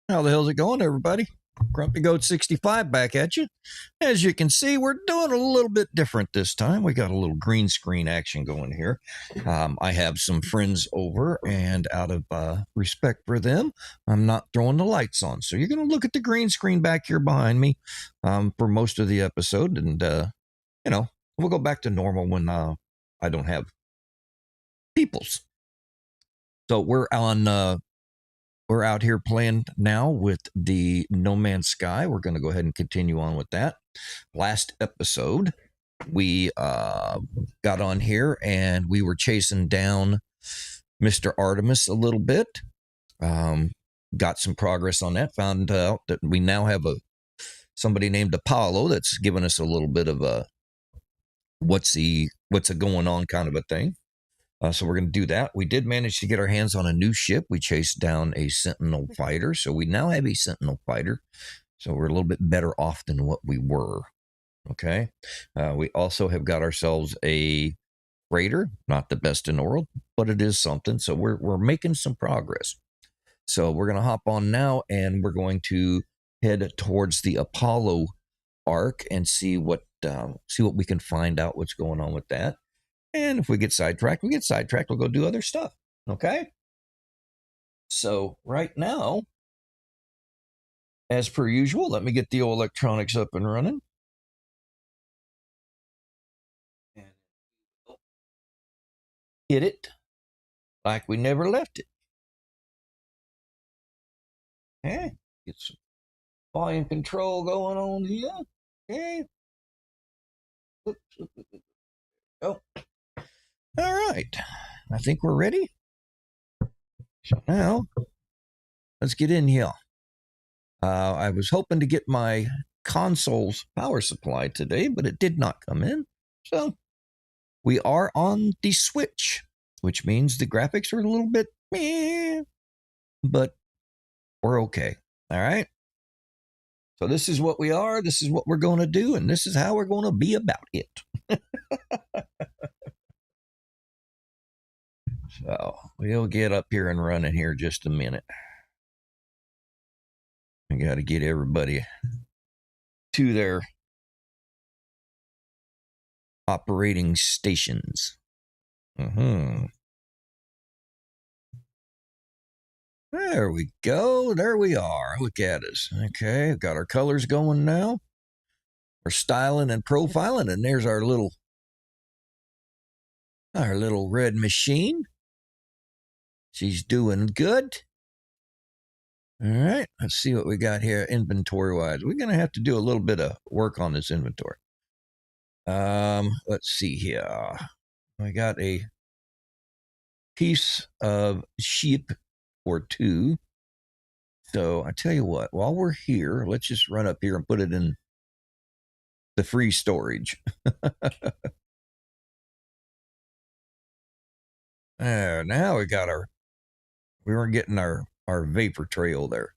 How the hell's it going, everybody? Grumpy Goat 65 back at you. As you can see, we're doing a little bit different this time. We got a little green screen action going here. I have some friends over, and out of respect for them, I'm not throwing the lights on. So you're going to look at the green screen back here behind me for most of the episode, and we'll go back to normal when I don't have peoples. So we're out here playing now with the No Man's Sky. We're going to go ahead and continue on with that. Last episode, we got on here and we were chasing down Mr. Artemis a little bit. Got some progress on that. Found out that we now have somebody named Apollo that's given us a little bit of a what's a going on kind of a thing. So we're going to do that. We did manage to get our hands on a new ship. We chased down a Sentinel fighter. So we now have a Sentinel fighter. So we're a little bit better off than what we were. Okay. We also have got ourselves a freighter. Not the best in the world, but it is something. So we're making some progress. So we're going to hop on now and we're going to head towards the Apollo arc and see what we can find out what's going on with that. And if we get sidetracked, we'll go do other stuff. Okay? So right now, as per usual, let me get the old electronics up and running. And hit it like we never left it. Okay? Get some volume control going on here. Okay? Oh. All right. I think we're ready. So now, let's get in here. I was hoping to get my console's power supply today, but it did not come in. So we are on the Switch, which means the graphics are a little bit meh, but we're okay. All right. So this is what we are. This is what we're going to do. And this is how we're going to be about it. So we'll get up here and running here just a minute. I got to get everybody to their operating stations. There we go. There we are. Look at us. Okay, got our colors going now. We're styling and profiling, and there's our little red machine. She's doing good. All right, let's see what we got here inventory-wise. We're going to have to do a little bit of work on this inventory. Let's see here. I got a piece of sheep or two. So I tell you what, while we're here, let's just run up here and put it in the free storage. Now we weren't getting our vapor trail there.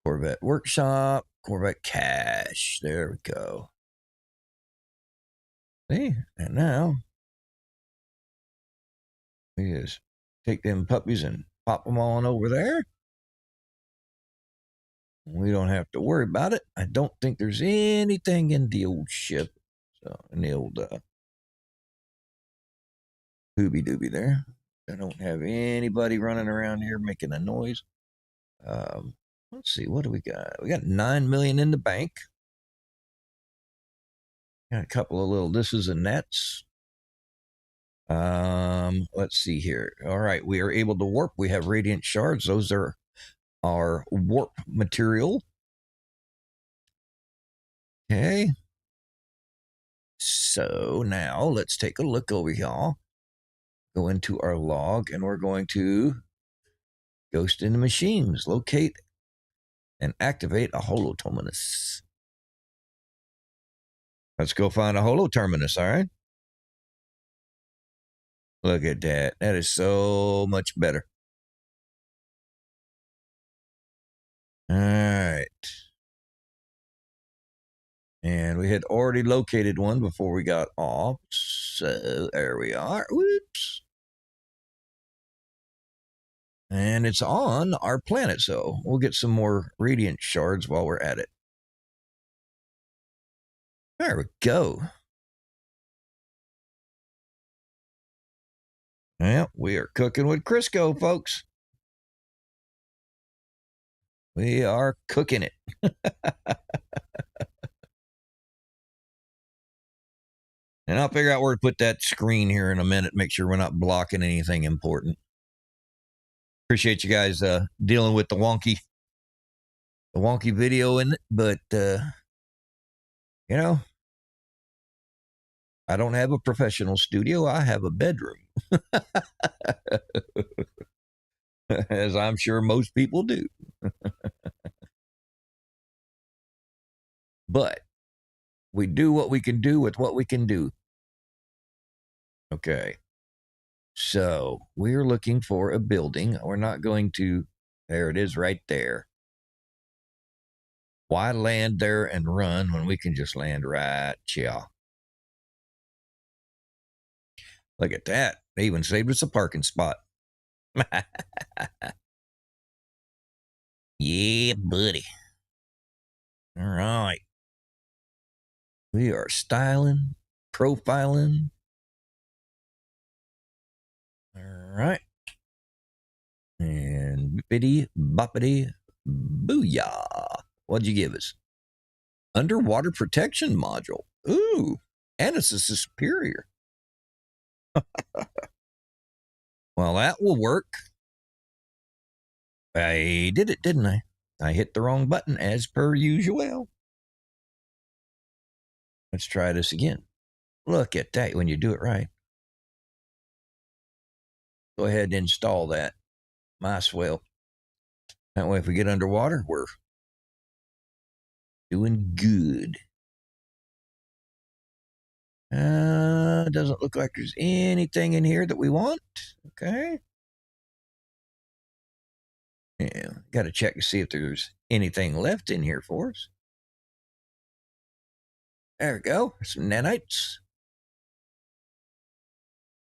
Corvette Workshop, Corvette Cache. There we go. See, and now we just take them puppies and pop them on over there. We don't have to worry about it. I don't think there's anything in the old ship. So in the old Hooby Dooby there. I don't have anybody running around here making a noise. Let's see, what do we got? We got 9 million in the bank. Got a couple of little thises and that's. Let's see here. All right, we are able to warp. We have radiant shards. Those are our warp material. Okay. So now let's take a look over here. Go into our log and we're going to ghost into machines, locate and activate a holoterminus. Let's go find a holoterminus, all right? Look at that. That is so much better. All right. And we had already located one before we got off. So there we are. Whoops. And it's on our planet, so we'll get some more radiant shards while we're at it. There we go. Well, we are cooking with Crisco, folks. We are cooking it. And I'll figure out where to put that screen here in a minute, make sure we're not blocking anything important. Appreciate you guys dealing with the wonky video in it, but you know, I don't have a professional studio. I have a bedroom. As I'm sure most people do. But we do what we can do with what we can do. Okay. So we're looking for a building. We're not going to, there it is right there. Why land there and run when we can just land right here? Look at that. They even saved us a parking spot. Yeah, buddy. All right. We are styling, profiling. All right. And bippity boppity booyah. What'd you give us? Underwater protection module. Ooh. And it's a superior. Well, that will work. I did it, didn't I? I hit the wrong button as per usual. Let's try this again. Look at that when you do it right. Go ahead and install that. My swell. That way, if we get underwater, we're doing good. Doesn't look like there's anything in here that we want. Okay. Yeah, got to check to see if there's anything left in here for us. There we go. Some nanites.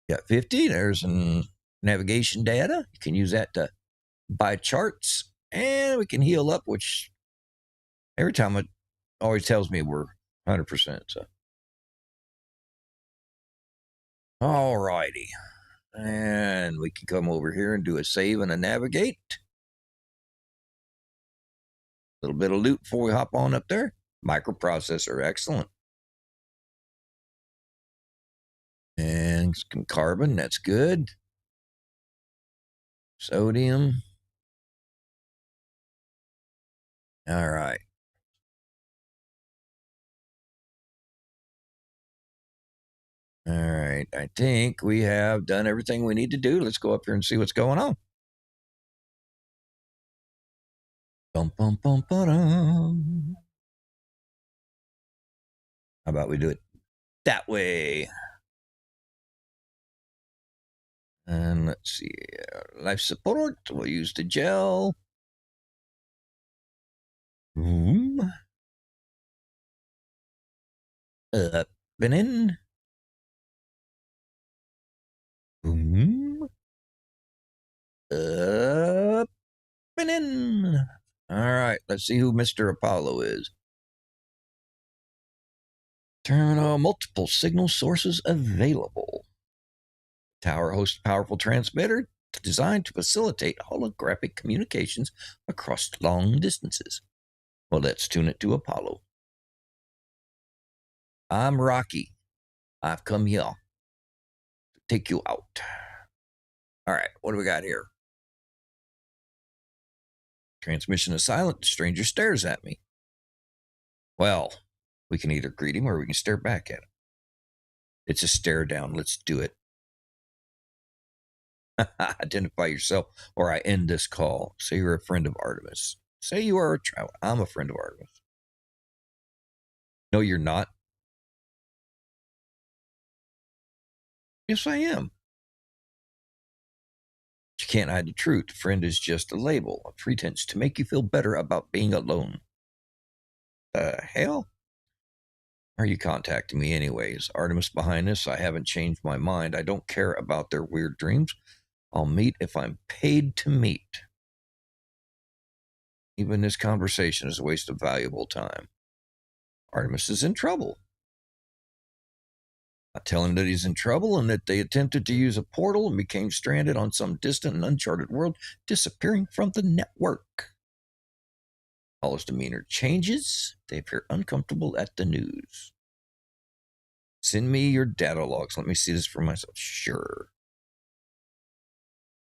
Got 50. There's some navigation data. You can use that to buy charts. And we can heal up, which every time it always tells me we're 100%. So, all righty. And we can come over here and do a save and a navigate. A little bit of loot before we hop on up there. Microprocessor, excellent. And some carbon, that's good. Sodium. All right. All right. I think we have done everything we need to do. Let's go up here and see what's going on. Bum, bum, bum, ba-dum. How about we do it that way? And let's see. Life support. We'll use the gel. Boom. Up and in. Boom. Up and in. All right. Let's see who Mr. Apollo is. Terminal, multiple signal sources available. Tower hosts a powerful transmitter designed to facilitate holographic communications across long distances. Well, let's tune it to Apollo. I'm Rocky. I've come here to take you out. All right, what do we got here? Transmission is silent. The stranger stares at me. Well, we can either greet him or we can stare back at him. It's a stare down. Let's do it. Identify yourself or I end this call. Say you're a friend of Artemis. Say you are a traveler. I'm a friend of Artemis. No, you're not. Yes, I am. But you can't hide the truth. Friend is just a label, a pretense to make you feel better about being alone. The hell? Are you contacting me anyways? Artemis behind this? I haven't changed my mind. I don't care about their weird dreams. I'll meet if I'm paid to meet. Even this conversation is a waste of valuable time. Artemis is in trouble. I tell him that he's in trouble and that they attempted to use a portal and became stranded on some distant and uncharted world, disappearing from the network. Apollo's demeanor changes. They appear uncomfortable at the news. Send me your data logs. Let me see this for myself. Sure.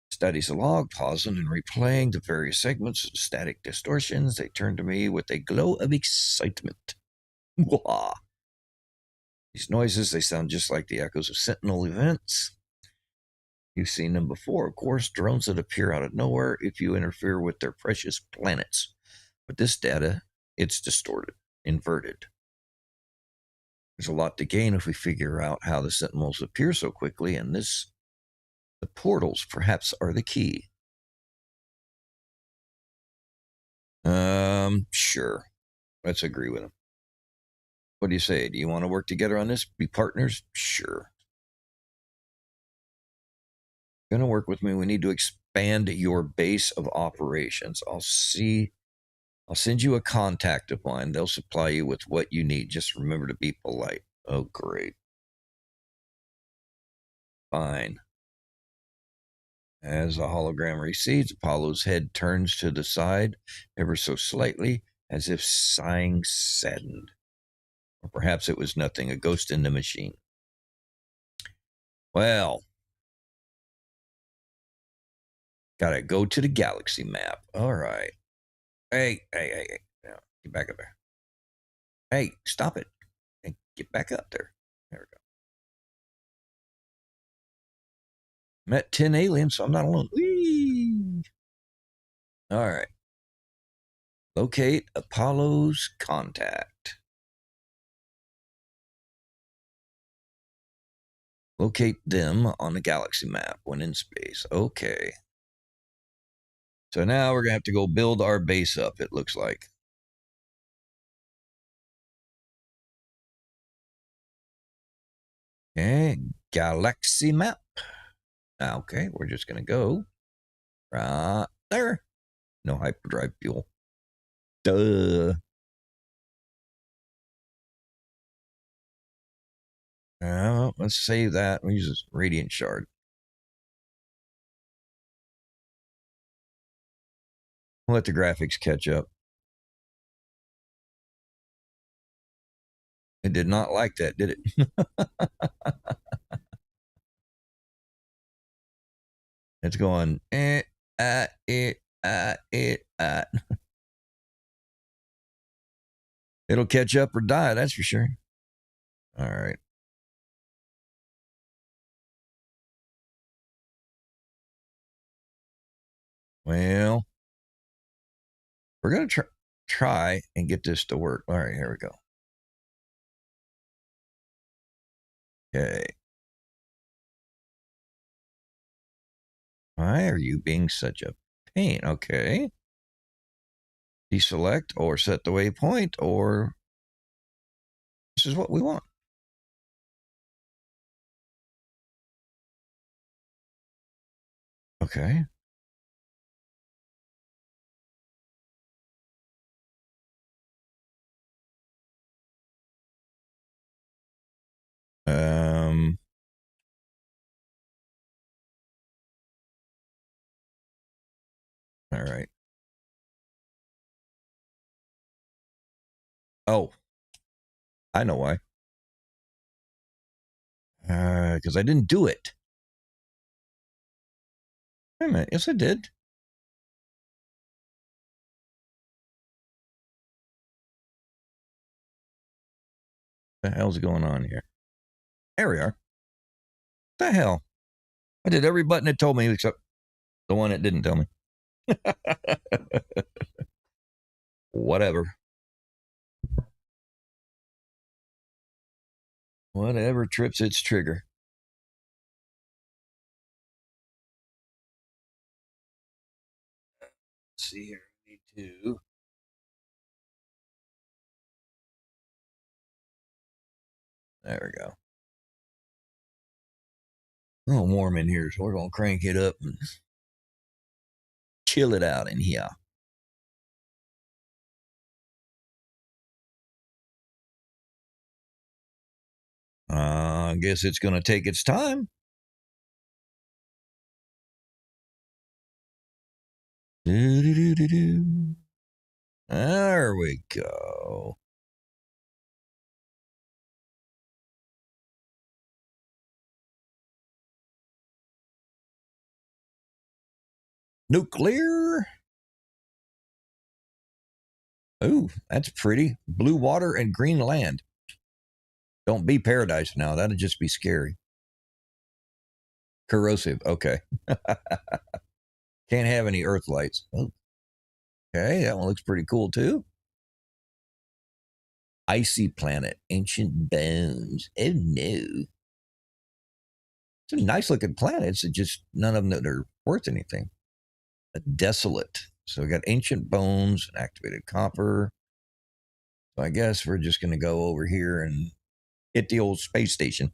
Studies a log, pausing and replaying the various segments of static distortions. They turn to me with a glow of excitement. Wah! These noises, they sound just like the echoes of Sentinel events. You've seen them before, of course, drones that appear out of nowhere if you interfere with their precious planets. But this data, it's distorted, inverted. There's a lot to gain if we figure out how the Sentinels appear so quickly, and the portals perhaps are the key. Sure. Let's agree with him. What do you say? Do you want to work together on this? Be partners? Sure. Gonna work with me. We need to expand your base of operations. I'll send you a contact of mine. They'll supply you with what you need. Just remember to be polite. Oh, great. Fine. As the hologram recedes, Apollo's head turns to the side ever so slightly, as if sighing saddened. Or perhaps it was nothing, a ghost in the machine. Well, gotta go to the galaxy map. All right. Hey. Now, get back up there. Hey, stop it. Hey, get back up there. There we go. Met 10 aliens, so I'm not alone. Whee! All right. Locate Apollo's contact. Locate them on the galaxy map when in space. Okay. So now we're going to have to go build our base up, it looks like. Okay. Galaxy map. Okay. We're just going to go right there. No hyperdrive fuel. Duh. Let's save that. We use this radiant shard. We'll let the graphics catch up. It did not like that, did it? It's going, It'll catch up or die, that's for sure. All right. Well, we're going to try and get this to work. All right, here we go. Okay. Why are you being such a pain? Okay. Deselect or set the waypoint, or this is what we want. Okay. All right. Oh, I know why. Because I didn't do it. Wait a minute. Yes, I did. What the hell's going on here? There we are. What the hell? I did every button it told me except the one it didn't tell me. Whatever. Whatever trips its trigger. Let's see here. Need to. There we go. A little warm in here, so we're going to crank it up and chill it out in here. I guess it's going to take its time. Do-do-do-do-do. There we go. Nuclear. Ooh, that's pretty. Blue water and green land. Don't be paradise now. That'd just be scary. Corrosive. Okay. Can't have any earth lights. Oh, okay, that one looks pretty cool too. Icy planet, ancient bones. Oh no. It's a nice looking planet. It's just none of them that are worth anything. A desolate. So we got ancient bones and activated copper. So I guess we're just going to go over here and hit the old space station.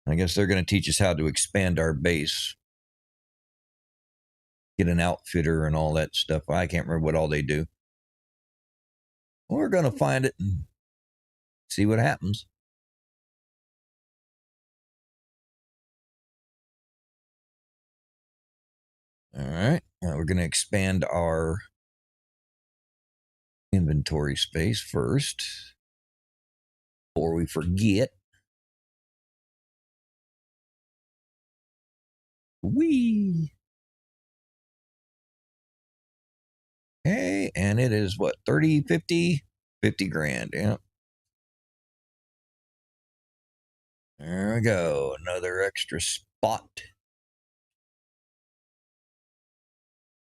I guess they're going to teach us how to expand our base, get an outfitter and all that stuff. I can't remember what all they do. We're going to find it and see what happens. All right. Now we're going to expand our inventory space first before we forget. Whee! Okay, and it is what, 30, 50? 50 grand, yeah. There we go, another extra spot.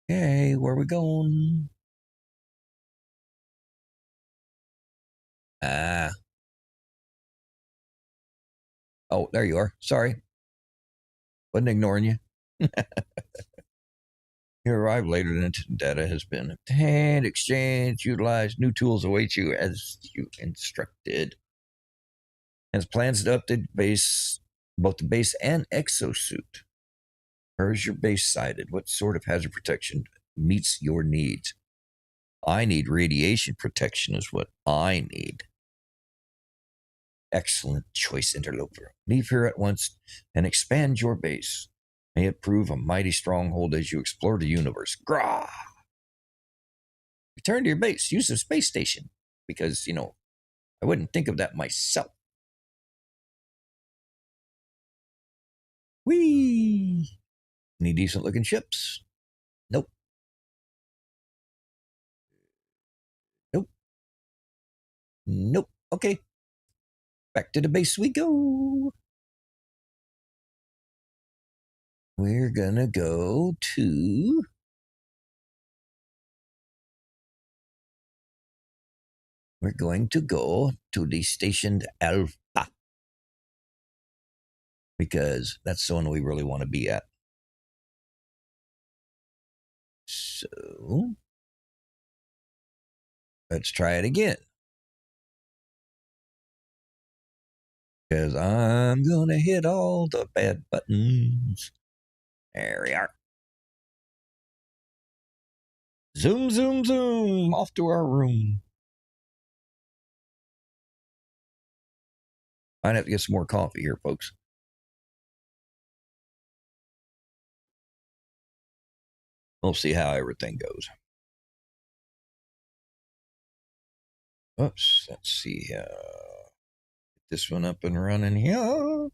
Okay, where we going? Oh, there you are. Sorry. Wasn't ignoring you. You arrived later than data has been obtained, exchanged, utilized. New tools await you as you instructed. Has plans to update base, both the base and exosuit. Where is your base sited? What sort of hazard protection meets your needs? I need radiation protection is what I need. Excellent choice, interloper. Leave here at once and expand your base. May it prove a mighty stronghold as you explore the universe. Grah! Return to your base. Use the space station. Because, I wouldn't think of that myself. Whee! Any decent looking ships? Nope. Nope. Nope. Okay. Back to the base we go. We're gonna go to the stationed Alpha. Because that's the one we really want to be at. So let's try it again. Because I'm going to hit all the bad buttons. There we are. Zoom, zoom, zoom. Off to our room. Might have to get some more coffee here, folks. We'll see how everything goes. Oops, let's see. Get this one up and running here.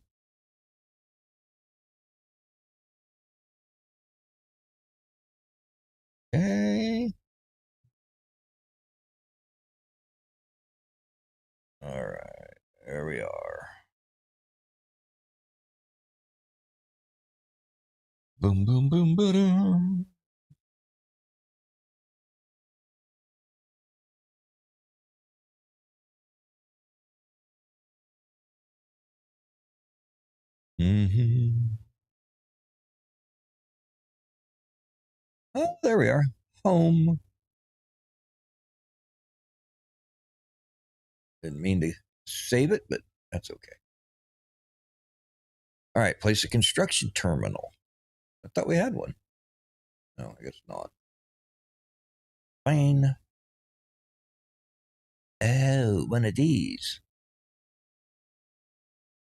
Okay. All right. There we are. Boom, boom, boom, boom. Mm-hmm. Oh, there we are. Home. Didn't mean to save it, but that's okay. All right, place a construction terminal. I thought we had one. No, I guess not. Fine. Oh, one of these.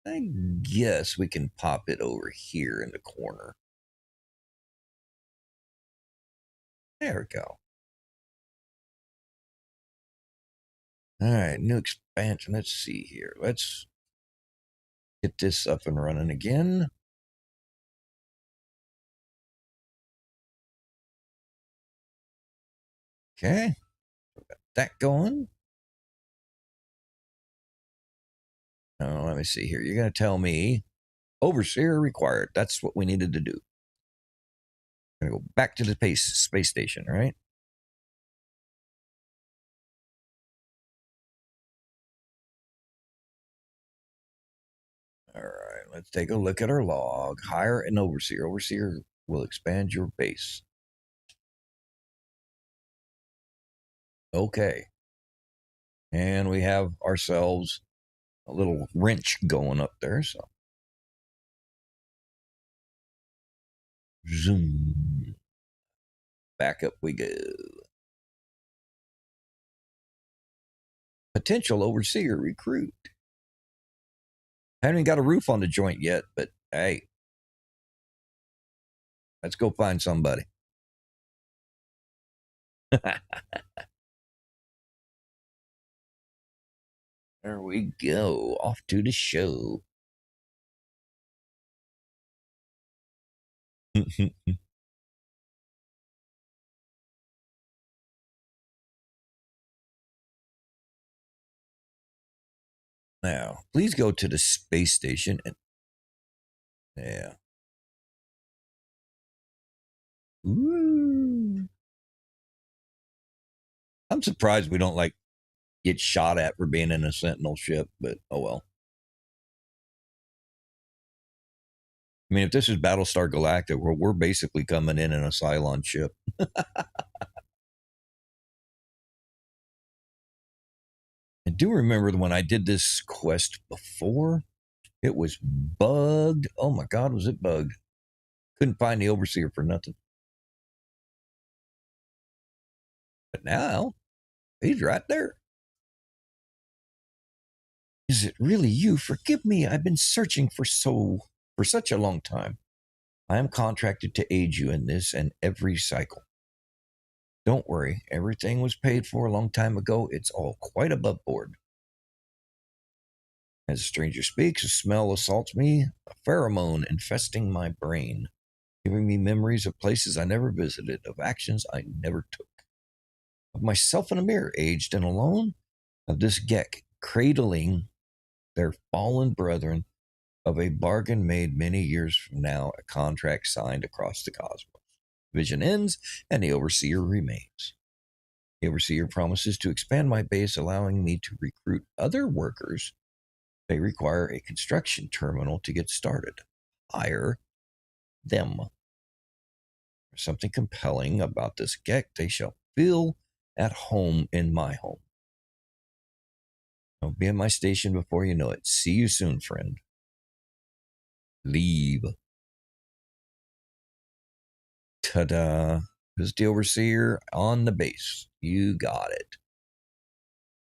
I guess we can pop it over here in the corner. There we go. All right, new expansion. Let's see here. Let's get this up and running again. Okay, got that going. Now, let me see here. You're going to tell me overseer required. That's what we needed to do. Going to go back to the space station, right? All right, let's take a look at our log. Hire an overseer. Overseer will expand your base. Okay. And we have ourselves a little wrench going up there. So, zoom. Back up we go. Potential overseer recruit. Haven't even got a roof on the joint yet, but hey, let's go find somebody. There we go. Off to the show. Now, please go to the space station and yeah. Ooh. I'm surprised we don't like get shot at for being in a Sentinel ship, but oh well. I mean, if this is Battlestar Galactica, we're basically coming in a Cylon ship. I do remember when I did this quest before, it was bugged. Oh my God, was it bugged? Couldn't find the overseer for nothing. But now, he's right there. Is it really you? Forgive me. I've been searching for such a long time. I am contracted to aid you in this and every cycle. Don't worry, everything was paid for a long time ago. It's all quite above board. As a stranger speaks, a smell assaults me, a pheromone infesting my brain, giving me memories of places I never visited, of actions I never took. Of myself in a mirror, aged and alone, of this Gek cradling their fallen brethren, of a bargain made many years from now, a contract signed across the cosmos. Vision ends, and the overseer remains. The overseer promises to expand my base, allowing me to recruit other workers. They require a construction terminal to get started. Hire them. There's something compelling about this Gek. They shall feel at home in my home. I'll be at my station before you know it. See you soon, friend. Leave. Ta-da. There's the overseer on the base. You got it.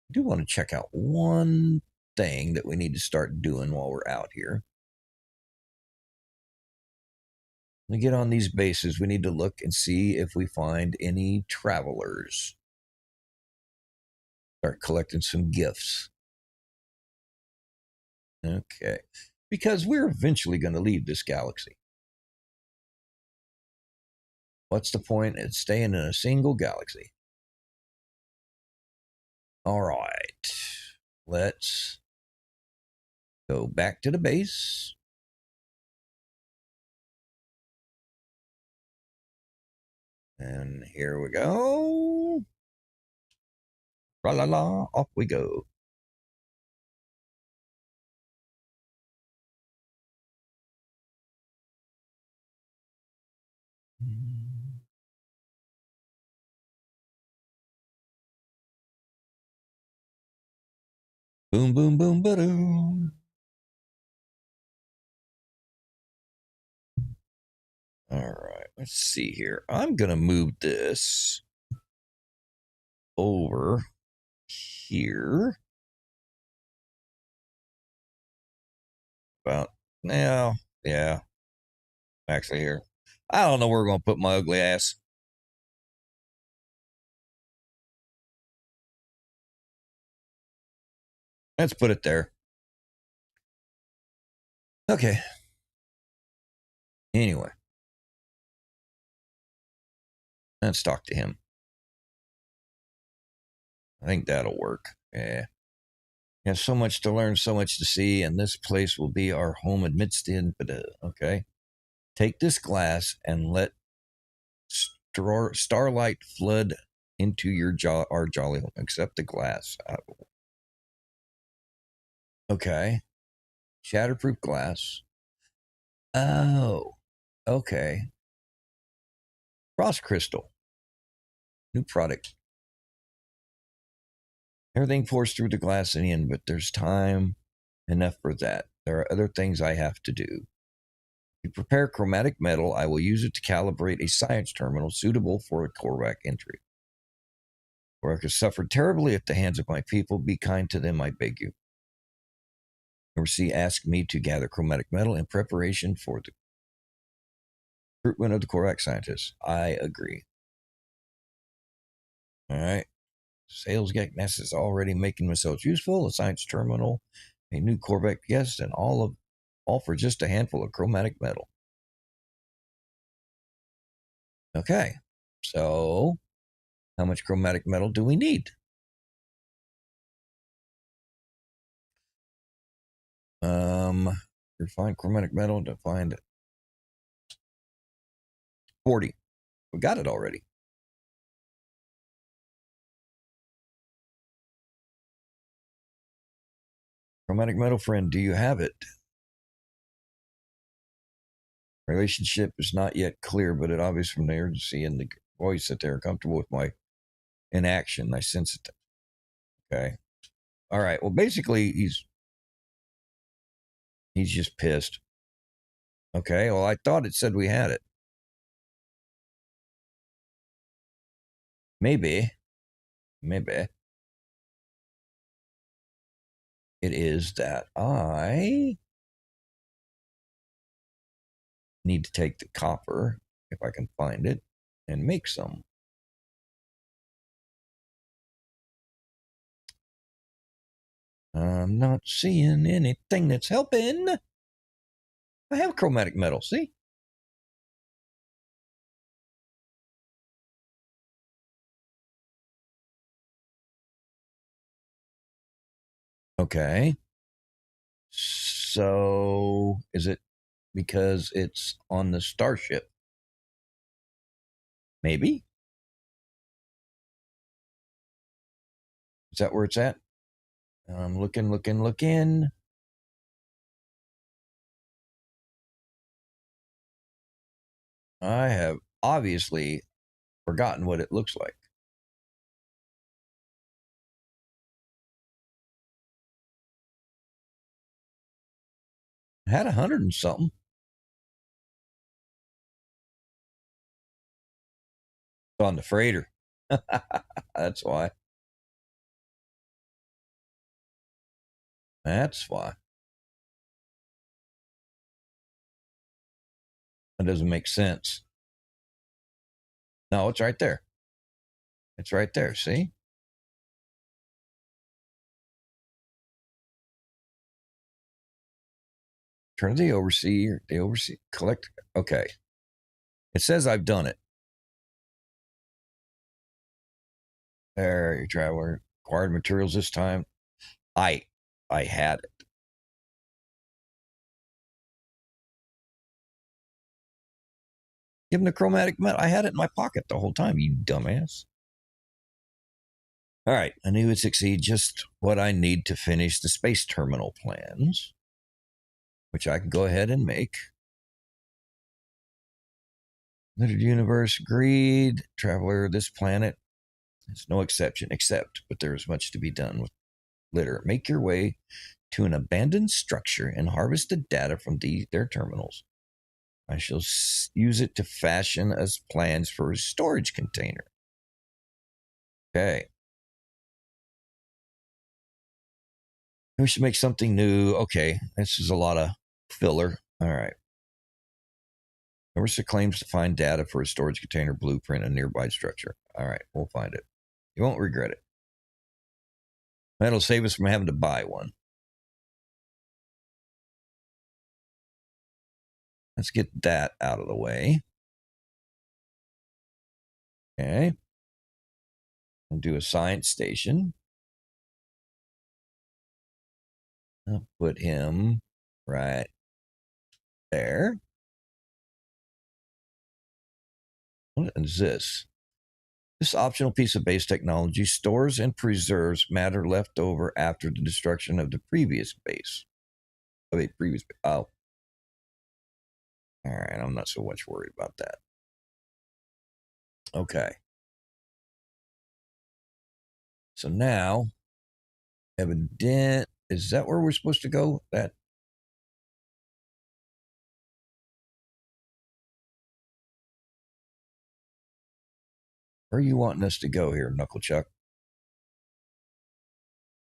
I do want to check out one thing that we need to start doing while we're out here. When we get on these bases, we need to look and see if we find any travelers. Start collecting some gifts. Okay. Because we're eventually going to leave this galaxy. What's the point in staying in a single galaxy? All right. Let's go back to the base. And here we go. La la la, off we go. Boom, boom, boom, ba-doom. let's see here. I'm going to move this over here. About now, yeah. Actually, here. I don't know where we're going to put my ugly ass. Let's put it there. Okay. Anyway, let's talk to him. I think that'll work. Yeah. You have so much to learn, so much to see, and this place will be our home amidst the okay. Take this glass and let starlight flood into our jolly home. Accept the glass. Okay. Shatterproof glass. Oh. Okay. Frost crystal. New product. Everything pours through the glass in the end, but there's time enough for that. There are other things I have to do. To prepare chromatic metal, I will use it to calibrate a science terminal suitable for a Korvac entry. Korvac has suffered terribly at the hands of my people. Be kind to them, I beg you. Oversee asked me to gather chromatic metal in preparation for the recruitment of the Korvac scientists. I agree. All right. Sales Gekness is already making themselves useful. A science terminal, a new Korvac guest, and all for just a handful of chromatic metal. Okay. So, how much chromatic metal do we need? Refined chromatic metal to find 40. We got it already. Chromatic metal friend, do you have it? Relationship is not yet clear, but it obvious from the urgency and the voice that they're comfortable with my inaction. I sense it. Okay. All right. Well, basically, he's just pissed. Okay. Well, I thought it said we had it. Maybe it is that I need to take the copper, if I can find it, and make some. I'm not seeing anything that's helping. I have chromatic metal, see? Okay. So, is it because it's on the starship? Maybe. Is that where it's at? I'm looking. I have obviously forgotten what it looks like. I had 100 and something. It's on the freighter. That's why. That's why. That doesn't make sense. No, it's right there. It's right there. See? Turn to the overseer. The overseer. Collect. Okay. It says I've done it. There, you traveler. Acquired materials this time. I had it. Give him the chromatic metal. I had it in my pocket the whole time, you dumbass. All right, I knew it'd succeed. Just what I need to finish the space terminal plans, which I can go ahead and make. Littered universe agreed. Traveler, this planet is no exception, but there is much to be done with litter. Make your way to an abandoned structure and harvest the data from their terminals. I shall use it to fashion as plans for a storage container. Okay. We should make something new. Okay, this is a lot of filler. All right. Norsa claims to find data for a storage container blueprint in a nearby structure. All right, we'll find it. You won't regret it. That'll save us from having to buy one. Let's get that out of the way. Okay. We'll do a science station. I'll put him right there. What is this? This optional piece of base technology stores and preserves matter left over after the destruction of the previous base. Oh. All right, I'm not so much worried about that. Okay. So now, is that where we're supposed to go? Where are you wanting us to go here, Knuckle Chuck?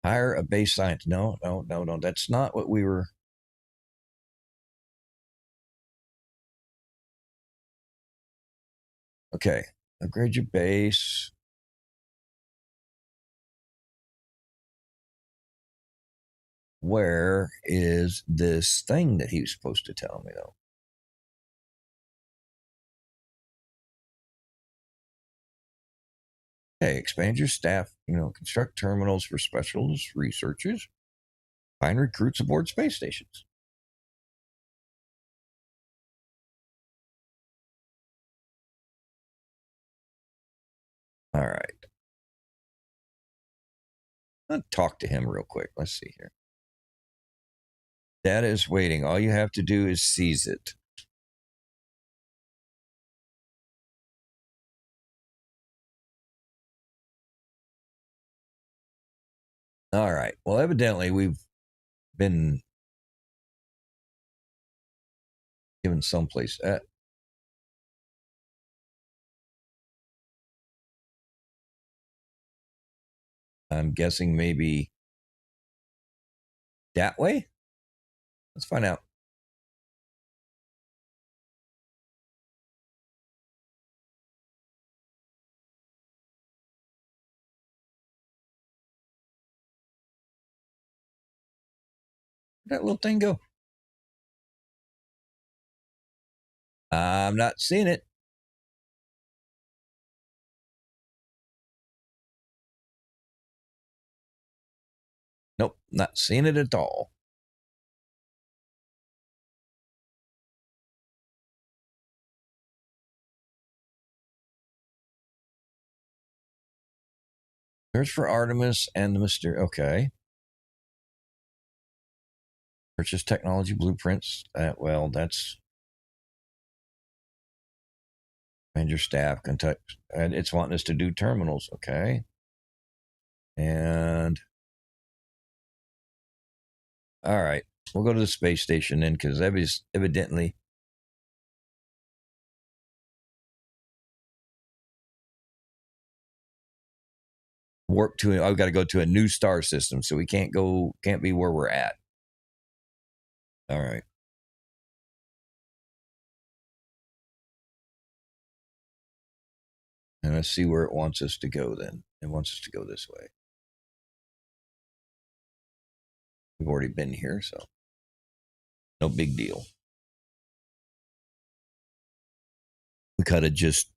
Hire a base scientist. No. That's not what we were. Okay. Upgrade your base. Where is this thing that he was supposed to tell me, though? Okay, expand your staff, construct terminals for specialist researchers, find recruits aboard space stations. All right. I'll talk to him real quick. Let's see here. Data is waiting. All you have to do is seize it. All right. Well, evidently we've been given someplace. I'm guessing maybe that way. Let's find out. Where'd that little thing go? I'm not seeing it. Nope, not seeing it at all. Search for Artemis and the Mystery. Okay. Purchase technology blueprints. Well, that's. And your staff contact. And it's wanting us to do terminals. Okay. And. All right. We'll go to the space station then because evidently. I've got to go to a new star system, so we can't be where we're at. All right. And let's see where it wants us to go then. It wants us to go this way. We've already been here, so no big deal. We could have just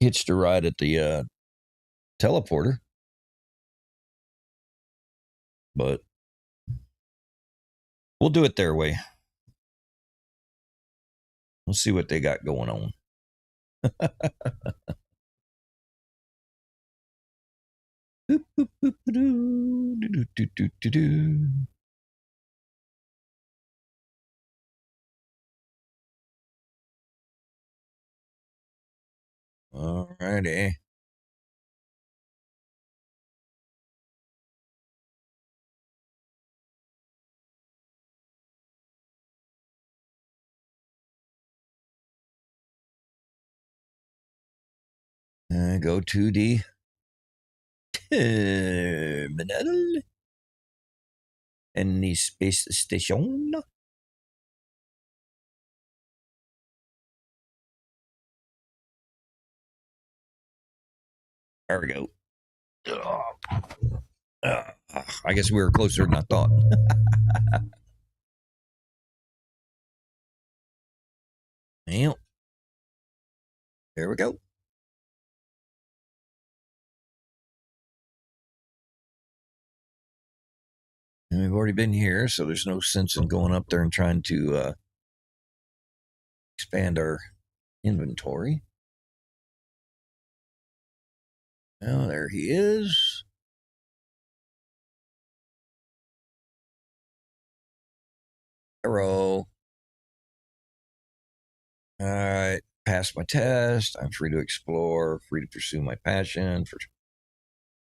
hitched a ride at the teleporter. But we'll do it their way. We'll see what they got going on. All righty. Go to the terminal and the space station. There we go. I guess we were closer than I thought. Well, there we go. And we've already been here, so there's no sense in going up there and trying to expand our inventory. Oh, there he is. Hello. All right. Passed my test. I'm free to explore, free to pursue my passion.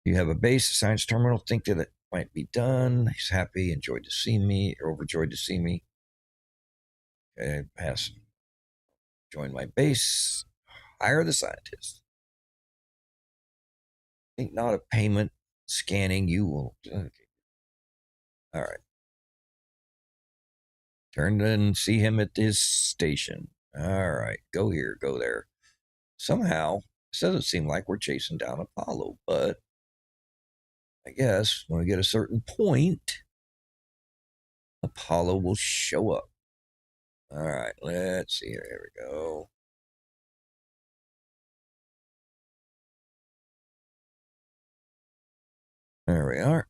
You have a base, a science terminal. Think that it might be done. He's happy, enjoyed to see me, or overjoyed to see me. Okay, pass. Join my base. Hire the scientist. Think not of payment. Scanning. You will. Okay. All right. Turn and see him at his station. All right. Go here. Go there. Somehow, this doesn't seem like we're chasing down Apollo, but I guess when we get a certain point, Apollo will show up. All right, let's see here. Here we go. There we are.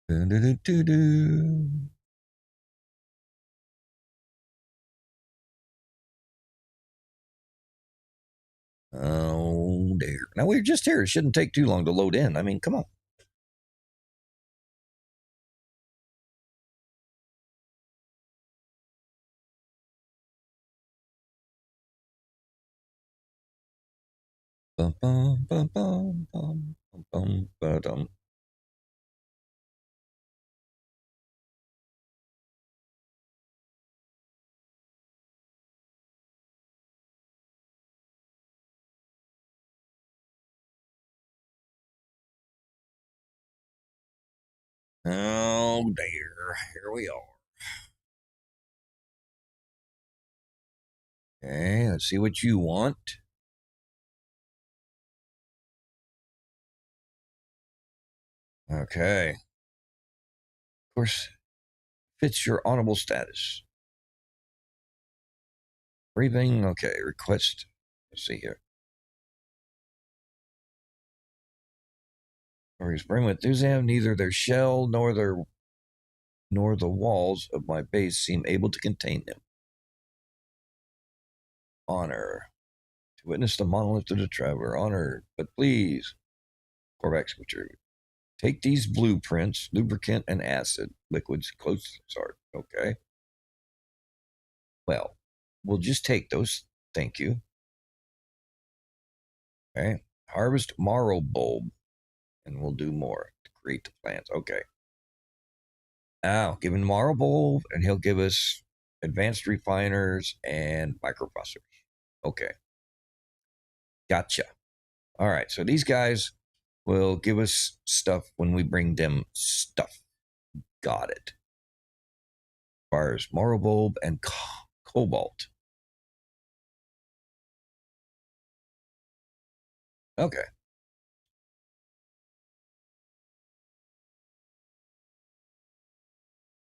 Do-do-do-do-do. Oh, dear. Now, we're just here. It shouldn't take too long to load in. I mean, come on. Bum, bum, bum, bum, bum, bum, bum, ba-dum. Oh, dear. Here we are. Okay, let's see what you want. Okay. Of course, fits your honorable status. Breathing. Okay, request. Let's see here. Or he's bring with enthusiasm. Neither their shell nor the walls of my base seem able to contain them. Honor. To witness the monolith of the traveler. Honor. But please. Corvex, which are take these blueprints, lubricant and acid, liquids close to the start. Okay. Well, we'll just take those. Thank you. Okay. Harvest marrow bulb, and we'll do more to create the plants. Okay. Now, give him marrow bulb, and he'll give us advanced refiners and microprocessors. Okay. Gotcha. All right. So these guys will give us stuff when we bring them stuff. Got it. Requires marrow bulb and cobalt. Okay.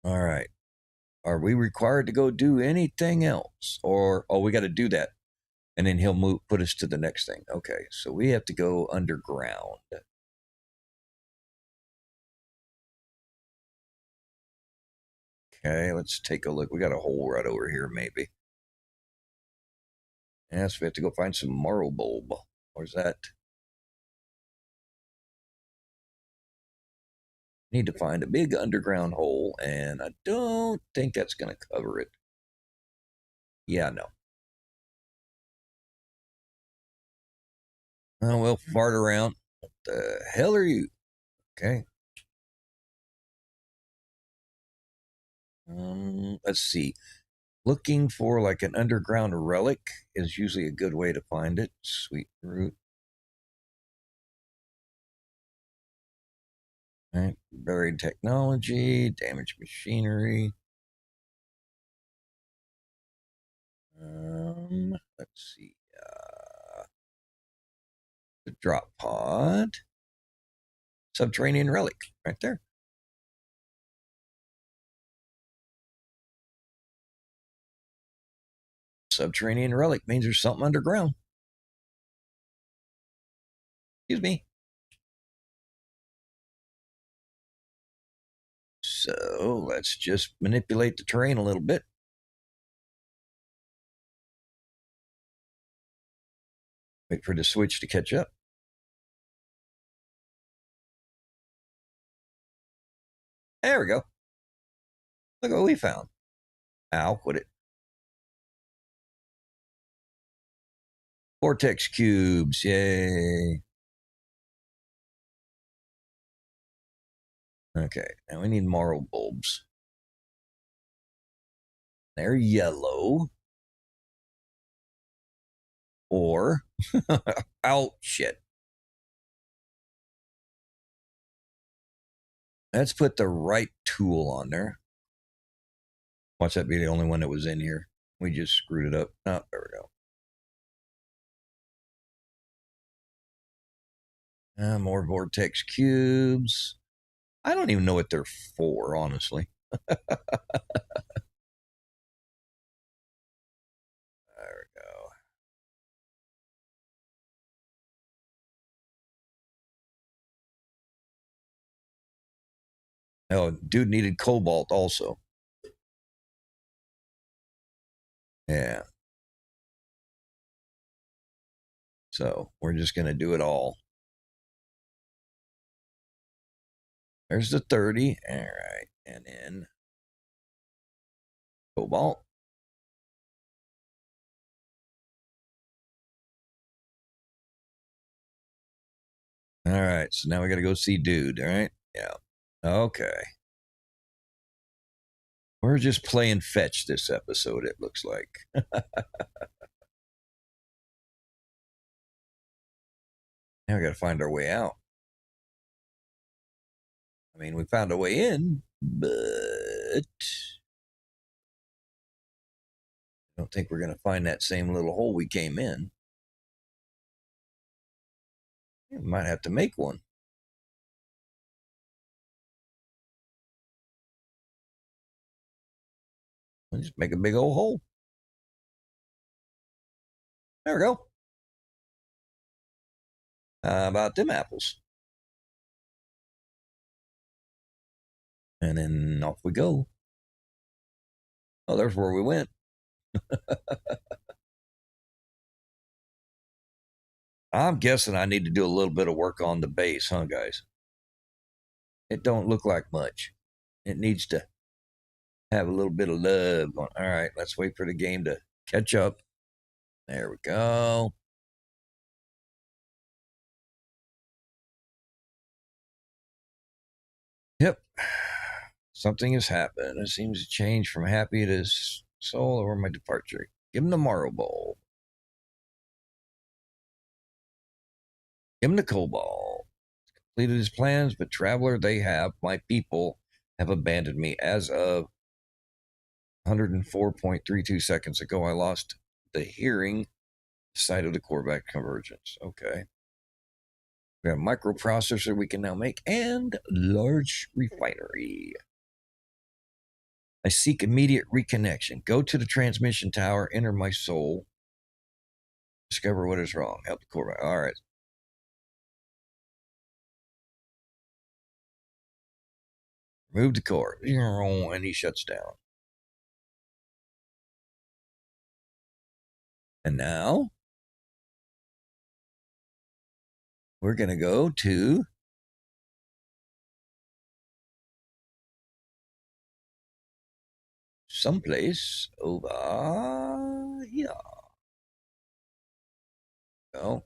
All right. Are we required to go do anything else? Or, oh, we got to do that. And then he'll put us to the next thing. Okay. So we have to go underground. Okay. Let's take a look. We got a hole right over here, maybe. Yes, we have to go find some marrow bulb. Where's that? Need to find a big underground hole, and I don't think that's going to cover it. Yeah, no. Oh, well, fart around. What the hell are you? Okay. Let's see. Looking for like an underground relic is usually a good way to find it. Sweet root. All right. Buried technology, damaged machinery. Let's see. The drop pod. Subterranean relic right there. Subterranean relic means there's something underground. Excuse me. So let's just manipulate the terrain a little bit. Wait for the switch to catch up. There we go. Look what we found. Ow, quit it. Vortex cubes. Yay. Okay, now we need marrow bulbs. They're yellow. Or, oh, shit. Let's put the right tool on there. Watch that be the only one that was in here. We just screwed it up. Oh, there we go. More vortex cubes. I don't even know what they're for, honestly. There we go. Oh, dude needed cobalt also. Yeah. So we're just going to do it all. There's the 30. All right. And then cobalt. All right. So now we got to go see dude. All right. Yeah. Okay. We're just playing fetch this episode, it looks like. Now we got to find our way out. I mean, we found a way in, but I don't think we're going to find that same little hole we came in. We might have to make one. We'll just make a big old hole. There we go. How about them apples? And then off we go. Oh, there's where we went. I'm guessing I need to do a little bit of work on the base, huh, guys? It don't look like much. It needs to have a little bit of love going. All right, let's wait for the game to catch up. There we go. Yep. Something has happened. It seems to change from happy to soul or my departure. Give him the marrow bowl. Give him the cobalt. Completed his plans, but traveler, my people have abandoned me. As of 104.32 seconds ago, I lost the hearing side of the Corvac convergence. Okay. We have a microprocessor we can now make and large refinery. I seek immediate reconnection. Go to the transmission tower, enter my soul, discover what is wrong. Help the Corvac. All right. Remove the core. And he shuts down. And now we're going to go to someplace over here. Go.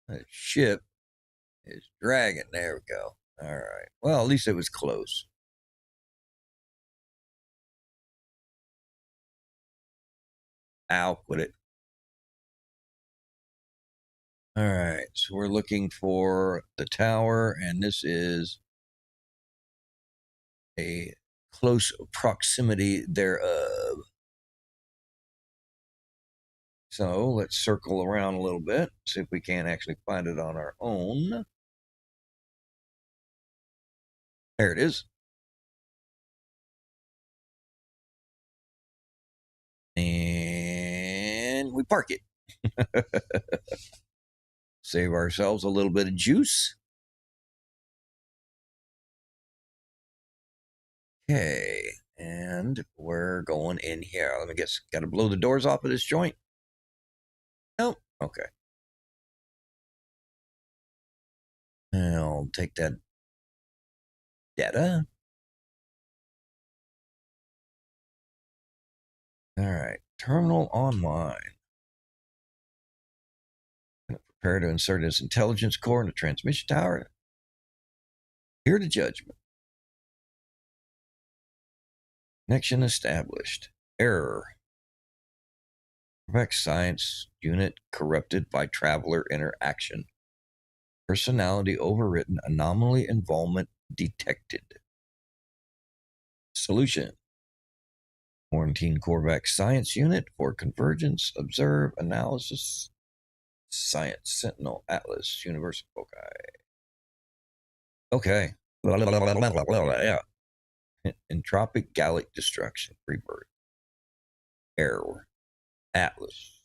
The ship is dragging. There we go. All right. Well, at least it was close. Ow, quit it. All right. So we're looking for the tower, and this is a close proximity thereof. So let's circle around a little bit, see if we can't actually find it on our own. There it is. And we park it. Save ourselves a little bit of juice. Okay. And we're going in here. Let me guess. Got to blow the doors off of this joint? Nope. Okay. I'll take that data. All right. Terminal online. Prepare to insert his intelligence core in the transmission tower. Hear the judgment. Connection established. Error. Quebec Science Unit corrupted by traveler interaction. Personality overwritten. Anomaly involvement detected. Solution. Quarantine Corvax Science Unit for convergence, observe, analysis, science, Sentinel, Atlas, Universal Foci. Okay. Yeah. Entropic Gallic destruction, rebirth. Error. Atlas.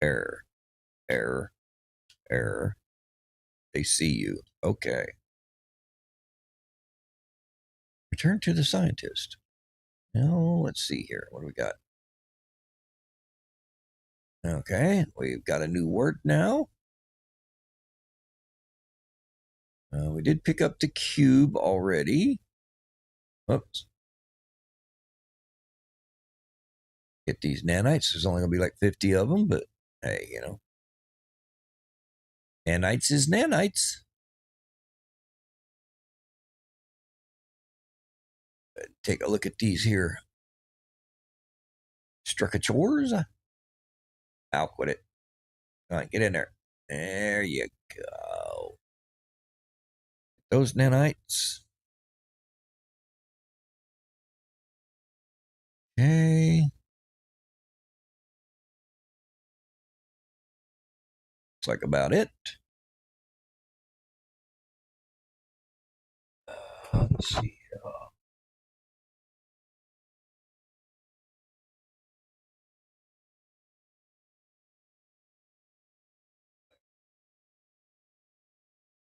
Error. Error. Error. They see you. Okay. Return to the scientist. Now, let's see here. What do we got? Okay. We've got a new word now. We did pick up the cube already. Oops. Get these nanites. There's only going to be like 50 of them, but hey, you know. Nanites is nanites. Take a look at these here. Strucatures. I'll quit it. All right, get in there. There you go. Those nanites. Okay. Looks like about it. Let's see.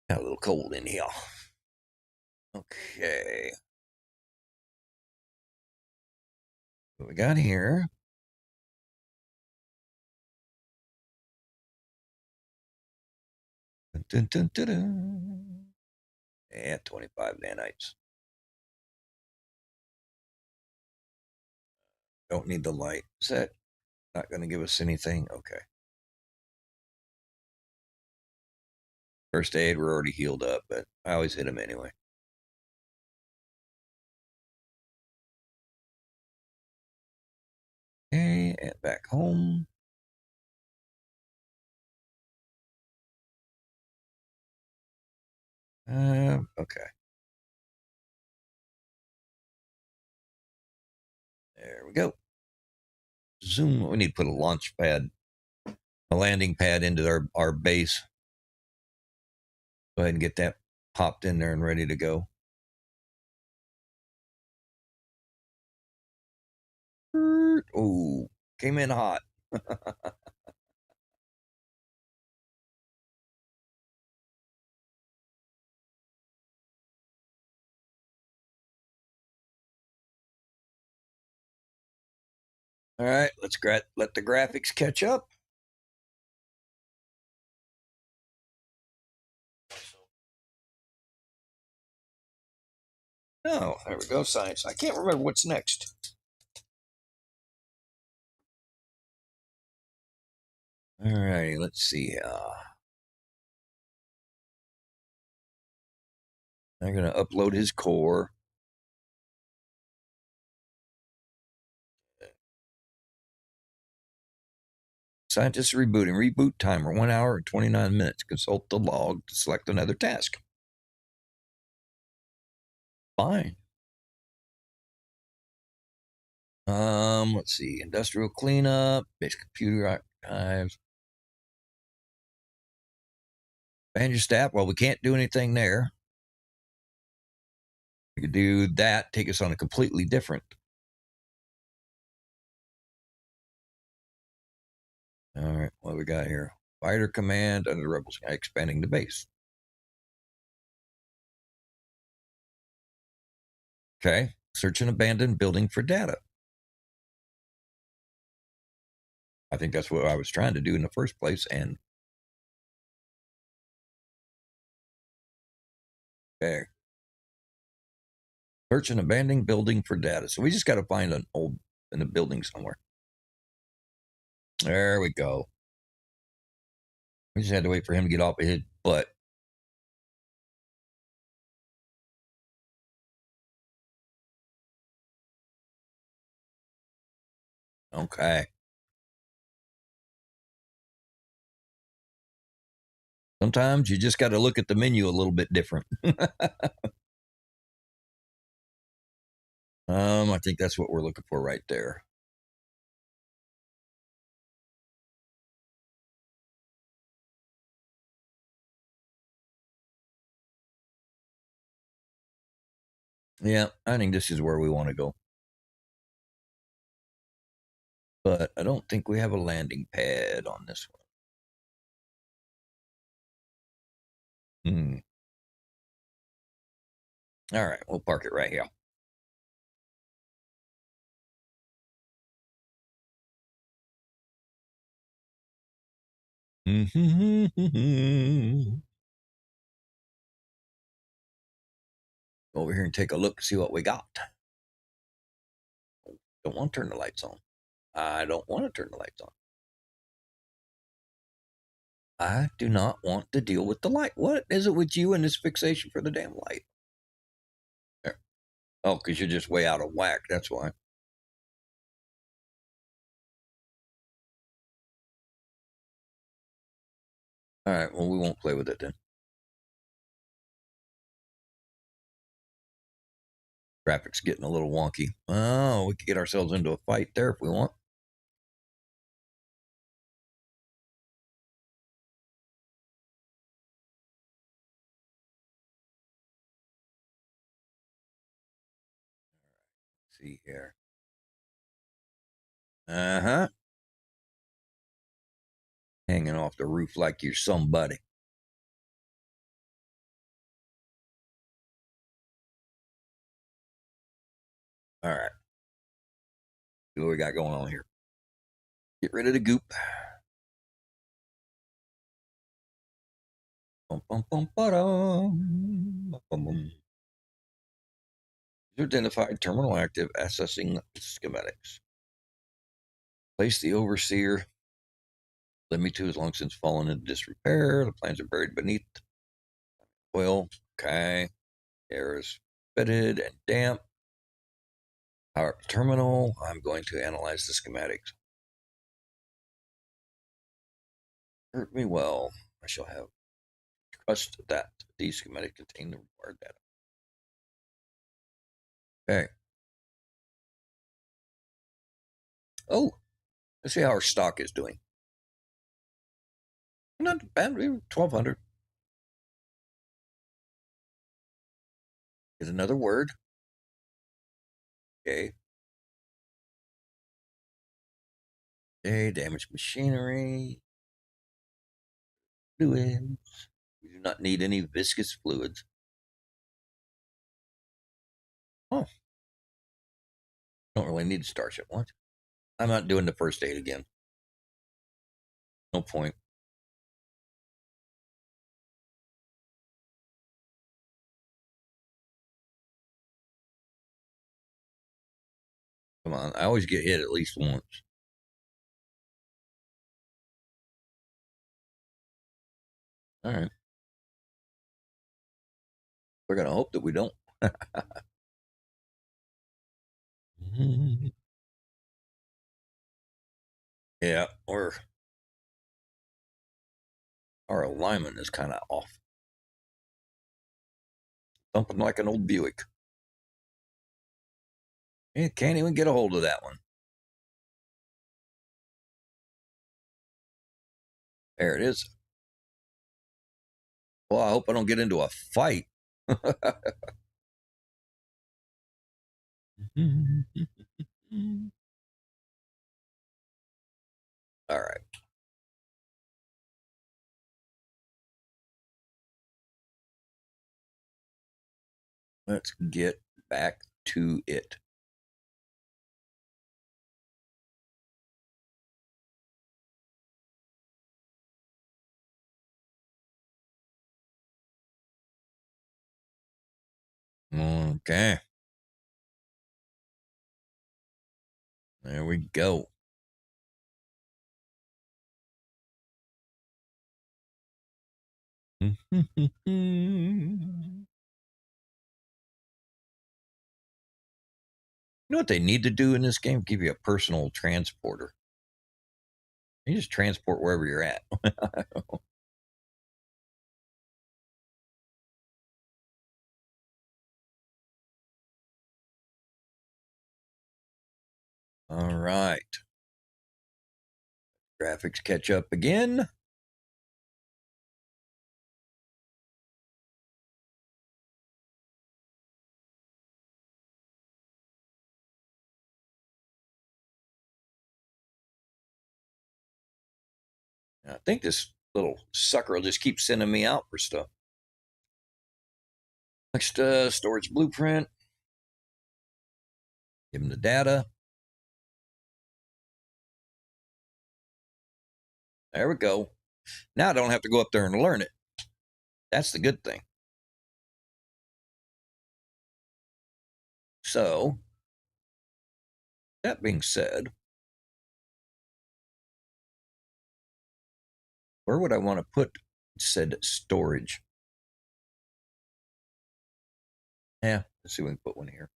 Got a little cold in here. Okay. What we got here? Dun, dun, dun, dun. And 25 nanites. Don't need the light. Is that not going to give us anything? Okay. First aid, we're already healed up, but I always hit him anyway. Okay, and back home. Okay. There we go. Zoom. We need to put a launch pad, a landing pad into our base. Go ahead and get that popped in there and ready to go. Oh, came in hot. All right, let's let the graphics catch up. Oh, there we go, science. I can't remember what's next. All right, let's see. I'm going to upload his core. Scientists rebooting. Reboot timer 1 hour and 29 minutes. Consult the log to select another task. Fine. Let's see. Industrial cleanup, basic computer archives. Banjo stat. Well, we can't do anything there. We could do that, take us on a completely different. All right, what do we got here? Fighter command under the rebels, expanding the base. Okay, search an abandoned building for data. I think that's what I was trying to do in the first place. And okay, search an abandoned building for data. So we just got to find an old in a building somewhere. There we go. We just had to wait for him to get off of his butt. Okay. Sometimes you just got to look at the menu a little bit different. I think that's what we're looking for right there. Yeah, I think this is where we want to go. But I don't think we have a landing pad on this one. All right, we'll park it right here. Go over here and take a look and see what we got. Don't want to turn the lights on. I don't want to turn the lights on. I do not want to deal with the light. What is it with you and this fixation for the damn light? There. Oh, because you're just way out of whack. That's why. All right, well, we won't play with it then. Traffic's getting a little wonky. Oh, we could get ourselves into a fight there if we want. Let's see here. Uh-huh. Hanging off the roof like you're somebody. All right. See what we got going on here. Get rid of the goop. Bum, bum, bum, bum, bum. Identified, terminal active, accessing schematics. Place the overseer. Let me to has long since fallen into disrepair. The plans are buried beneath oil. Okay. Air is fetid and damp. Power up the terminal. I'm going to analyze the schematics. Hurt me well. I shall have trust that these schematics contain the required data. Okay. Oh, let's see how our stock is doing. Not bad. 1,200. Is another word. Okay. Okay, damaged machinery. Fluids. We do not need any viscous fluids. Oh. Don't really need to starship. What? I'm not doing the first aid again. No point. Come on. I always get hit at least once. All right. We're going to hope that we don't. Yeah, or our alignment is kind of off. Something like an old Buick. You can't even get a hold of that one. There it is. Well, I hope I don't get into a fight. All right. Let's get back to it. Okay. There we go. You know what they need to do in this game? Give you a personal transporter. You just transport wherever you're at. All right. Graphics catch up again. I think this little sucker will just keep sending me out for stuff. Next, storage blueprint. Give him the data. There we go. Now I don't have to go up there and learn it. That's the good thing. So, that being said, where would I want to put said storage? Yeah, let's see if we can put one here.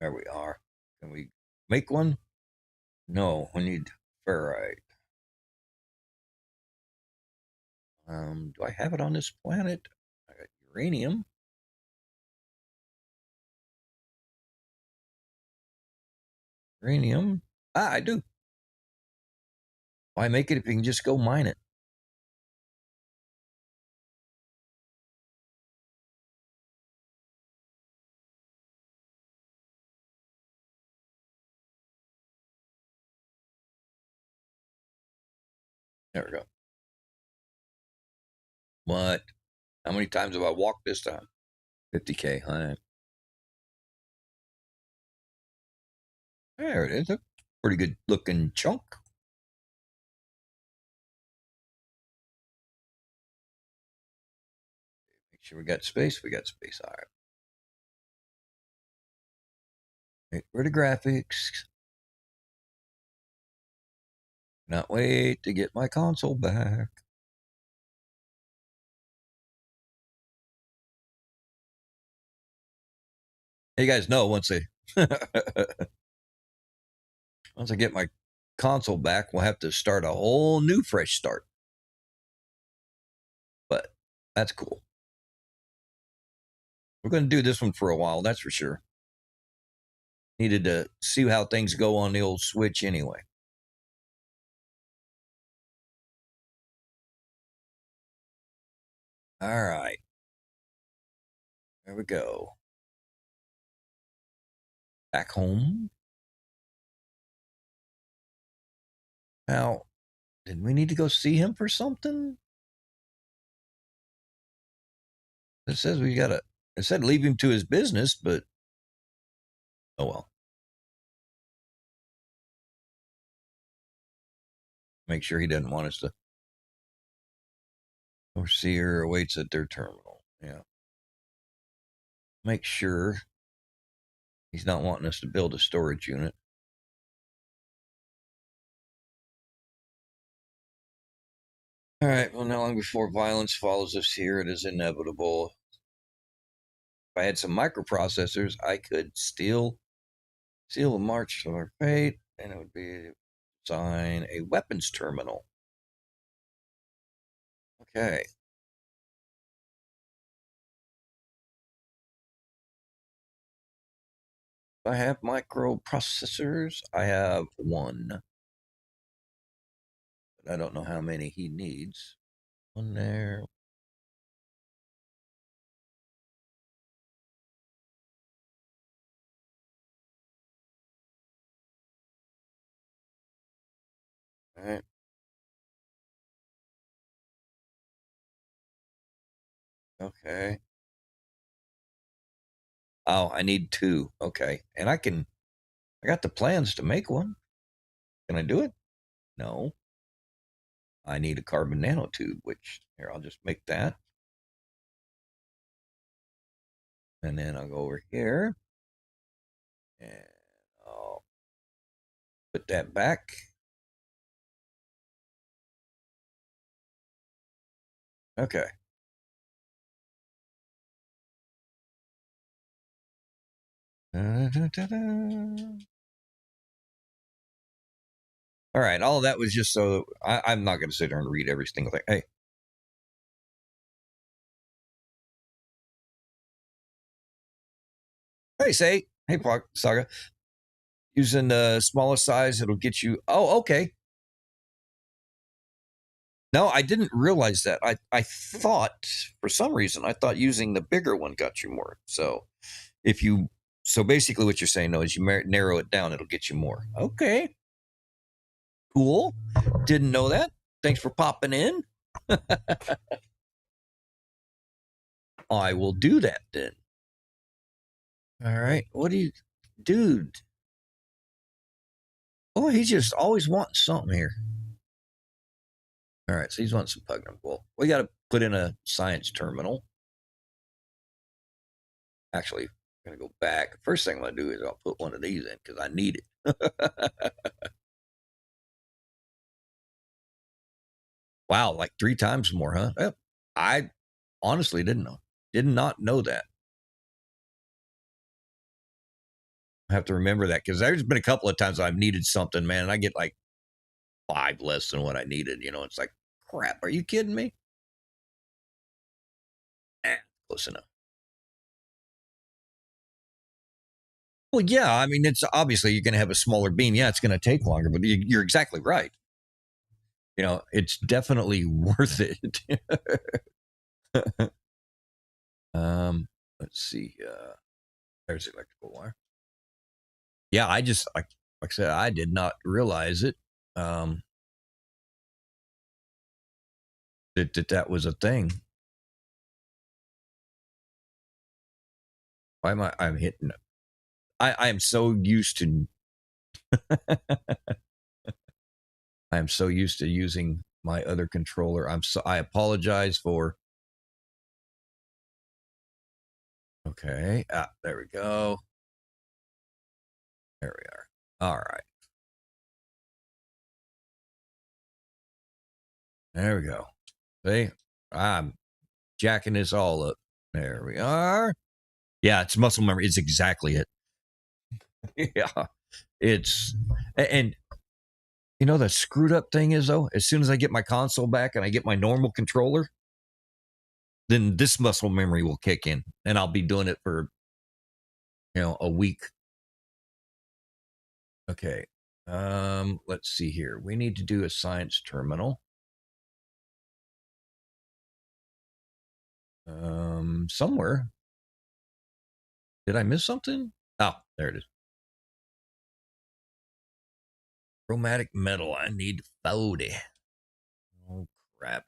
There we are. Can we make one? No, we need ferrite. Do I have it on this planet? I got uranium. Uranium. Ah, I do. Why make it if you can just go mine it? There we go. What? How many times have I walked this time? 50K, huh? There it is. A pretty good looking chunk. Make sure we got space. We got space. All right. Get rid of graphics. Not wait to get my console back. You guys know once I once I get my console back, we'll have to start a whole new fresh start. But that's cool. We're going to do this one for a while, that's for sure. Needed to see how things go on the old Switch anyway. All right. There we go. Back home. Now, did we need to go see him for something? It says we got to, it said leave him to his business, but oh well. Make sure he doesn't want us to. Overseer awaits at their terminal. Yeah. Make sure he's not wanting us to build a storage unit. All right. Well, not long before violence follows us here, it is inevitable. If I had some microprocessors, I could steal a march to our fate, and it would be design a weapons terminal. Okay. I have microprocessors. I have one. But I don't know how many he needs. One there. All right. Okay. Oh, I need two. Okay. And I got the plans to make one. Can I do it? No. I need a carbon nanotube, which here, I'll just make that. And then I'll go over here and I'll put that back. Okay. All right. All of that was just so I'm not going to sit there and read every single thing. Hey. Hey, Saga. Using the smallest size, it'll get you. Oh, okay. No, I didn't realize that. I thought, for some reason, I thought using the bigger one got you more. So if you, so basically what you're saying, though, is you narrow it down, it'll get you more. Okay. Cool. Didn't know that. Thanks for popping in. I will do that then. All right. What do you, dude? Oh, he's just always wanting something here. All right. So he's wanting some Pugnum. Well, we got to put in a science terminal. Actually, I'm going to go back. First thing I'm going to do is I'll put one of these in because I need it. Wow, like 3 times more, huh? Well, I honestly didn't know. Did not know that. I have to remember that because there's been a couple of times I've needed something, man, and I get like 5 less than what I needed. It's like, crap, are you kidding me? Close enough. Well, yeah, I mean, it's obviously you're going to have a smaller beam. Yeah, it's going to take longer, but you're exactly right. It's definitely worth it. Let's see. There's the electrical wire. Yeah, I just like I said, I did not realize it. That was a thing. Why am I'm hitting? I am so used to. I am so used to using my other controller. I apologize for. Okay. There we go. There we are. All right. There we go. See, I'm jacking this all up. There we are. Yeah, it's muscle memory. It's exactly it. Yeah, it's and the screwed up thing is though, as soon as I get my console back and I get my normal controller, then this muscle memory will kick in, and I'll be doing it for a week. Okay. Let's see here. We need to do a science terminal. Somewhere. Did I miss something? Oh, there it is. Chromatic metal. I need 40. Oh, crap.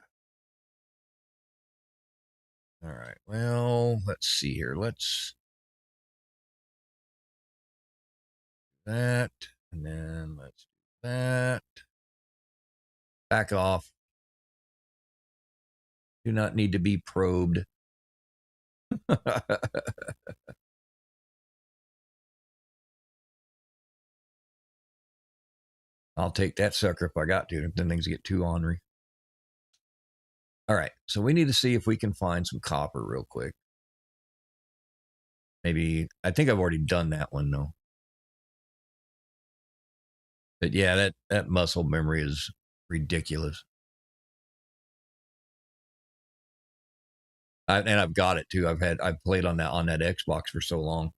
All right. Well, let's see here. Let's do that. And then let's do that. Back off. Do not need to be probed. I'll take that sucker if I got to. Then things get too ornery. All right, so we need to see if we can find some copper real quick. Maybe, I think I've already done that one though. But yeah, that muscle memory is ridiculous. And I've got it too. I've played on that Xbox for so long.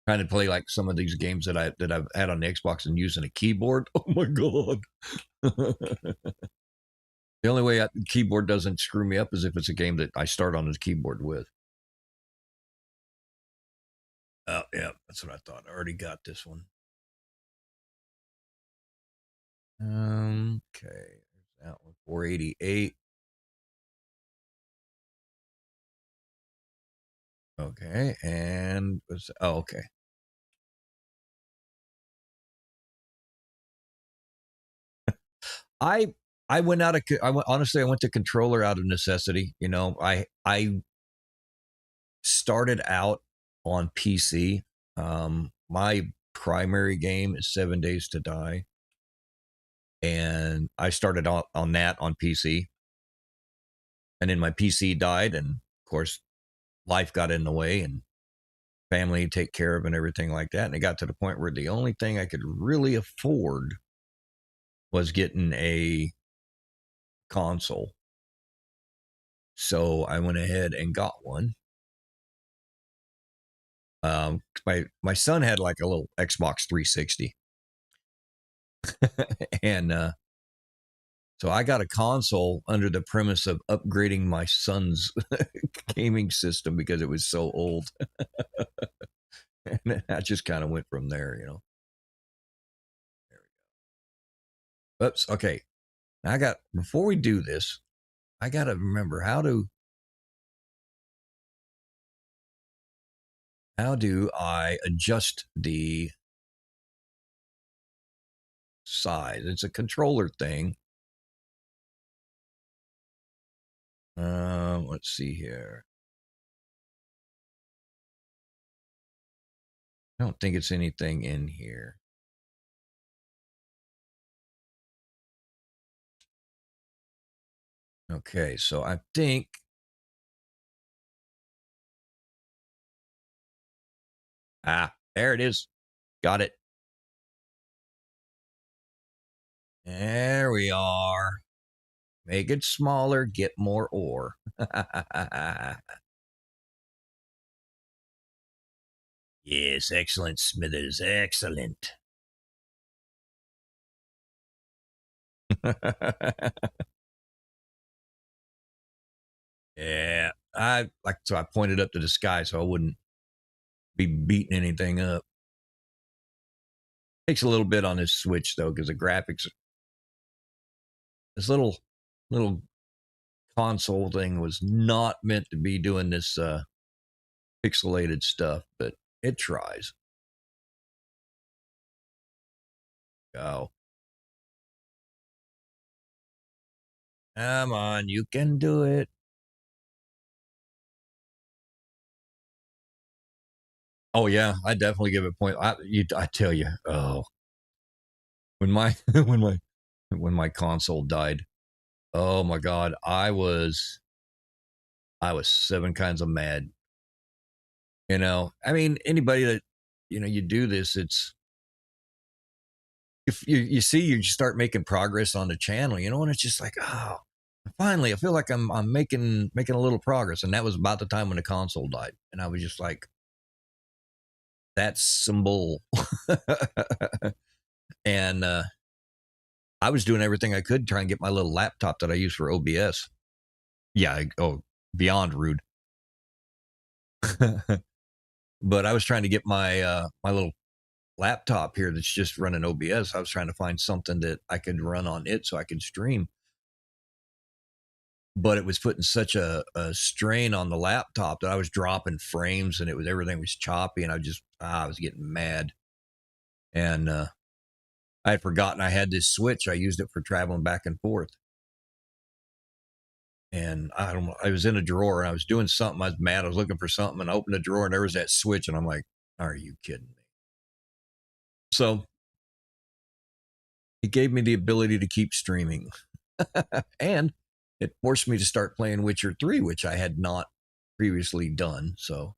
Trying to play like some of these games that I've had on the Xbox and using a keyboard. Oh my god! The only way the keyboard doesn't screw me up is if it's a game that I start on the keyboard with. Oh yeah, that's what I thought. I already got this one. Okay, that one 488. Okay, and okay. I I went out of honestly I went to controller out of necessity. You know, I started out on PC. My primary game is 7 Days to Die, and I started on that on PC, and then my PC died, and of course life got in the way and family to take care of and everything like that. And it got to the point where the only thing I could really afford was getting a console. So I went ahead and got one. My son had like a little Xbox 360, and so I got a console under the premise of upgrading my son's gaming system because it was so old. And I just kind of went from there, you know. There we go. Oops. Okay. Now before we do this, I got to remember how do I adjust the size? It's a controller thing. Let's see here. I don't think it's anything in here. Okay, so I think there it is. Got it. There we are. Make it smaller, get more ore. Yes, excellent, Smithers. Excellent. Yeah. So I pointed up to the sky so I wouldn't be beating anything up. Takes a little bit on this Switch though, because the graphics, this little console thing was not meant to be doing this pixelated stuff, but it tries. Go. Come on, you can do it. Oh yeah, I definitely give it a point. I tell you, oh, when my when my console died, oh my god, I was seven kinds of mad. You know, I mean, anybody that you do this, it's if you see you start making progress on the channel, you know, and it's just like, oh, finally, I feel like I'm making a little progress, and that was about the time when the console died, and I was just like, that's some bull. And I was doing everything I could to try and get my little laptop that I use for OBS. Yeah, beyond rude. But I was trying to get my little laptop here that's just running OBS. I was trying to find something that I could run on it so I could stream. But it was putting such a strain on the laptop that I was dropping frames and everything was choppy, and I was getting mad. And I had forgotten I had this Switch. I used it for traveling back and forth. And I was in a drawer and I was doing something. I was mad. I was looking for something and I opened the drawer and there was that Switch. And I'm like, are you kidding me? So it gave me the ability to keep streaming. And it forced me to start playing Witcher 3, which I had not previously done. So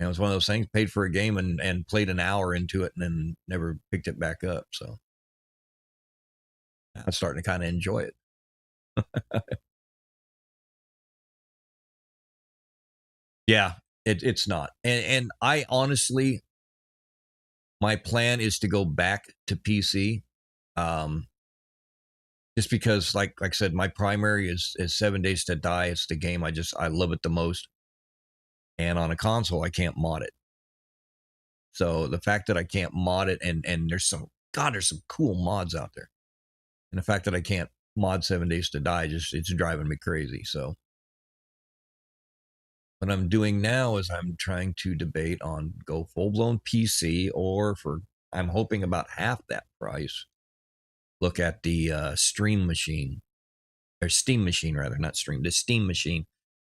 it was one of those things, paid for a game and played an hour into it and then never picked it back up. So I'm starting to kind of enjoy it. Yeah, it's not. And I honestly, my plan is to go back to PC. Um, just because, like I said, my primary is 7 Days to Die. It's the game I love it the most. And on a console, I can't mod it. So the fact that I can't mod it, and there's some cool mods out there. And the fact that I can't mod 7 Days to Die, it's driving me crazy. So what I'm doing now is I'm trying to debate on go full blown PC, or I'm hoping about half that price, look at the Stream machine, or Steam machine rather, not Stream, the Steam machine,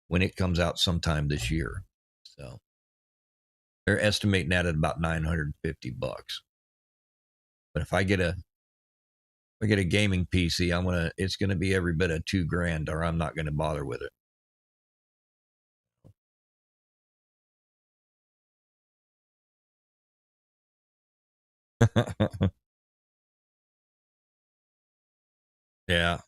when it comes out sometime this year. So they're estimating that at about $950. But if I get a gaming PC, it's gonna be every bit of $2,000, or I'm not gonna bother with it. Yeah,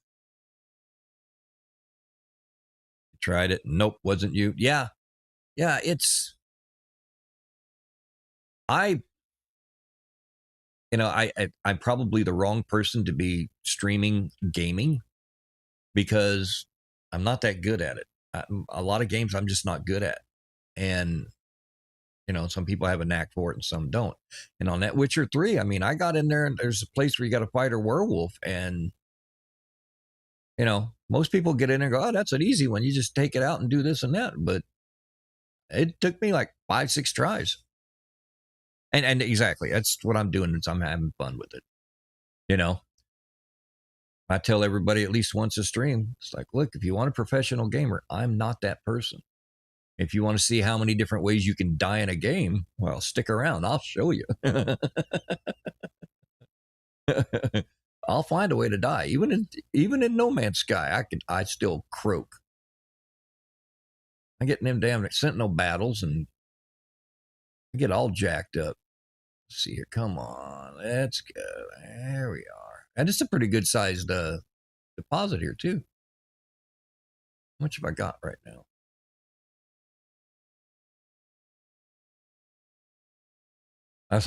tried it. Nope, wasn't you. Yeah, yeah. I I'm probably the wrong person to be streaming gaming because I'm not that good at it. A lot of games I'm just not good at, and some people have a knack for it and some don't. And on that Witcher 3, I mean, I got in there and there's a place where you got to fight a werewolf, and most people get in there and go, "Oh, that's an easy one. You just take it out and do this and that." But it took me like 5, 6 tries. And exactly, that's what I'm doing. Is I'm having fun with it. You know, I tell everybody at least once a stream, it's like, look, if you want a professional gamer, I'm not that person. If you want to see how many different ways you can die in a game, well, stick around. I'll show you. I'll find a way to die. Even in No Man's Sky, I still croak. I get in them damn Sentinel battles and I get all jacked up. Let's see here. Come on. Let's go. There we are. And it's a pretty good sized deposit here, too. How much have I got right now? I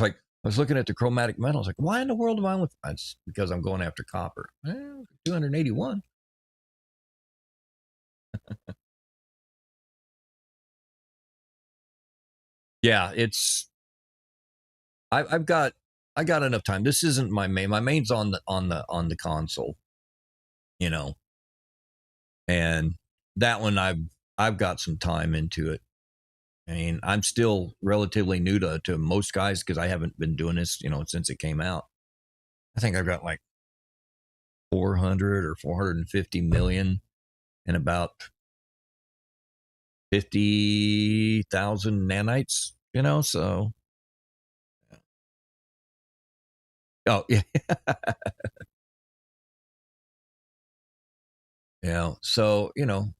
was looking at the chromatic metal. I was like, why in the world am I with? It's because I'm going after copper. 281. Yeah, I've got enough time. This isn't my main. My main's on the console, you know, and that one I've got some time into it. I mean, I'm still relatively new to most guys because I haven't been doing this, since it came out. I think I've got like 400 or 450 million and about 50,000 nanites, so. Oh, yeah. So,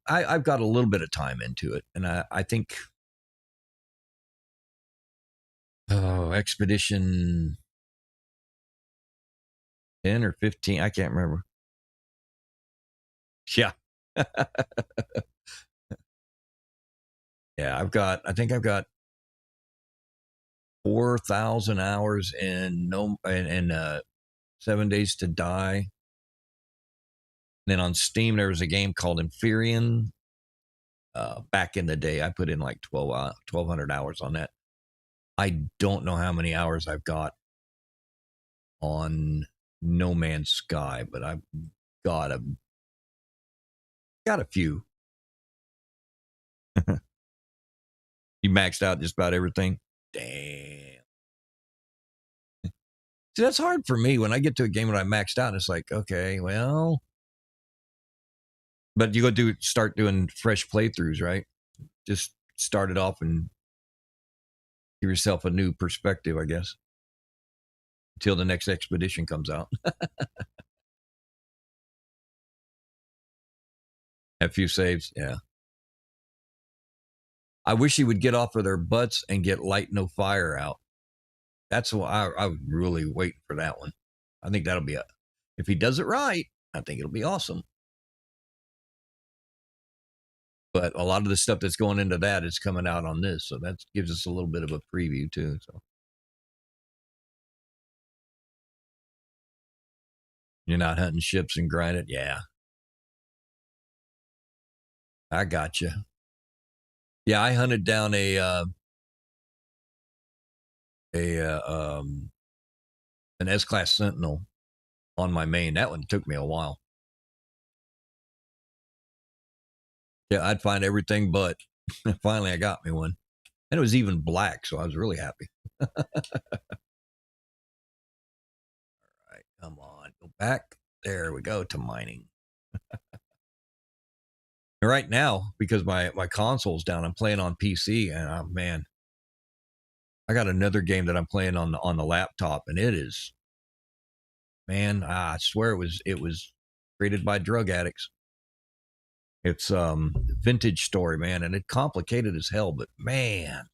I've got a little bit of time into it. And I think, Expedition 10 or 15, I can't remember. Yeah. Yeah, I think I've got 4,000 hours in 7 Days to Die. Then on Steam, there was a game called Inferion. Back in the day, I put in like 1,200 hours on that. I don't know how many hours I've got on No Man's Sky, but I've got a few. You maxed out just about everything. Damn. See, that's hard for me when I get to a game that I maxed out. And it's like, okay, well, but you go start doing fresh playthroughs, right? Just start it off and give yourself a new perspective, I guess, until the next expedition comes out. Have few saves. Yeah. I wish he would get off of their butts and get light no fire out. That's what I was really waiting for that one. I think that'll be if he does it right, I think it'll be awesome. But a lot of the stuff that's going into that is coming out on this, so that gives us a little bit of a preview too. So you're not hunting ships and grinding, yeah. I got you. Yeah, I hunted down an S-class Sentinel on my main. That one took me a while. Yeah, I'd find everything but. Finally, I got me one. And it was even black, so I was really happy. All right, come on. Go back. There we go to mining. Right now, because my console's down, I'm playing on PC, and man, I got another game that I'm playing on the laptop, and it is, man, I swear it was created by drug addicts. It's vintage story, man, and it's complicated as hell, but man,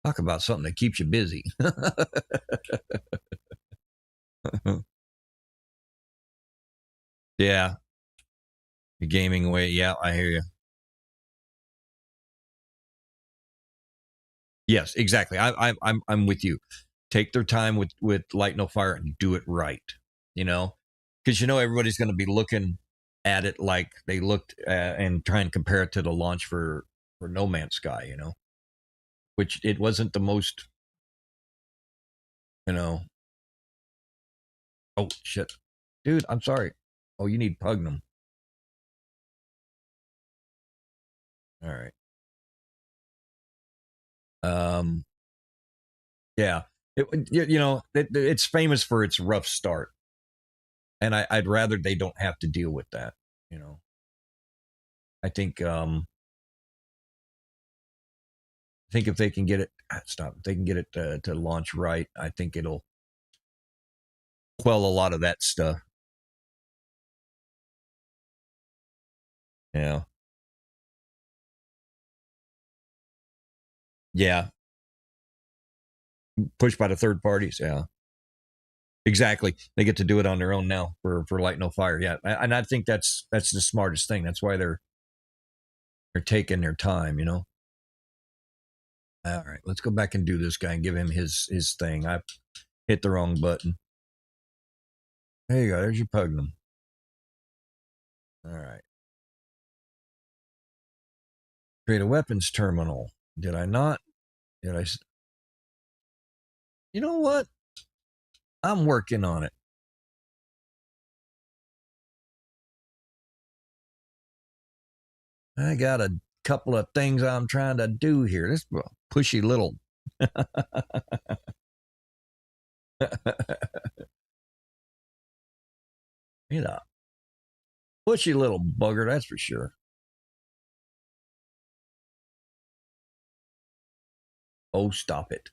talk about something that keeps you busy. Yeah, the gaming way. Yeah, I hear you. Yes, exactly. I'm with you. Take their time with Light No Fire and do it right. You know, because everybody's going to be looking at it like they looked and try and compare it to the launch for No Man's Sky. Which it wasn't the most. Oh shit, dude, I'm sorry. Oh, you need Pugnum. All right. Yeah. It's famous for its rough start, and I'd rather they don't have to deal with that. I think if they can get it if they can get it to launch right, I think it'll quell a lot of that stuff. Yeah. Yeah. Pushed by the third parties. Yeah. Exactly. They get to do it on their own now for Light No Fire. Yeah. And I think that's the smartest thing. That's why they're taking their time, All right, let's go back and do this guy and give him his thing. I hit the wrong button. There you go. There's your Pugnum. All right. Create a weapons terminal. Did I not? Did I? You know what? I'm working on it. I got a couple of things I'm trying to do here. This pushy little. Pushy little bugger, that's for sure. Oh, stop it.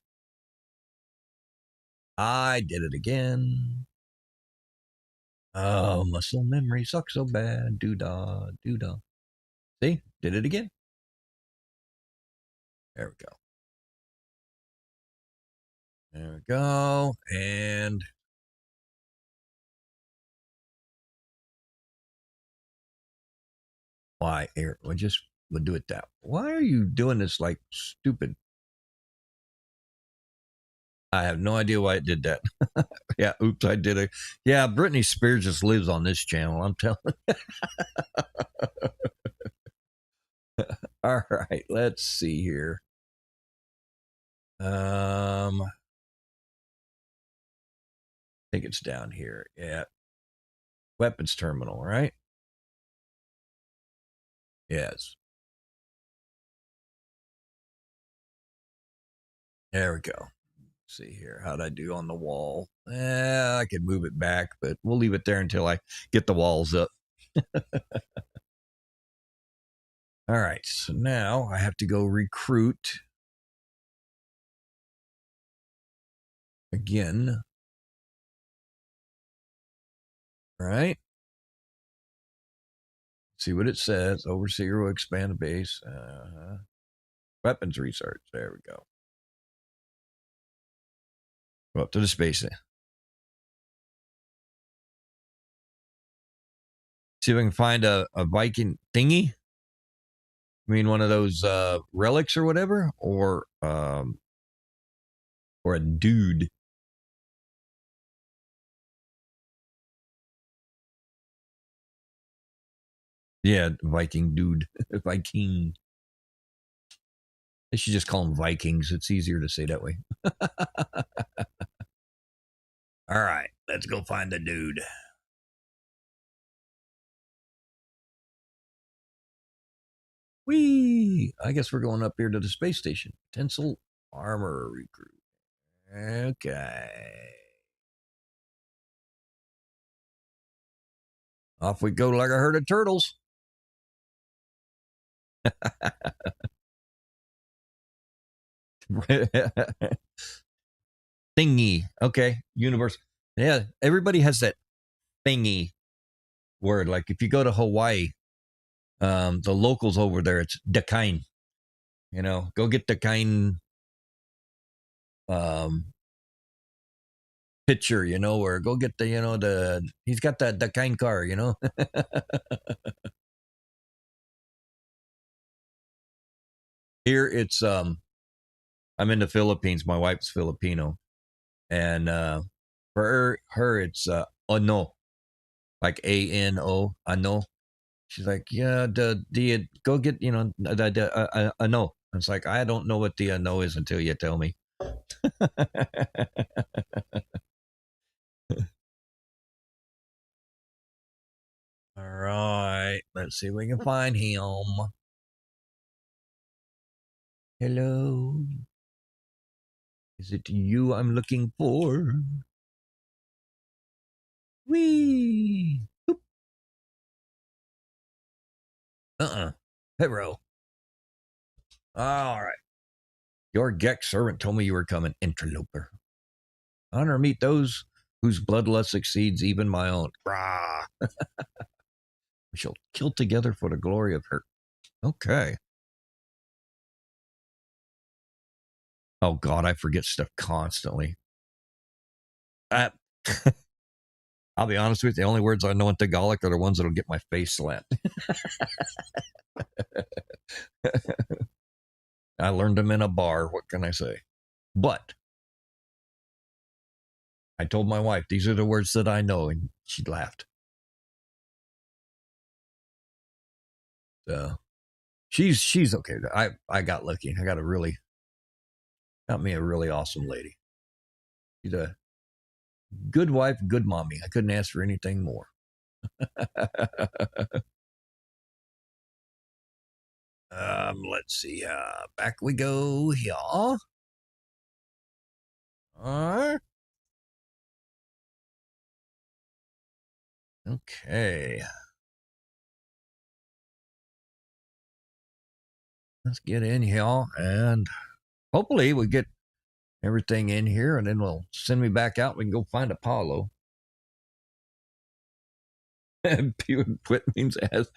I did it again. Oh, muscle memory sucks so bad. Doo-dah, doo-dah. See? Did it again. There we go. There we go. And why, Eric? We'll do it that. Why are you doing this like stupid? I have no idea why it did that. Yeah, oops, I did it. Yeah, Britney Spears just lives on this channel. I'm telling you. All right, let's see here. I think it's down here. Yeah. Weapons terminal, right? Yes. There we go. Let's see here. How'd I do on the wall? I could move it back, but we'll leave it there until I get the walls up. All right. So now I have to go recruit again. All right. See what it says. Overseer will expand the base. Weapons research. There we go. Go up to the space. See if I can find a Viking thingy. I mean, one of those relics or whatever, or a dude. Yeah, Viking dude. Viking. They should just call them Vikings. It's easier to say that way. All right, let's go find the dude. Whee! I guess we're going up here to the space station. Tinsel armor recruit. Okay. Off we go like a herd of turtles. Thingy. Okay. Universe. Yeah. Everybody has that thingy word. Like if you go to Hawaii, the locals over there, it's Dakine. You know, go get Dakine picture, you know, or go get the, you know, he's got that Dakine car, you know. Here it's I'm in the Philippines. My wife's Filipino. And for her it's ano, like ANO, ano. She's like, yeah, the go get, you know, the ano. It's like, I don't know what the ano is until you tell me. All right, let's see if we can find him. Hello. Is it you I'm looking for? Wee. Hero. All right. Your Gex servant told me you were coming, interloper. Honor meet those whose bloodlust exceeds even my own. Rah. We shall kill together for the glory of her. Okay. Oh, God, I forget stuff constantly. I'll be honest with you, the only words I know in Tagalog are the ones that'll get my face slapped. I learned them in a bar. What can I say? But I told my wife, these are the words that I know, and she laughed. So she's okay. I got lucky. I got me a really awesome lady. She's a good wife, good mommy. I couldn't ask for anything more. Let's see. Back we go here. Okay. Let's get in here and hopefully we get everything in here and then we'll send me back out. We can go find Apollo. Quit means ass.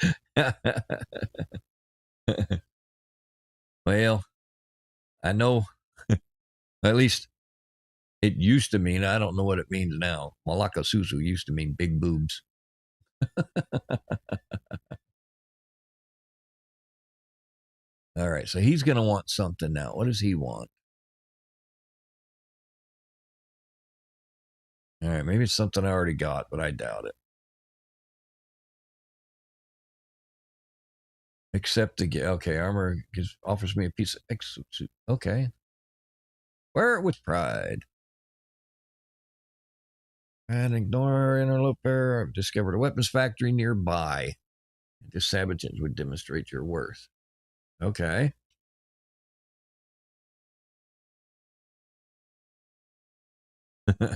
Well, I know at least it used to mean, I don't know what it means now. Malaka Susu used to mean big boobs. All right, so he's going to want something now. What does he want? All right, maybe it's something I already got, but I doubt it. Except to get, okay, armor offers me a piece of exosuit. Okay. Wear it with pride. And ignore interloper. I've discovered a weapons factory nearby. The sabotage would demonstrate your worth. Okay. All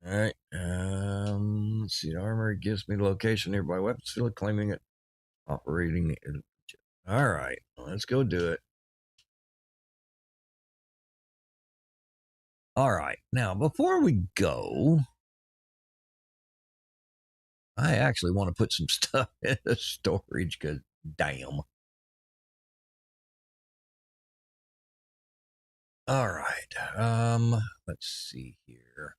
right. Let's see. Armor gives me the location nearby weapons field, claiming it operating. All right. Let's go do it. All right. Now, before we go, I actually want to put some stuff in the storage because damn. All right. Let's see here.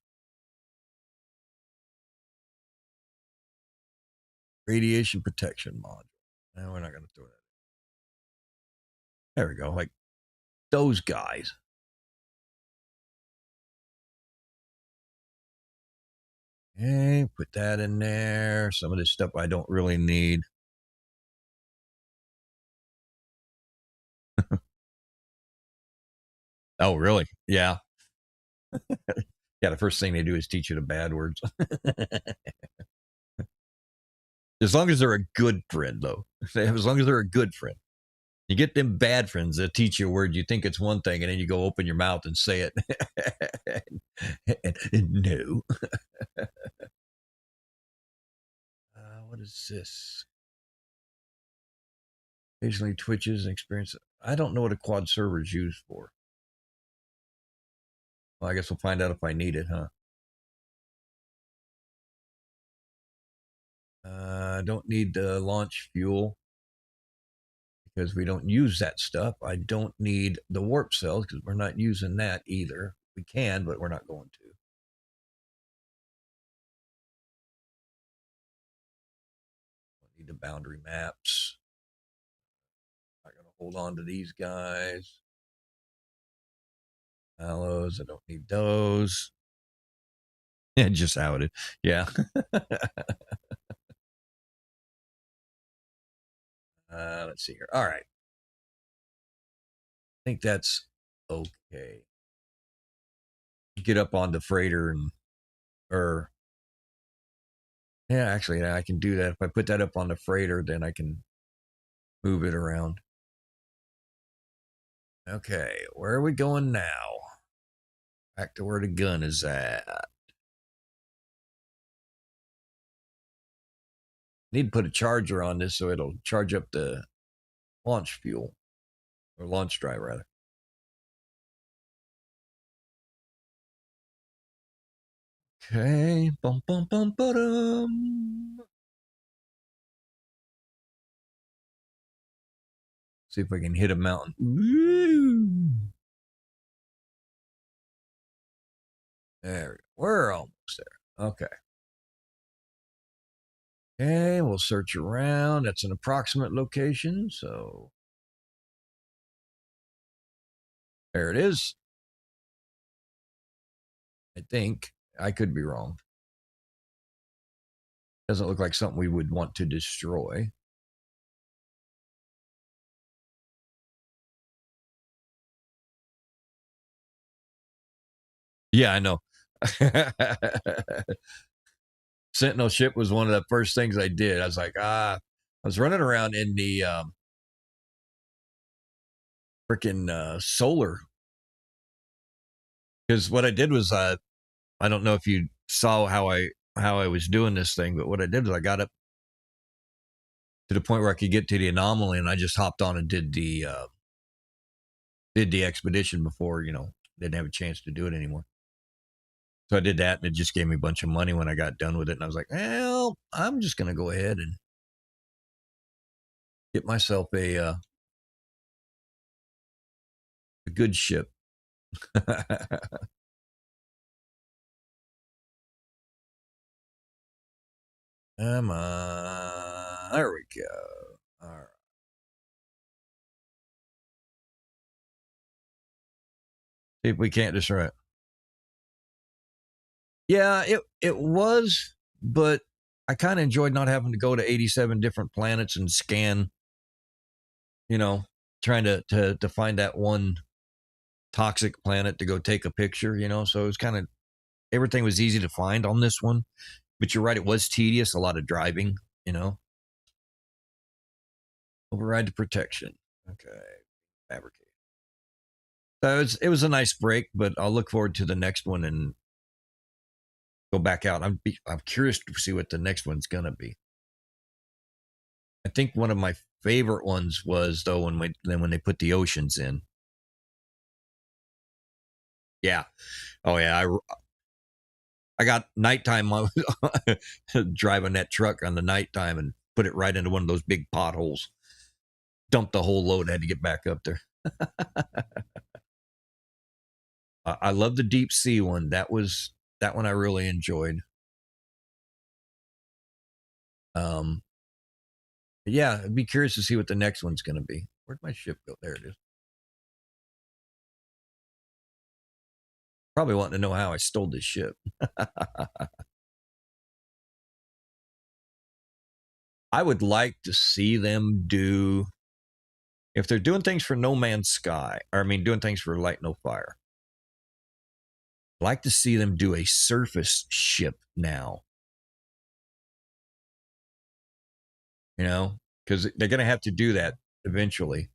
Radiation protection module. No, we're not going to throw that. There we go. Like those guys. Okay, put that in there. Some of this stuff I don't really need. Oh, really? Yeah. Yeah, the first thing they do is teach you the bad words. As long as they're a good friend, though. As long as they're a good friend. You get them bad friends that teach you a word, you think it's one thing, and then you go open your mouth and say it. No. What is this? Occasionally twitches and experience. I don't know what a quad server is used for. Well, I guess we'll find out if I need it, huh? I don't need the launch fuel because we don't use that stuff. I don't need the warp cells because we're not using that either. We can, but we're not going to. Don't need the boundary maps. Not going to hold on to these guys. Allos, I don't need those. Yeah, just outed. Yeah. Let's see here. All right. I think that's okay. Get up on the freighter yeah, actually, I can do that. If I put that up on the freighter, then I can move it around. Okay, where are we going now? Back to where the gun is at. Need to put a charger on this so it'll charge up the launch fuel, or launch drive, rather. Okay. Bum, bum, bum, ba-dum. See if I can hit a mountain. Woo! There we go. We're almost there. Okay. Okay, we'll search around. That's an approximate location, so there it is. I think. I could be wrong. Doesn't look like something we would want to destroy. Yeah, I know. Sentinel ship was one of the first things I did. I was like, I was running around in the freaking solar. Because what I did was, I don't know if you saw how I was doing this thing, but what I did was I got up to the point where I could get to the anomaly, and I just hopped on and did the expedition before, didn't have a chance to do it anymore. So I did that, and it just gave me a bunch of money when I got done with it. And I was like, well, I'm just going to go ahead and get myself a good ship. Come on. There we go. All right. See if we can't destroy it. Yeah, it was, but I kind of enjoyed not having to go to 87 different planets and scan, trying to find that one toxic planet to go take a picture, so it was kind of, everything was easy to find on this one, but you're right, it was tedious, a lot of driving, override the protection. Okay, fabricate. So it was a nice break, but I'll look forward to the next one and go back out. I'm curious to see what the next one's gonna be. I think one of my favorite ones was though when they put the oceans in. Yeah. Oh yeah. I got nighttime driving that truck on the nighttime and put it right into one of those big potholes. Dumped the whole load. Had to get back up there. I love the deep sea one. That one I really enjoyed. Yeah, I'd be curious to see what the next one's going to be. Where'd my ship go? There it is. Probably wanting to know how I stole this ship. I would like to see them do, if they're doing things for No Man's Sky, or I mean, doing things for Light No Fire, I'd like to see them do a surface ship now. You know, because they're going to have to do that eventually.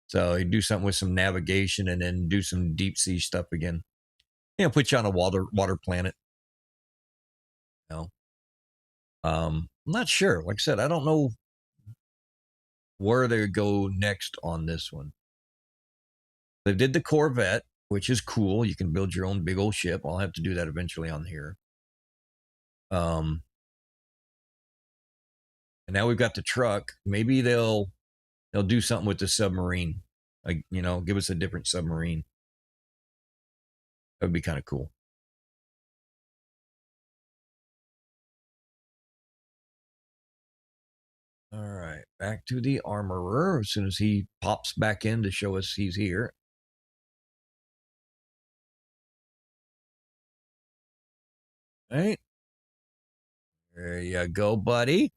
So you do something with some navigation and then do some deep sea stuff again. You know, put you on a water planet. You know, I'm not sure. Like I said, I don't know where they go next on this one. They did the Corvette, which is cool. You can build your own big old ship. I'll have to do that eventually on here. And now we've got the truck. Maybe they'll do something with the submarine. Like, you know, give us a different submarine. That would be kind of cool. All right, back to the armorer as soon as he pops back in to show us he's here. All right. There you go, buddy.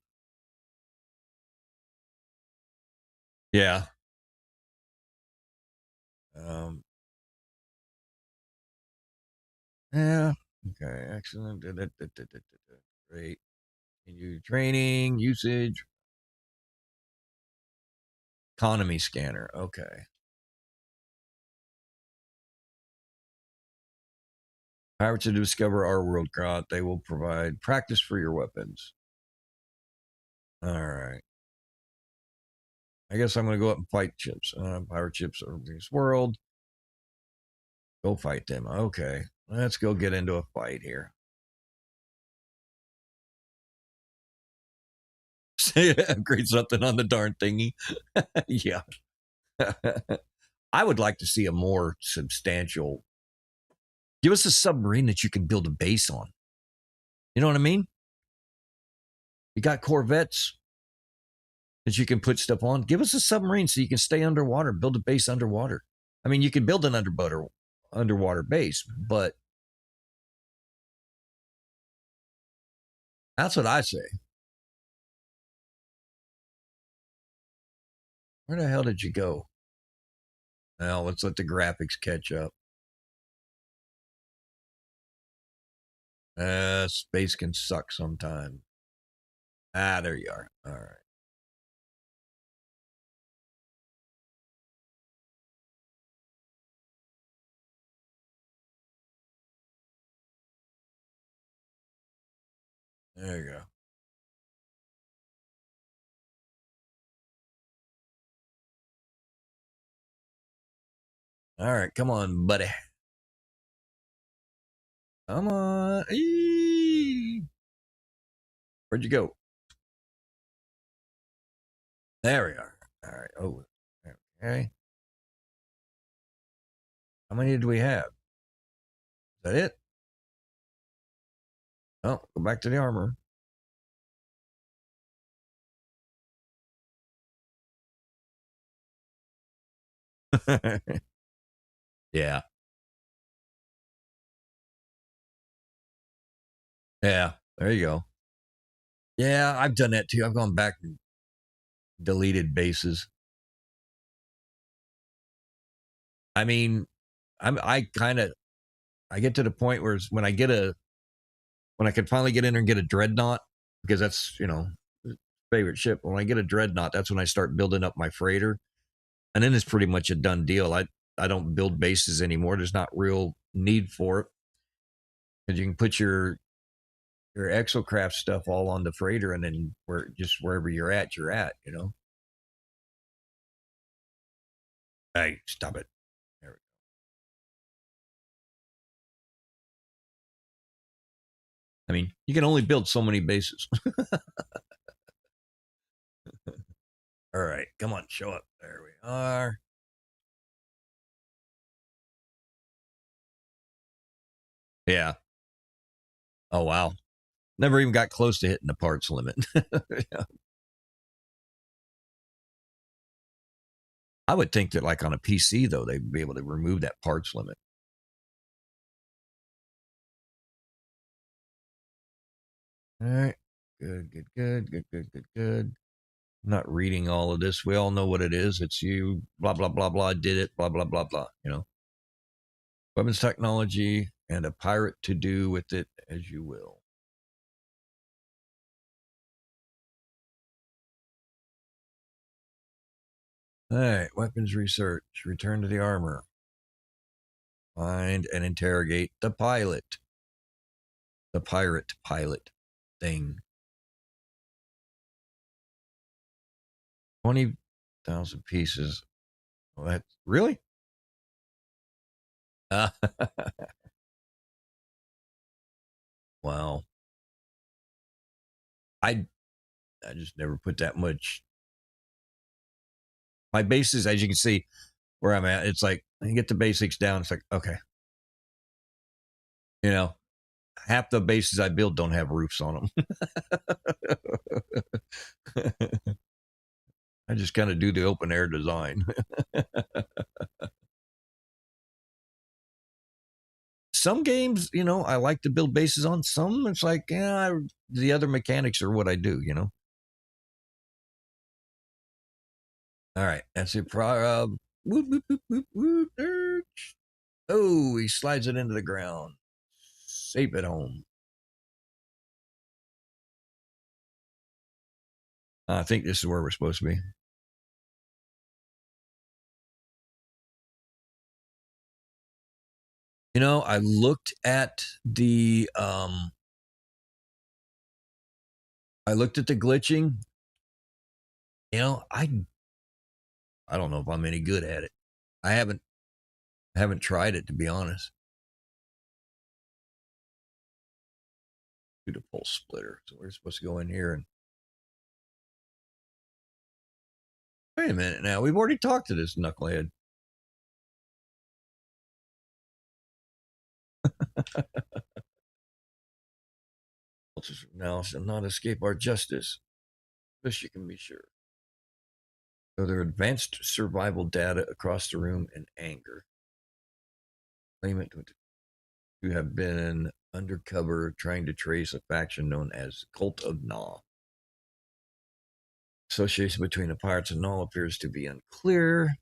Yeah. Yeah. Okay. Excellent. Great. Continue training, usage, economy scanner. Okay. Pirates to discover our world, God. They will provide practice for your weapons. All right. I guess I'm going to go up and fight ships. Pirate ships over this world. Go fight them. Okay. Let's go get into a fight here. Upgrade something on the darn thingy. Yeah. I would like to see a more substantial. Give us a submarine that you can build a base on. You know what I mean? You got Corvettes that you can put stuff on. Give us a submarine so you can stay underwater, build a base underwater. I mean, you can build an underwater base, but that's what I say. Where the hell did you go? Now, let's let the graphics catch up. Space can suck sometimes. There you are. All right. There you go. All right, come on, buddy. Come on. Eee. Where'd you go? There we are. All right. Oh, okay. How many do we have? Is that it? Oh, go back to the armor. Yeah. Yeah. There you go. Yeah, I've done that too. I've gone back and deleted bases. I mean, I get to the point where when I can finally get in there and get a dreadnought, because that's, favorite ship. When I get a dreadnought, that's when I start building up my freighter. And then it's pretty much a done deal. I don't build bases anymore. There's not real need for it. Because you can put your exocraft stuff all on the freighter, and then wherever you're at, you know. Hey, stop it. There I mean, you can only build so many bases. All right, come on, show up. There we are. Yeah. Oh, wow. Never even got close to hitting the parts limit. Yeah. I would think that, like on a PC, though, they'd be able to remove that parts limit. All right. Good, good, good, good, good, good, good. I'm not reading all of this. We all know what it is. It's you, blah, blah, blah, blah, did it, blah, blah, blah, blah. You know, weapons technology and a pirate to do with it as you will. All right. Weapons research. Return to the armor. Find and interrogate the pilot. The pirate pilot thing. 20,000 pieces. Well, that's really? Wow. I just never put that much. My bases, as you can see where I'm at, it's like you get the basics down. It's like, okay. You know, half the bases I build don't have roofs on them. I just kind of do the open air design. Some games, you know, I like to build bases on. Some, it's like, yeah, the other mechanics are what I do, you know. All right, that's it. Whoop, whoop, whoop, whoop, whoop. Oh, he slides it into the ground. Safe at home. I think this is where we're supposed to be. You know, I looked at the glitching. You know, I don't know if I'm any good at it. I haven't tried it, to be honest. Do the pulse splitter. So we're supposed to go in here and wait a minute now. We've already talked to this knucklehead. Now shall not escape our justice. This you can be sure. So there are advanced survival data across the room in anger. Claim it to have been undercover trying to trace a faction known as Cult of Na. Association between the pirates and Null appears to be unclear.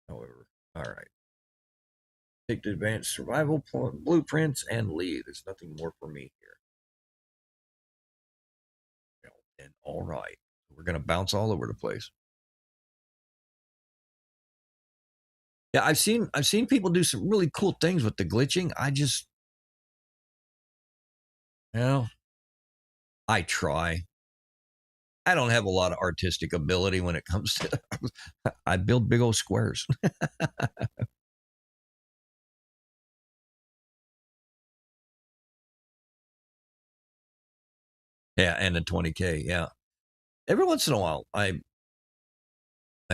However, all right. Take the advanced survival blueprints and leave. There's nothing more for me here. And all right, we're gonna bounce all over the place. Yeah, I've seen people do some really cool things with the glitching. I just, you know, I try. I don't have a lot of artistic ability when it comes to. I build big old squares. Yeah, and the 20K. Yeah, every once in a while, I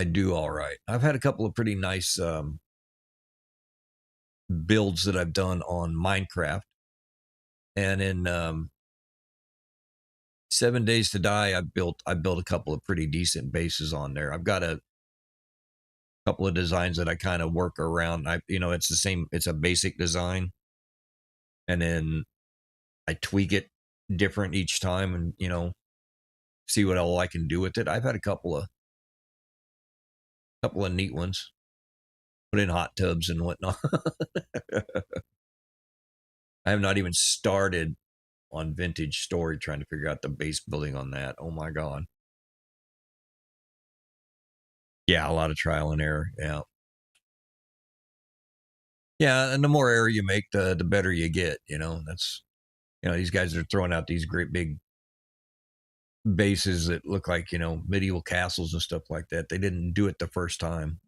do all right. I've had a couple of pretty nice builds that I've done on Minecraft, and in 7 Days to Die, I built a couple of pretty decent bases on there. I've got a couple of designs that I kind of work around. It's the same. It's a basic design, and then I tweak it different each time, and see what all I can do with it. I've had a couple of neat ones. Put in hot tubs and whatnot. I have not even started on Vintage Story trying to figure out the base building on that. Oh my god. Yeah, a lot of trial and error. Yeah. Yeah, and the more error you make, the better you get. That's these guys are throwing out these great big bases that look like medieval castles and stuff like that. They didn't do it the first time.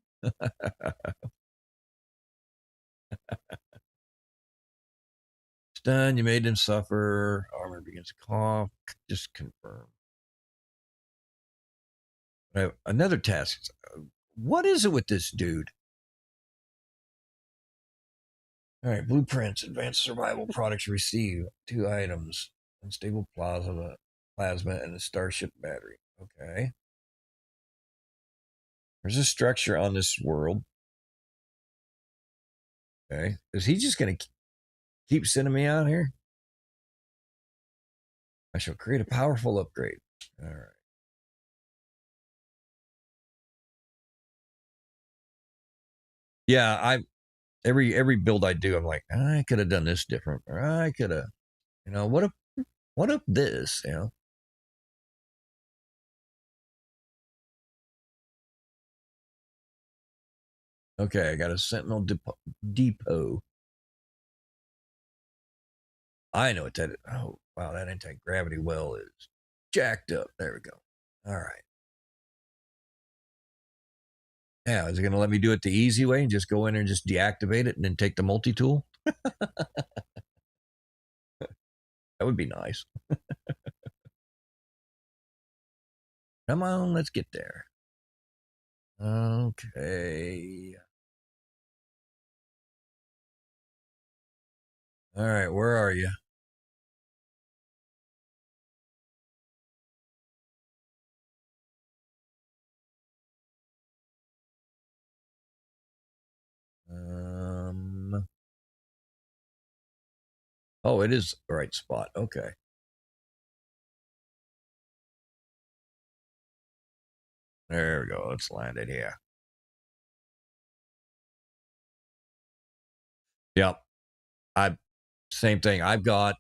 Stun, you made them suffer. Armor begins to cough. Just confirm. I have another task. What is it with this dude? All right, blueprints, advanced survival products receive 2 items, unstable plasma, and a starship battery. Okay. There's a structure on this world. Okay. Is he just going to keep sending me out here? I shall create a powerful upgrade. All right. Yeah, every build I do, I'm like, I could have done this different, or I could have, what if this, Okay, I got a Sentinel depot. I know what that is. Oh, wow, that anti-gravity well is jacked up. There we go. All right. Yeah, is it going to let me do it the easy way and just go in and just deactivate it and then take the multi-tool? That would be nice. Come on, let's get there. Okay. All right, where are you? Oh, it is the right spot. Okay. There we go. Let's land it here. Yep. Same thing. I've got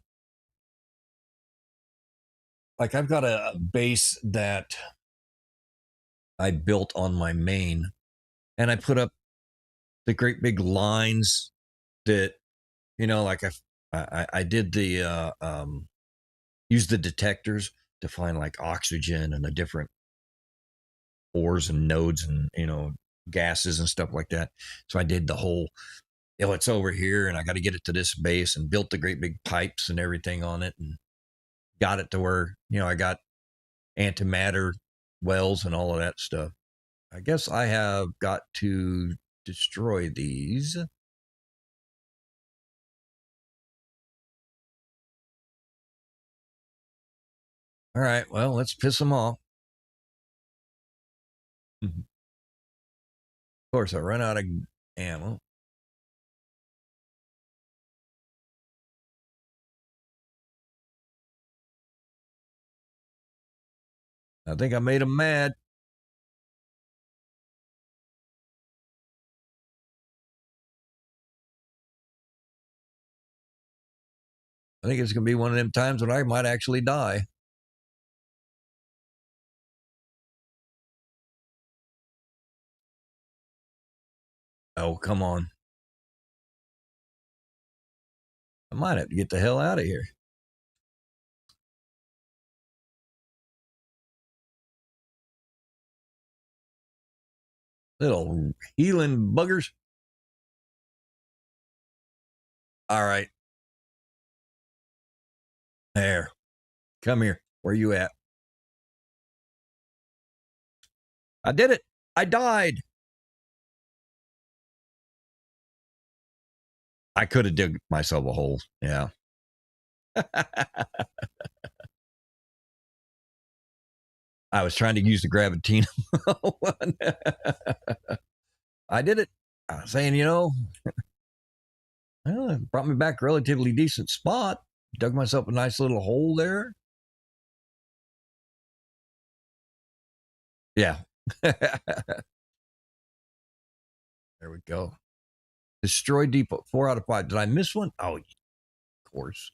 a base that I built on my main, and I put up the great big lines that, like I did the use the detectors to find like oxygen and the different ores and nodes and gases and stuff like that. So I did the whole, it's over here and I got to get it to this base, and built the great big pipes and everything on it, and got it to where I got antimatter wells and all of that stuff. I guess I have got to destroy these. All right, well, let's piss them off. Of course, I run out of ammo. I think I made them mad. I think it's going to be one of them times when I might actually die. Oh, come on. I might have to get the hell out of here. Little healing buggers. All right. There. Come here. Where you at? I did it. I died. I could have dug myself a hole. Yeah. I was trying to use the Gravitino one. I did it. I was saying, well, it brought me back a relatively decent spot. Dug myself a nice little hole there. Yeah. There we go. Destroy depot. 4 out of 5. Did I miss one? Oh, of course.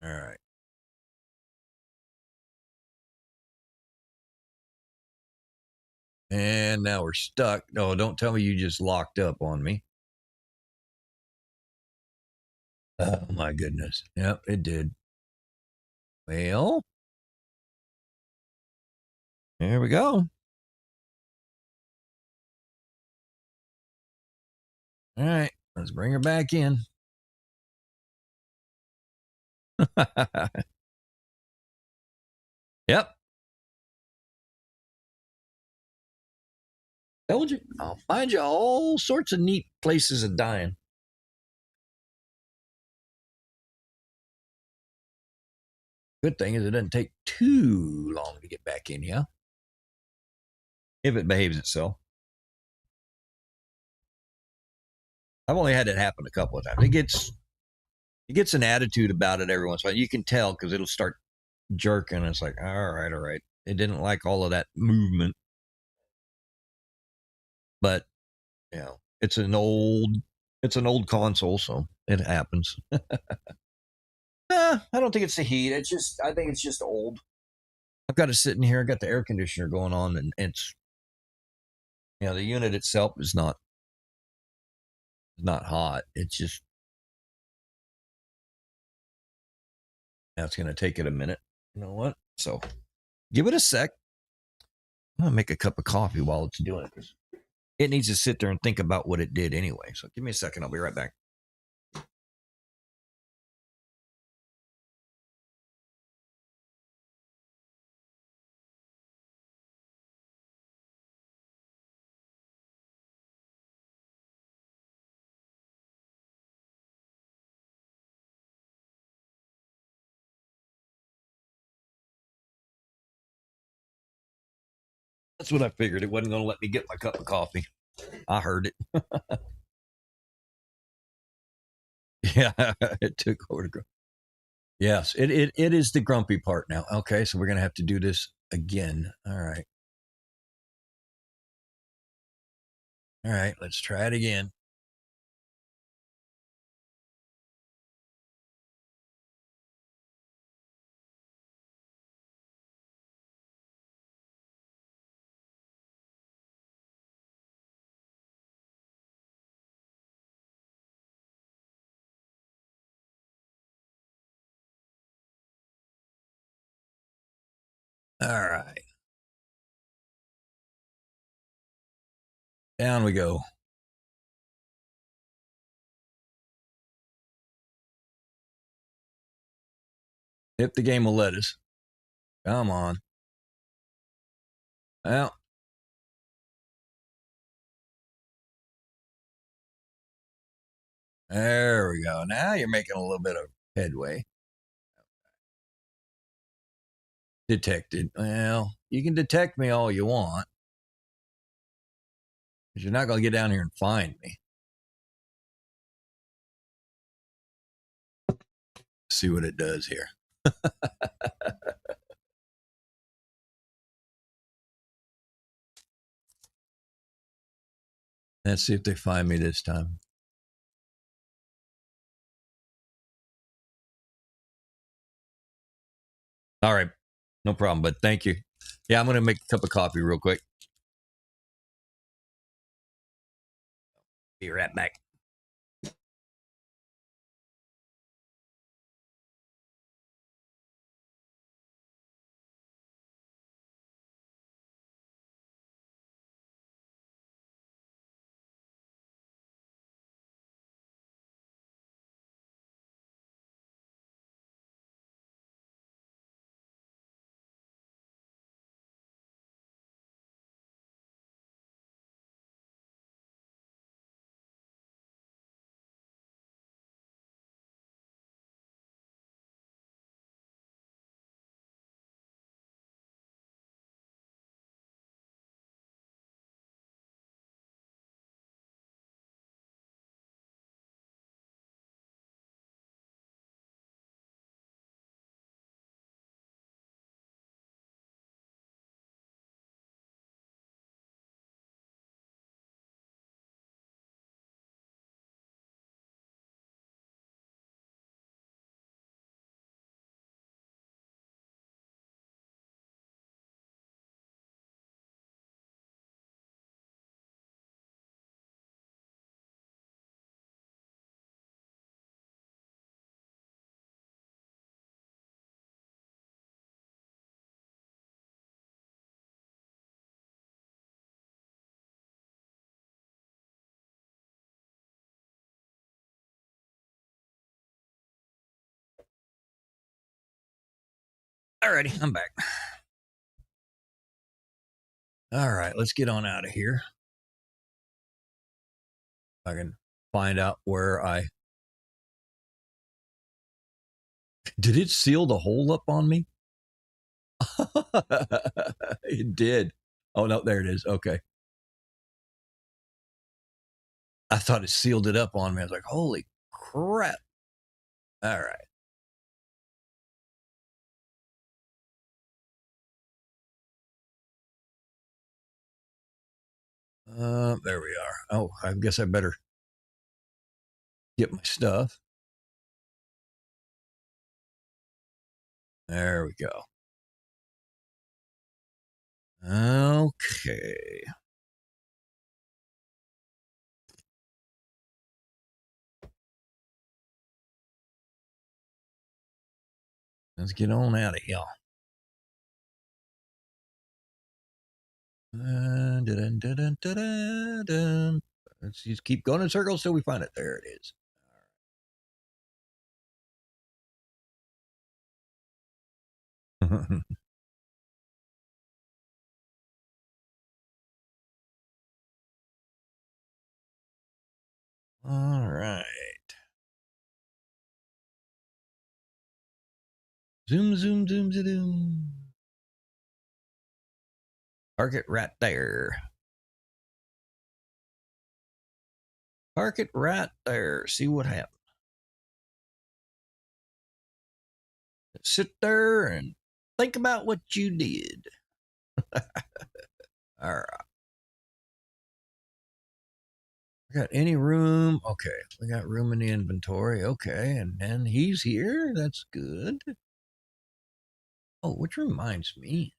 All right. And now we're stuck. No, don't tell me you just locked up on me. Oh, my goodness. Yep, it did. Well, there we go. All right, let's bring her back in. Yep. Told you. I'll find you all sorts of neat places of dying. Good thing is it doesn't take too long to get back in, yeah? If it behaves itself. I've only had it happen a couple of times. It gets an attitude about it every once in a while. You can tell because it'll start jerking. It's like, all right, all right. It didn't like all of that movement, but it's an old console, so it happens. I don't think it's the heat. I think it's just old. I've got it sitting here. I got the air conditioner going on, and it's the unit itself is not hot. It's just it's going to take it a minute. You know what? So give it a sec. I'm gonna make a cup of coffee while it's doing it. It needs to sit there and think about what it did anyway. So give me a second. I'll be right back. That's what I figured. It wasn't going to let me get my cup of coffee. I heard it. Yeah, it took over to grow. Yes, it is the grumpy part now. Okay, so we're going to have to do this again. All right. All right, let's try it again. All right. Down we go. If the game will let us. Come on. Well, there we go. Now you're making a little bit of headway. Detected. Well, you can detect me all you want, but you're not going to get down here and find me. See what it does here. Let's see if they find me this time. All right. No problem, but thank you. Yeah, I'm going to make a cup of coffee real quick. Be right back. Alrighty, I'm back. All right, let's get on out of here. I can find out where I did. It seal the hole up on me. It did. Oh no, there it is. Okay. I thought it sealed it up on me. I was like, holy crap. All right. There we are. Oh, I guess I better get my stuff. There we go. Okay. Let's get on out of here. Let's just keep going in circles till we find it. There it is. All right. Zoom, zoom, zoom, zoom. Park it right there. Park it right there. See what happens. Sit there and think about what you did. All right. Got any room? Okay. We got room in the inventory. Okay. And then he's here. That's good. Oh, which reminds me.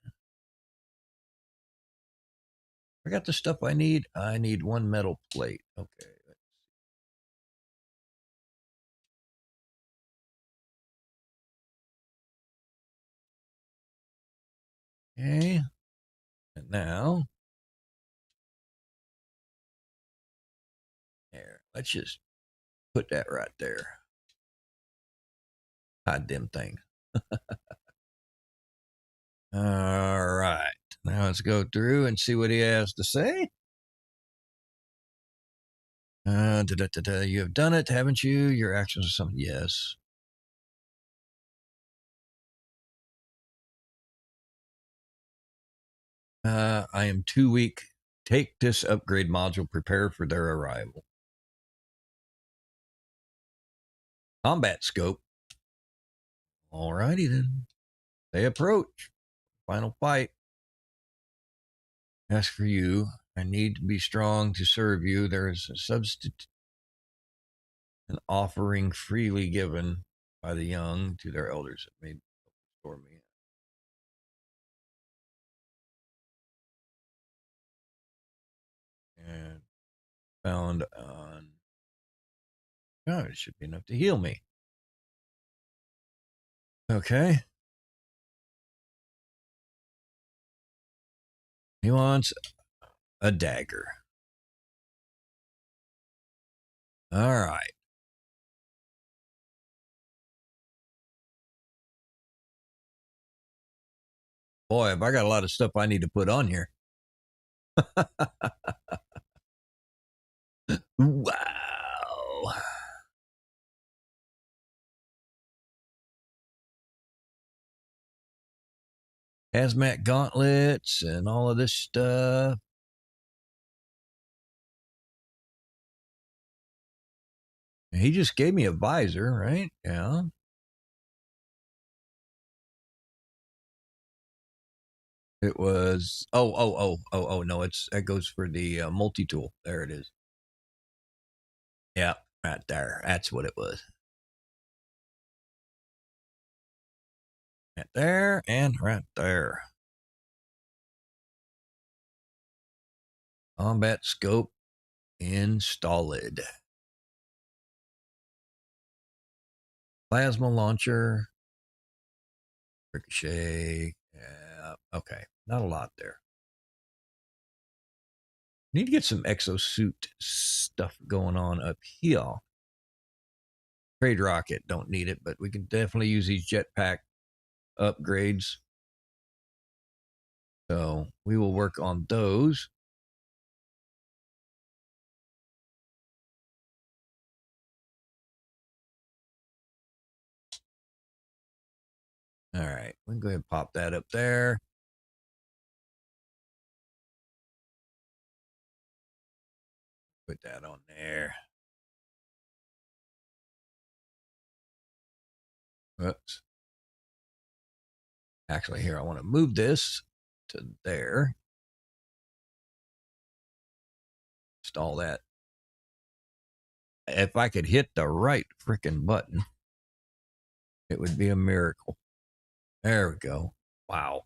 I got the stuff I need. I need one metal plate. Okay. Okay. And now, there. Let's just put that right there. Hide them things. All right. Now let's go through and see what he has to say. You have done it, haven't you? Your actions are something. Yes. I am too weak. Take this upgrade module. Prepare for their arrival. Combat scope. Alrighty then. They approach. Final fight. As for you, I need to be strong to serve you. There is a substitute, an offering freely given by the young to their elders. It may restore me. And found on. Oh, it should be enough to heal me. Okay. He wants a dagger. All right. Boy, have I got a lot of stuff I need to put on here. Wow. Hazmat gauntlets and all of this stuff. He just gave me a visor, right? Yeah. It was no, that goes for the multi-tool. There it is. Yeah, right there. That's what it was. Right there and right there. Combat scope installed. Plasma launcher. Ricochet. Yeah. Okay. Not a lot there. Need to get some exosuit stuff going on up here. Trade rocket, don't need it, but we can definitely use these jetpack upgrades. So we will work on those. All right, we can go ahead and pop that up there. Put that on there. Whoops. Actually, here, I want to move this to there. Install that. If I could hit the right freaking button, it would be a miracle. There we go. Wow.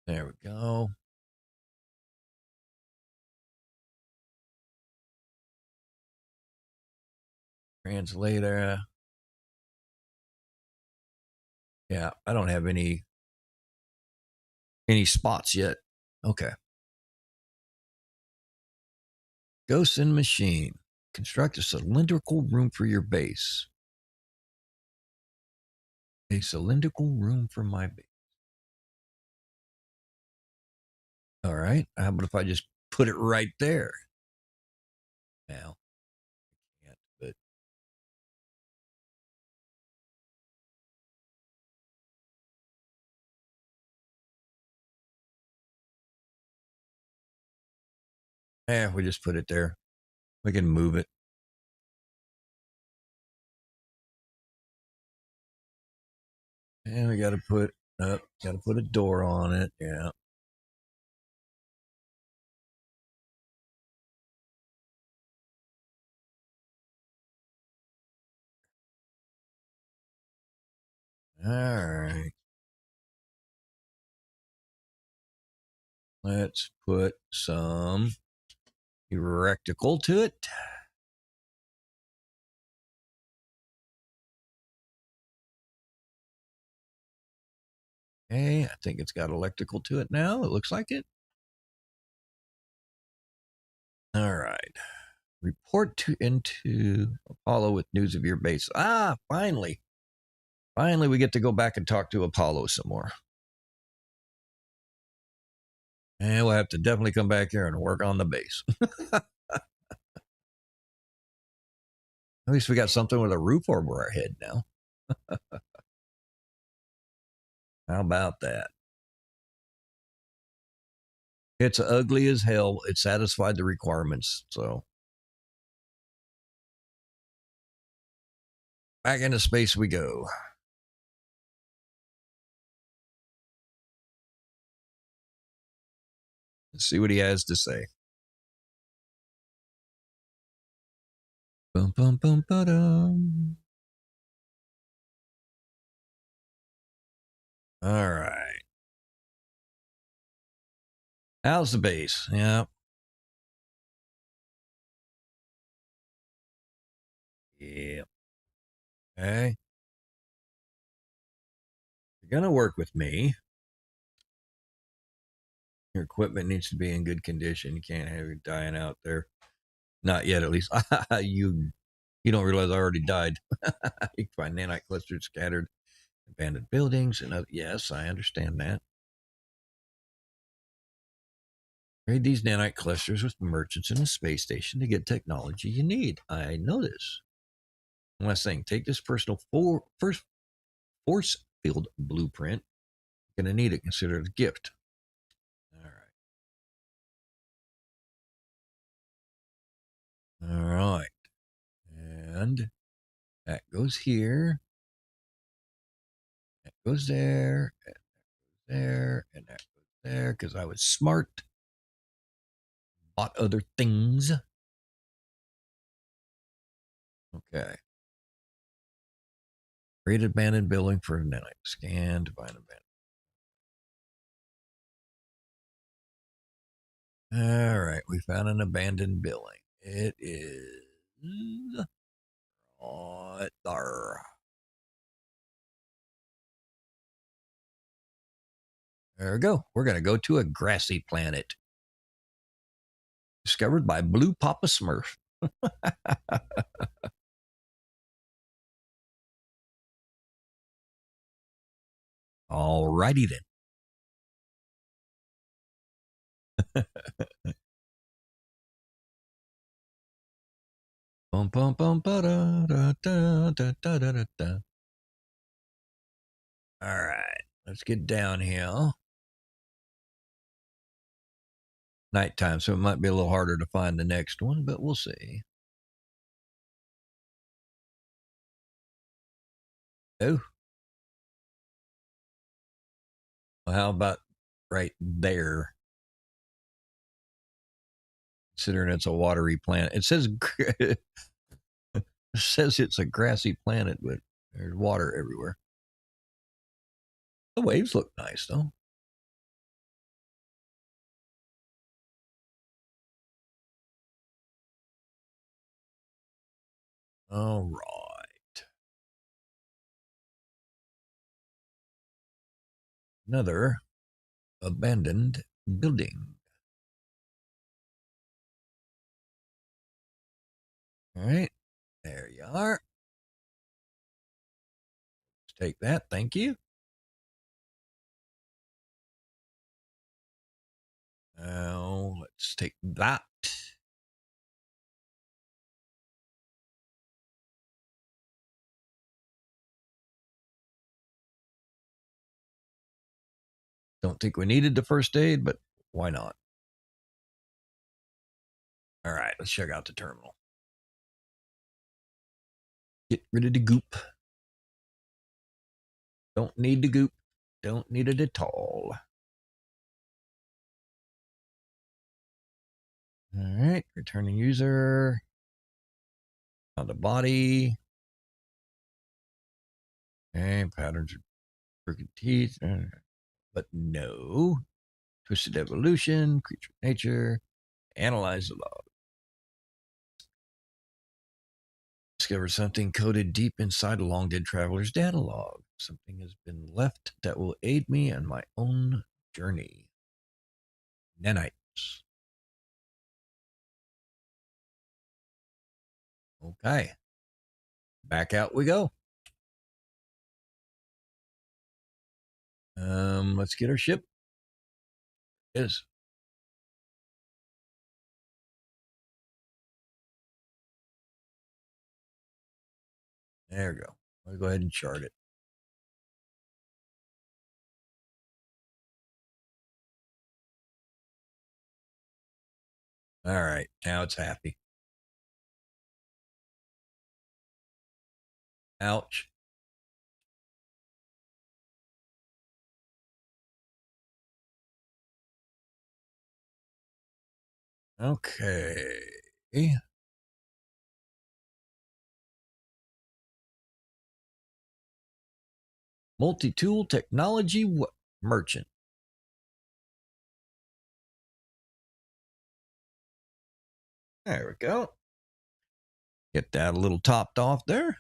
There we go. Translator. Yeah, I don't have any spots yet. Okay. Ghost in machine. Construct a cylindrical room for your base. A cylindrical room for my base. All right. How about if I just put it right there? Now, I can't, but we just put it there. We can move it. And we got to put a door on it. Yeah. All right. Let's put some electrical to it. Okay, I think it's got electrical to it now. It looks like it. All right. Report into Apollo with news of your base. Finally. Finally, we get to go back and talk to Apollo some more. And we'll have to definitely come back here and work on the base. At least we got something with a roof over our head now. How about that? It's ugly as hell. It satisfied the requirements. So back into space we go. Let's see what he has to say. Bum, bum, bum, ba-dum. All right. How's the base? Yeah. Yeah. Okay. You're going to work with me. Your equipment needs to be in good condition. You can't have it dying out there. Not yet, at least. You don't realize I already died. You can find nanite clusters scattered, abandoned buildings, and yes, I understand that. Trade these nanite clusters with merchants in the space station to get technology you need. I know this. I'm not saying take this personal first force field blueprint. You're going to need it. Consider it a gift. All right. All right. And that goes here. That goes there. And that goes there. And that goes there. Because I was smart. Bought other things. Okay. Create abandoned building for a nanite. Scan to find abandoned. All right. We found an abandoned building. It is right there. There we go. We're going to go to a grassy planet. Discovered by Blue Papa Smurf. All righty then. Bum, bum, bum, ba, da, da, da, da, da, da, da. All right, let's get down here. Nighttime, so it might be a little harder to find the next one, but we'll see. Oh, well, how about right there? Considering it's a watery planet, it says it says it's a grassy planet, but there's water everywhere. The waves look nice, though. All right. Another abandoned building. All right. There you are. Let's take that. Thank you. Now, let's take that. Don't think we needed the first aid, but why not? All right, let's check out the terminal. Get rid of the goop. Don't need the goop. Don't need it at all. All right, returning user. On the body. And patterns of crooked teeth. But no. Twisted evolution, creature of nature. Analyze the log. Discover something coded deep inside a long dead traveler's data log. Something has been left that will aid me on my own journey. Nanites. Okay. Back out we go. Let's get our ship. Is there we go. I'll go ahead and chart it. All right, now it's happy. Ouch. Okay. Multi-tool technology merchant. There we go. Get that a little topped off there.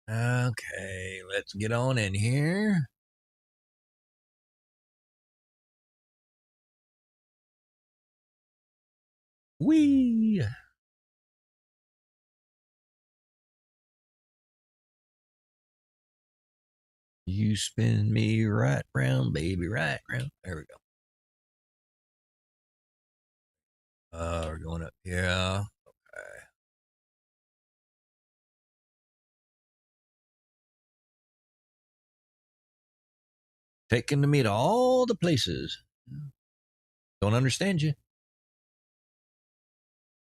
Okay, let's get on in here. Whee! You spin me right round, baby, right round. There we go. We're going up here. Okay. Taking me to all the places. Don't understand you.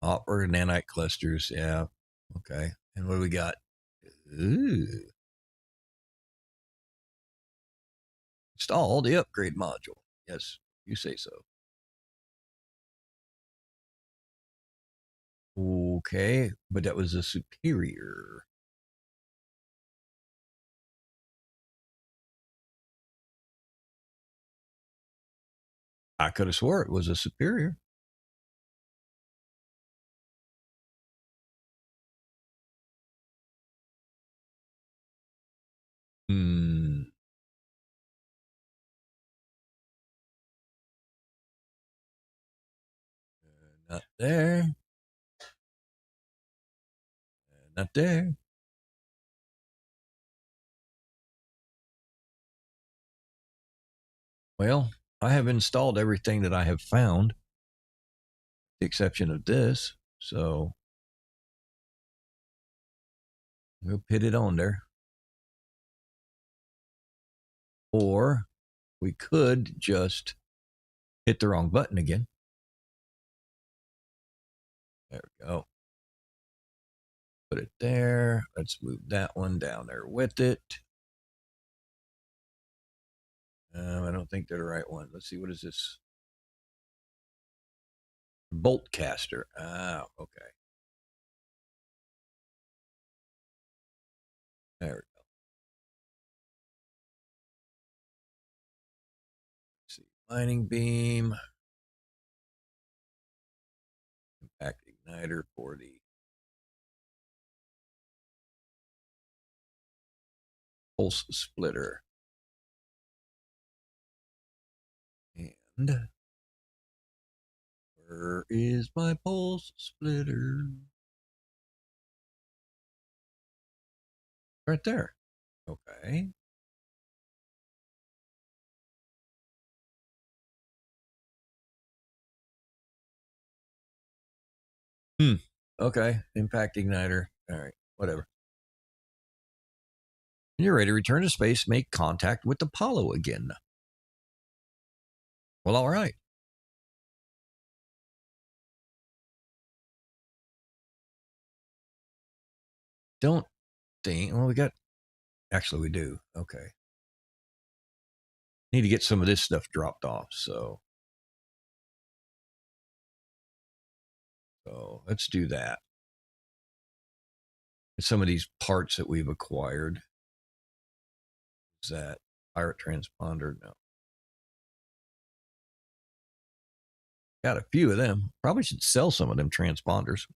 Opera nanite clusters. Yeah. Okay. And what do we got? Ooh. Install the upgrade module. Yes, you say so. Okay, but that was a superior. I could have swore it was a superior. Hmm. Not there. Not there. Well, I have installed everything that I have found, with the exception of this. So we'll put it on there. Or we could just hit the wrong button again. There we go. Put it there. Let's move that one down there with it. I don't think they're the right one. Let's see. What is this? Bolt caster. Ah, okay. There we go. Let's see. Mining beam. Impact igniter for the pulse splitter. And where is my pulse splitter? Right there. Okay. Okay. Impact igniter. All right. Whatever. You're ready to return to space, make contact with Apollo again. Well, all right. Don't think. Well, we got. Actually, we do. Okay. Need to get some of this stuff dropped off. So let's do that. Some of these parts that we've acquired. Is that pirate transponder? No. Got a few of them. Probably should sell some of them transponders.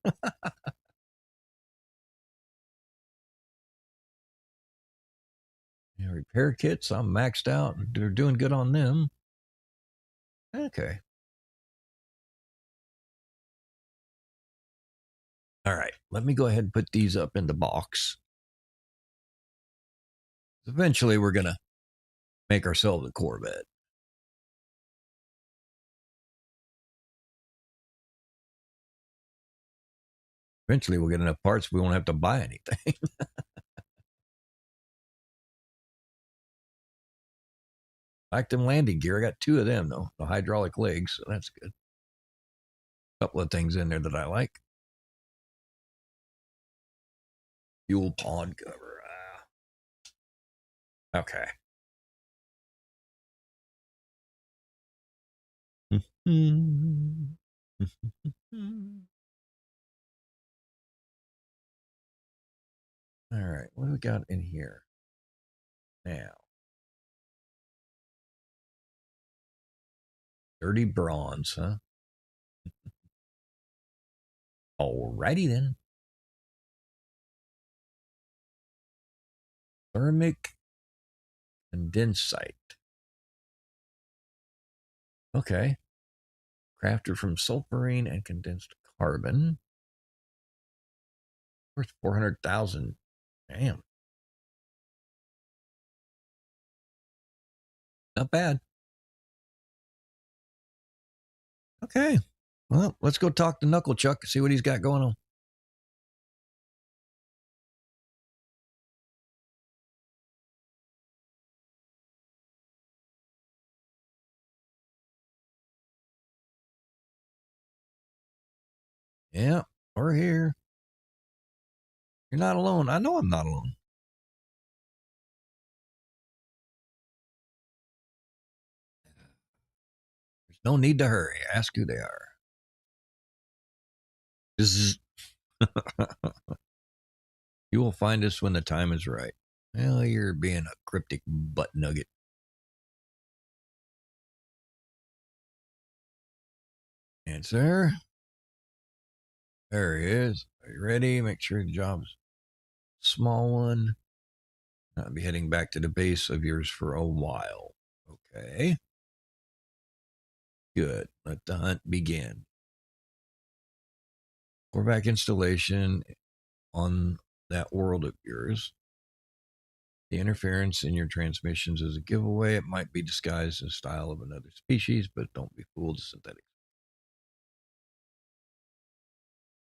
Yeah, repair kits, I'm maxed out. They're doing good on them. Okay. All right. Let me go ahead and put these up in the box. Eventually, we're going to make ourselves a Corvette. Eventually, we'll get enough parts we won't have to buy anything. I like them landing gear. I got 2 of them, though, the hydraulic legs, so that's good. A couple of things in there that I like. Fuel pond cover. Okay. All right. What do we got in here now? Dirty bronze, huh? Alrighty then. Thermic condensite. Okay. Crafted from sulfurine and condensed carbon. Worth 400,000. Damn. Not bad. Okay. Well, let's go talk to Knuckle Chuck, see what he's got going on. Yeah, we're here. You're not alone. I know I'm not alone. There's no need to hurry. Ask who they are. You will find us when the time is right. Well, you're being a cryptic butt nugget. Answer. There he is. Are you ready? Make sure the job's small one. I'll be heading back to the base of yours for a while. Okay. Good. Let the hunt begin. We're back installation on that world of yours. The interference in your transmissions is a giveaway. It might be disguised as style of another species, but don't be fooled. Synthetic.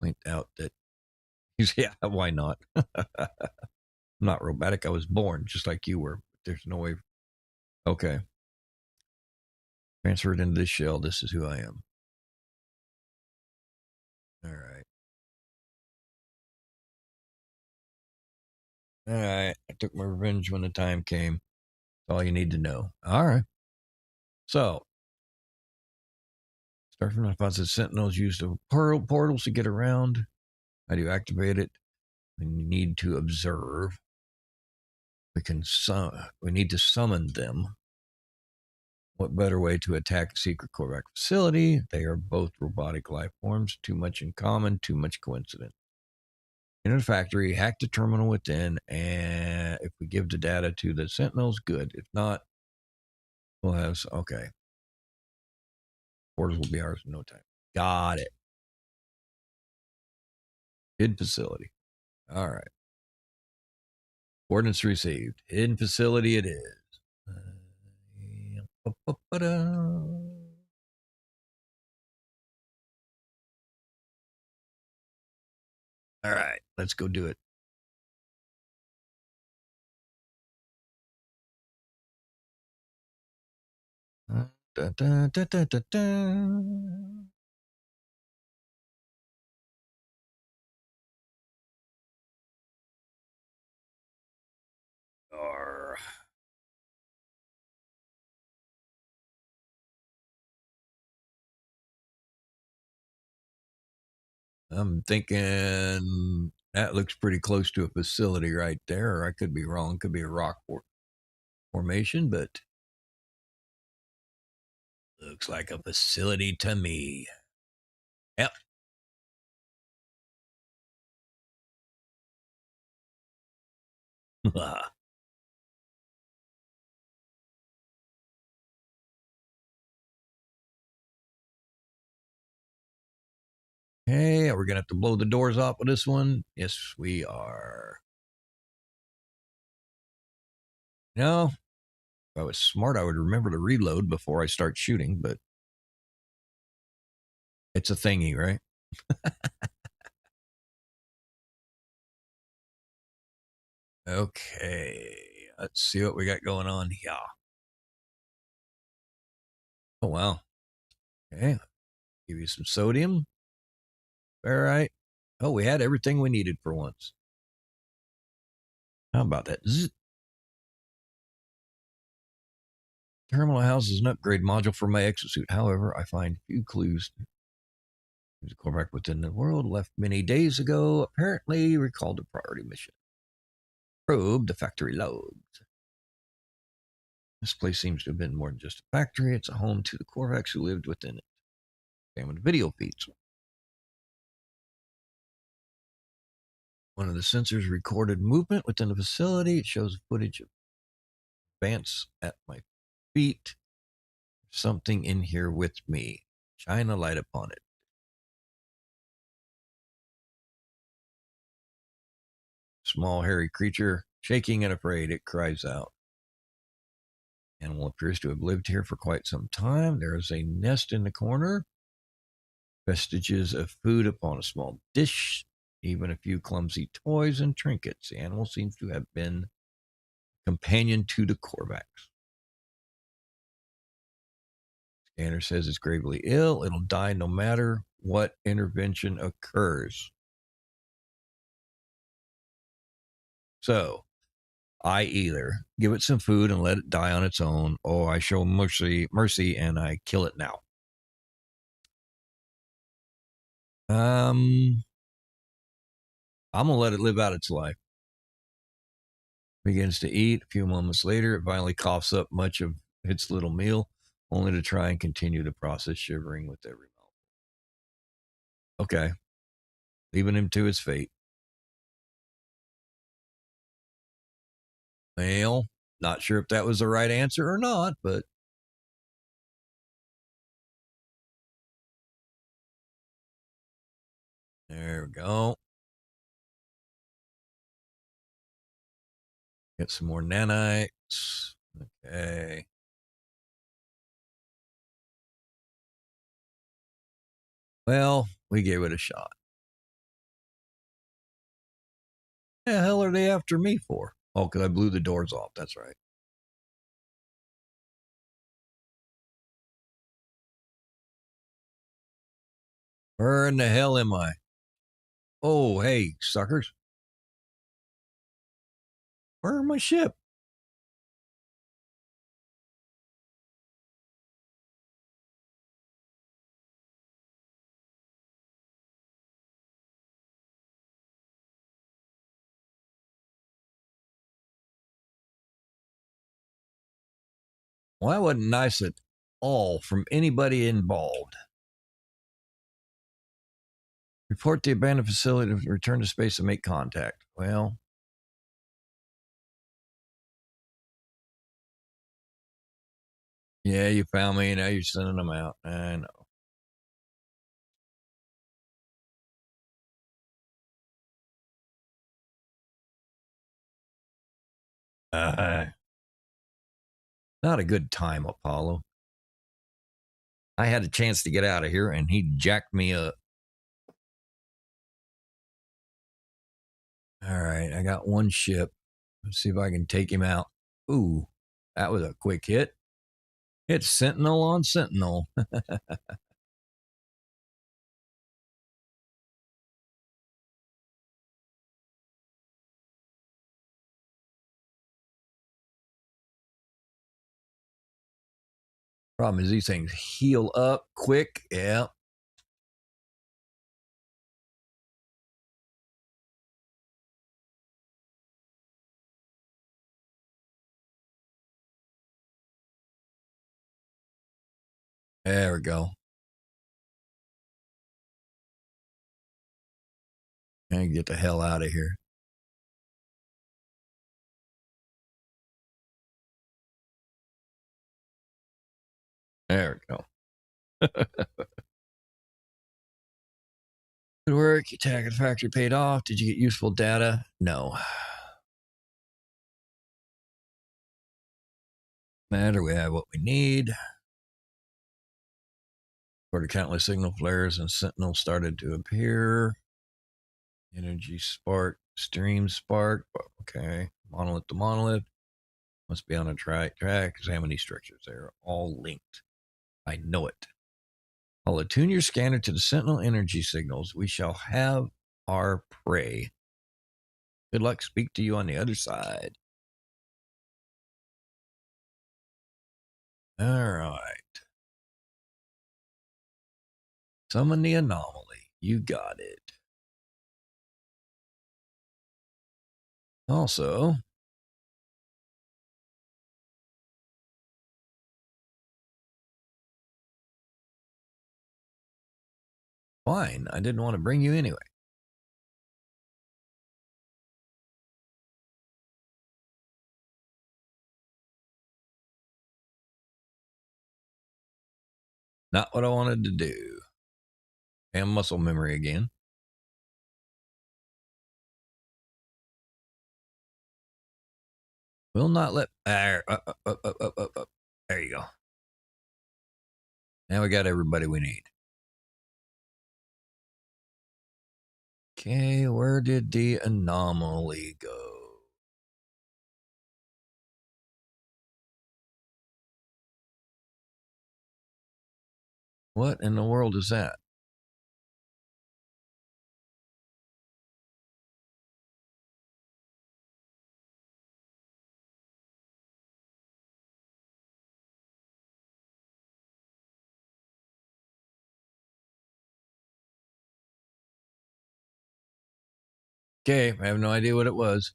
Point out that yeah, why not? I'm not robotic. I was born just like you were. There's no way. Okay. Transfer it into this shell. This is who I am. All right. All right. I took my revenge when the time came. That's all you need to know. All right. So, start from the faucet. Sentinels use the portals to get around. How do you activate it? We need to observe. We need to summon them. What better way to attack a secret Korvac facility? They are both robotic life forms. Too much in common, too much coincidence. In the factory, hack the terminal within, and if we give the data to the Sentinels, good. If not, we'll have okay. Portals will be ours in no time. Got it. Hidden facility. All right. Ordnance received. Hidden facility it is. All right, let's go do it. Da, da, da, da, da, da. Arr. I'm thinking that looks pretty close to a facility right there. I could be wrong. Could be a rock formation, but looks like a facility to me. Yep. Hey, are we gonna have to blow the doors off with this one? Yes, we are. No, if I was smart, I would remember to reload before I start shooting, but it's a thingy, right? Okay, let's see what we got going on here. Oh, wow. Okay, give you some sodium. All right. Oh, we had everything we needed for once. How about that? Zzz. Terminal houses an upgrade module for my exosuit. However, I find few clues. There's a Korvac within the world left many days ago. Apparently recalled a priority mission. Probe the factory logs. This place seems to have been more than just a factory. It's a home to the Korvacs who lived within it. Examine video feeds. One of the sensors recorded movement within the facility. It shows footage of Vance at my feet. Something in here with me. Shine a light upon it. Small, hairy creature, shaking and afraid, it cries out. Animal appears to have lived here for quite some time. There is a nest in the corner. Vestiges of food upon a small dish. Even a few clumsy toys and trinkets. The animal seems to have been a companion to the Korvacs. Scanner says it's gravely ill. It'll die no matter what intervention occurs. So, I either give it some food and let it die on its own, or I show mercy and I kill it now. I'm gonna let it live out its life. Begins to eat. A few moments later, it finally coughs up much of its little meal, only to try and continue the process, shivering with every mouthful. Okay, leaving him to his fate. Well, not sure if that was the right answer or not, but there we go. Get some more nanites. Okay. Well, we gave it a shot. The hell are they after me for? Oh, because I blew the doors off. That's right. Where in the hell am I? Oh, hey, suckers. Where's my ship? Well, that wasn't nice at all from anybody involved. Report the abandoned facility to return to space and make contact. Well, yeah, you found me. Now you're sending them out. I know. Not a good time, Apollo. I had a chance to get out of here, and he jacked me up. All right, I got one ship. Let's see if I can take him out. Ooh, that was a quick hit. It's Sentinel on Sentinel. Problem is, these things heal up quick. Yeah. There we go. And get the hell out of here. There we go. Good work. Your tag at the factory paid off. Did you get useful data? No. Matter, we have what we need. For the countless signal flares and Sentinel started to appear. Energy spark, stream spark. Okay. Monolith to monolith. Must be on a track. Examine these structures. They're all linked. I know it. I'll attune your scanner to the Sentinel energy signals. We shall have our prey. Good luck. Speak to you on the other side. All right. Summon the anomaly. You got it. Also, fine. I didn't want to bring you anyway. Not what I wanted to do. And muscle memory again. Will not let. There you go. Now we got everybody we need. Okay, where did the anomaly go? What in the world is that? Okay, I have no idea what it was.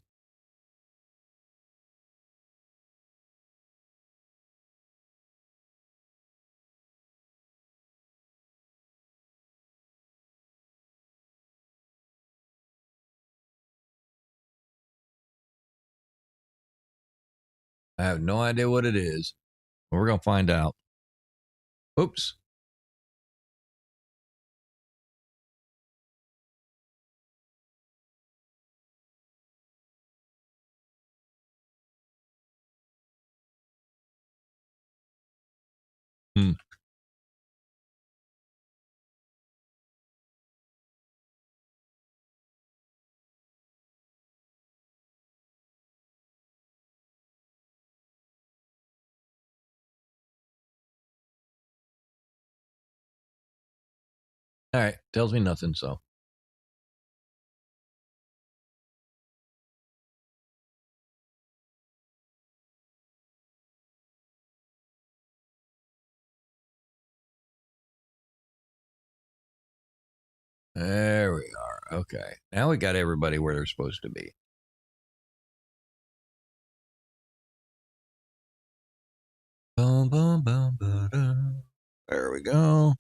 I have no idea what it is. But we're going to find out. Oops. All right, tells me nothing, so. There we are. Okay. Now we got everybody where they're supposed to be. Boom, boom, boom, boom. There we go.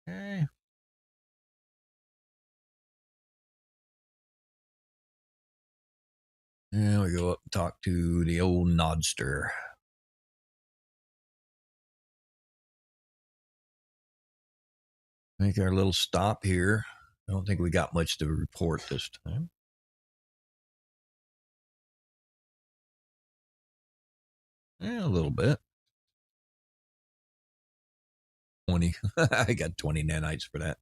Okay. Now we go up and talk to the old nodster. Make our little stop here. I don't think we got much to report this time. Yeah, a little bit. 20. I got 20 nanites for that.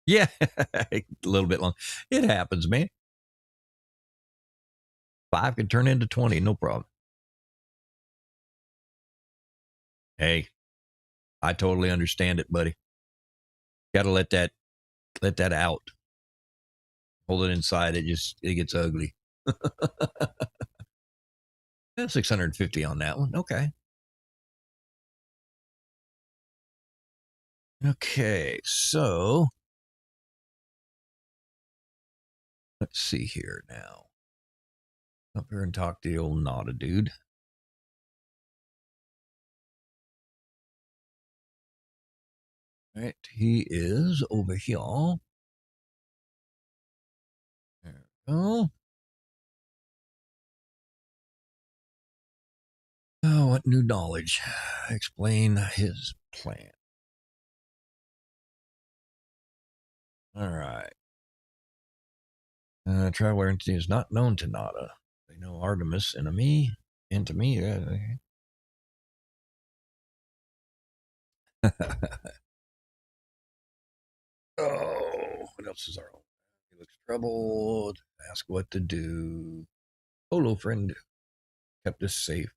Yeah, a little bit long. It happens, man. 5 can turn into 20, no problem. Hey, I totally understand it, buddy. Got to let that out. Hold it inside. It gets ugly. Yeah, 650 on that one. Okay. Okay, so let's see here now. Up here and talk to the old Nada dude. All right, he is over here. There we go. Oh, what new knowledge? Explain his plan. All right. Traveler entity is not known to Nada. They know Artemis and me. And to me. Oh, what else is our own? He looks troubled. Ask what to do. Hello, friend. Kept us safe.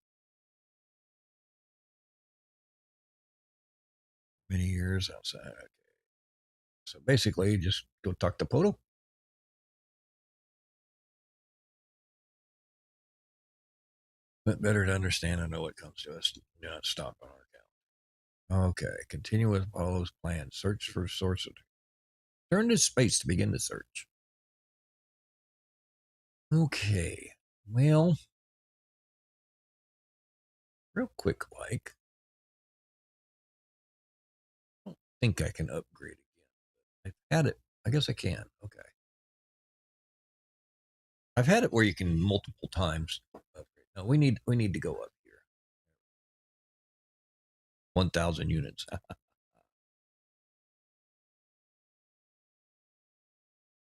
Many years outside. Okay. So basically, just go talk to Poto. But better to understand and know what comes to us. Do not stop on our account. Okay. Continue with Apollo's plan. Search for source. Turn to space to begin the search. Okay. Well, real quick, like, I don't think I can upgrade again. I've had it. I guess I can. Okay. I've had it where you can multiple times upgrade. No, we need to go up here. 1,000 units.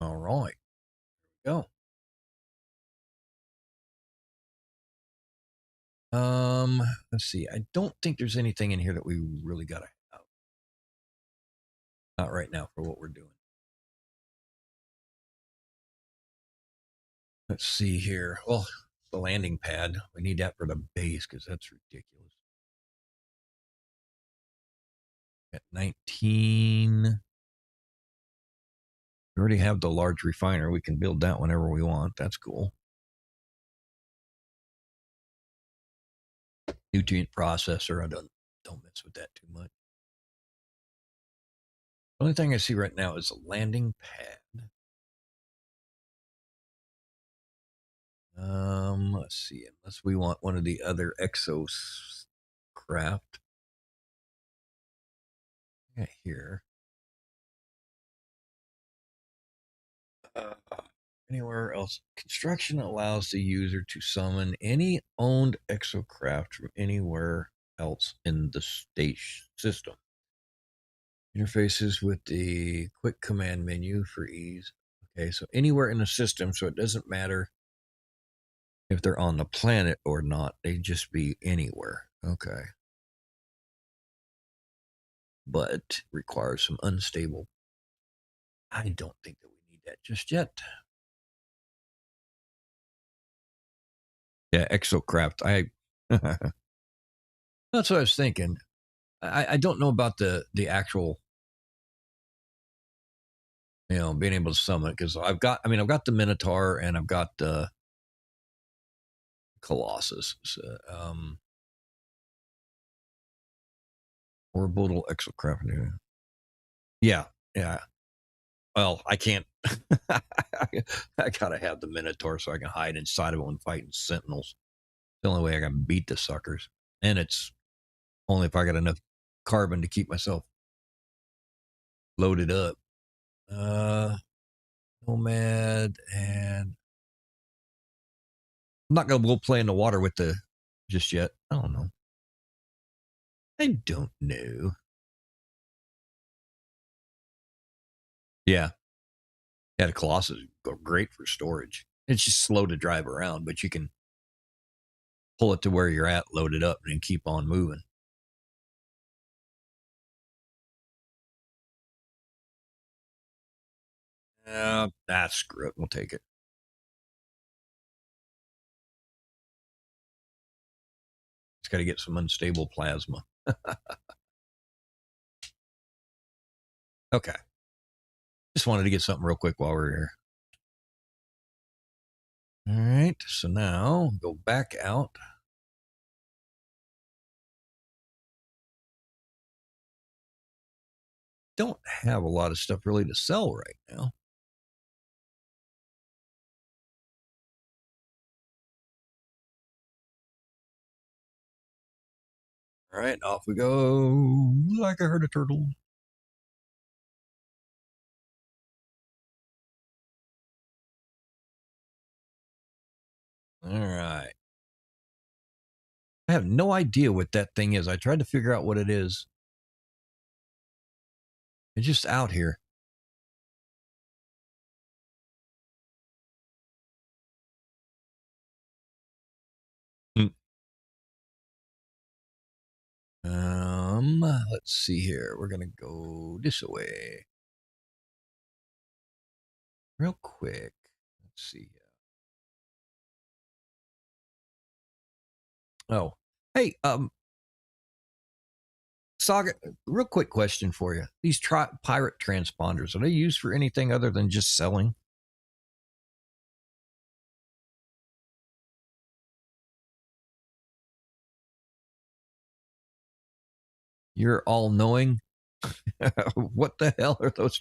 All right. Go. Let's see. I don't think there's anything in here that we really gotta have. Not right now for what we're doing. Let's see here. Well, the landing pad. We need that for the base because that's ridiculous. At 19. We already have the large refiner. We can build that whenever we want. That's cool. Nutrient processor. I don't mess with that too much. The only thing I see right now is a landing pad. Let's see. Unless we want one of the other exos craft. Yeah, here. Anywhere else. Construction allows the user to summon any owned exocraft from anywhere else in the station system. Interfaces with the quick command menu for ease. Okay, so anywhere in the system, so it doesn't matter if they're on the planet or not. They just be anywhere. Okay. but requires some unstable. I don't think that we need that just yet. Yeah, exocraft. That's what I was thinking. I don't know about the actual, being able to summon it, because I've got the Minotaur and I've got the Colossus. So, orbital exocraft. Yeah, yeah. Well, I can't. I gotta have the Minotaur so I can hide inside of it when fighting Sentinels. The only way I can beat the suckers, and it's only if I got enough carbon to keep myself loaded up. Nomad, and I'm not gonna go play in the water with the just yet. I don't know. I don't know. Yeah, yeah. The Colossus go great for storage. It's just slow to drive around, but you can pull it to where you're at, load it up, and then keep on moving. Screw it. We'll take it. It's got to get some unstable plasma. Okay. Just wanted to get something real quick while we're here. All right. So now go back out. Don't have a lot of stuff really to sell right now. All right, off we go like a herd of turtles. All right. I have no idea what that thing is. I tried to figure out what it is. It's just out here. Let's see here. We're gonna go this way. Real quick. Let's see. Oh, hey, Saga, real quick question for you. These pirate transponders, are they used for anything other than just selling? You're all knowing. What the hell are those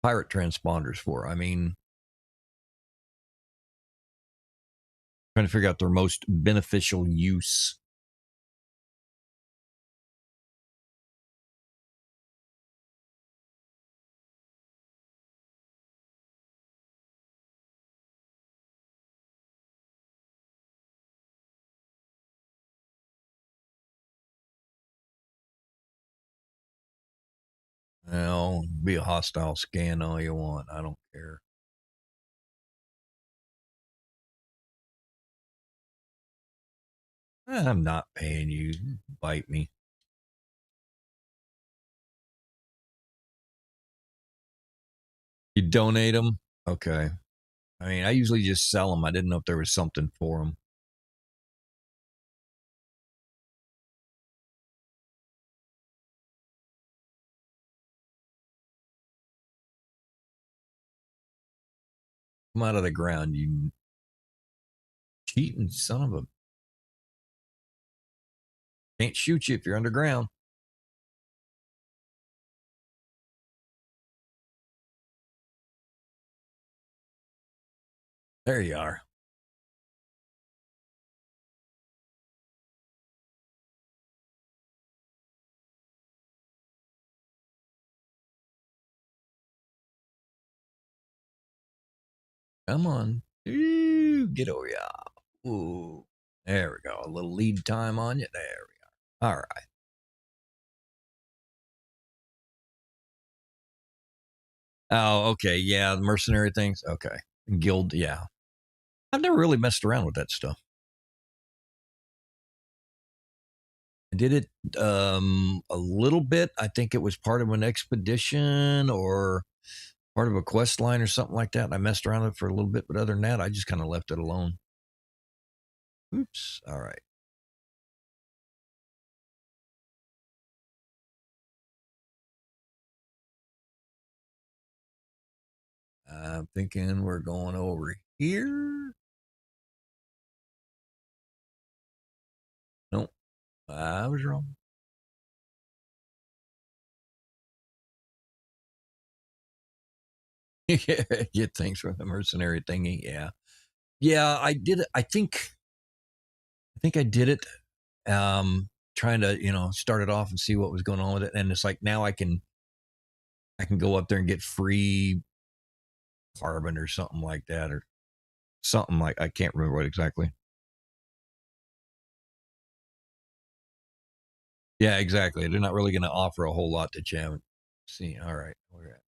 pirate transponders for? I mean, trying to figure out their most beneficial use. Well, be a hostile scan all you want. I don't care. I'm not paying you. Bite me. You donate them? Okay. I mean, I usually just sell them. I didn't know if there was something for them. Come out of the ground, you cheating son of a. Can't shoot you if you're underground. There you are. Come on. Ooh, get over here. Ooh. There we go. A little lead time on you. There we are. All right. Oh, okay. Yeah, the mercenary things. Okay. Guild. Yeah. I've never really messed around with that stuff. I did it a little bit. I think it was part of an expedition or part of a quest line or something like that. And I messed around with it for a little bit, but other than that, I just kind of left it alone. Oops. All right. I'm thinking we're going over here. Nope. I was wrong. Get things from the mercenary thingy. Yeah. Yeah, I did it. I think I did it. Trying to, start it off and see what was going on with it. And it's like now I can go up there and get free carbon or something like that, or something like I can't remember what exactly. Yeah, exactly. They're not really going to offer a whole lot that you haven't seen. All right, we're at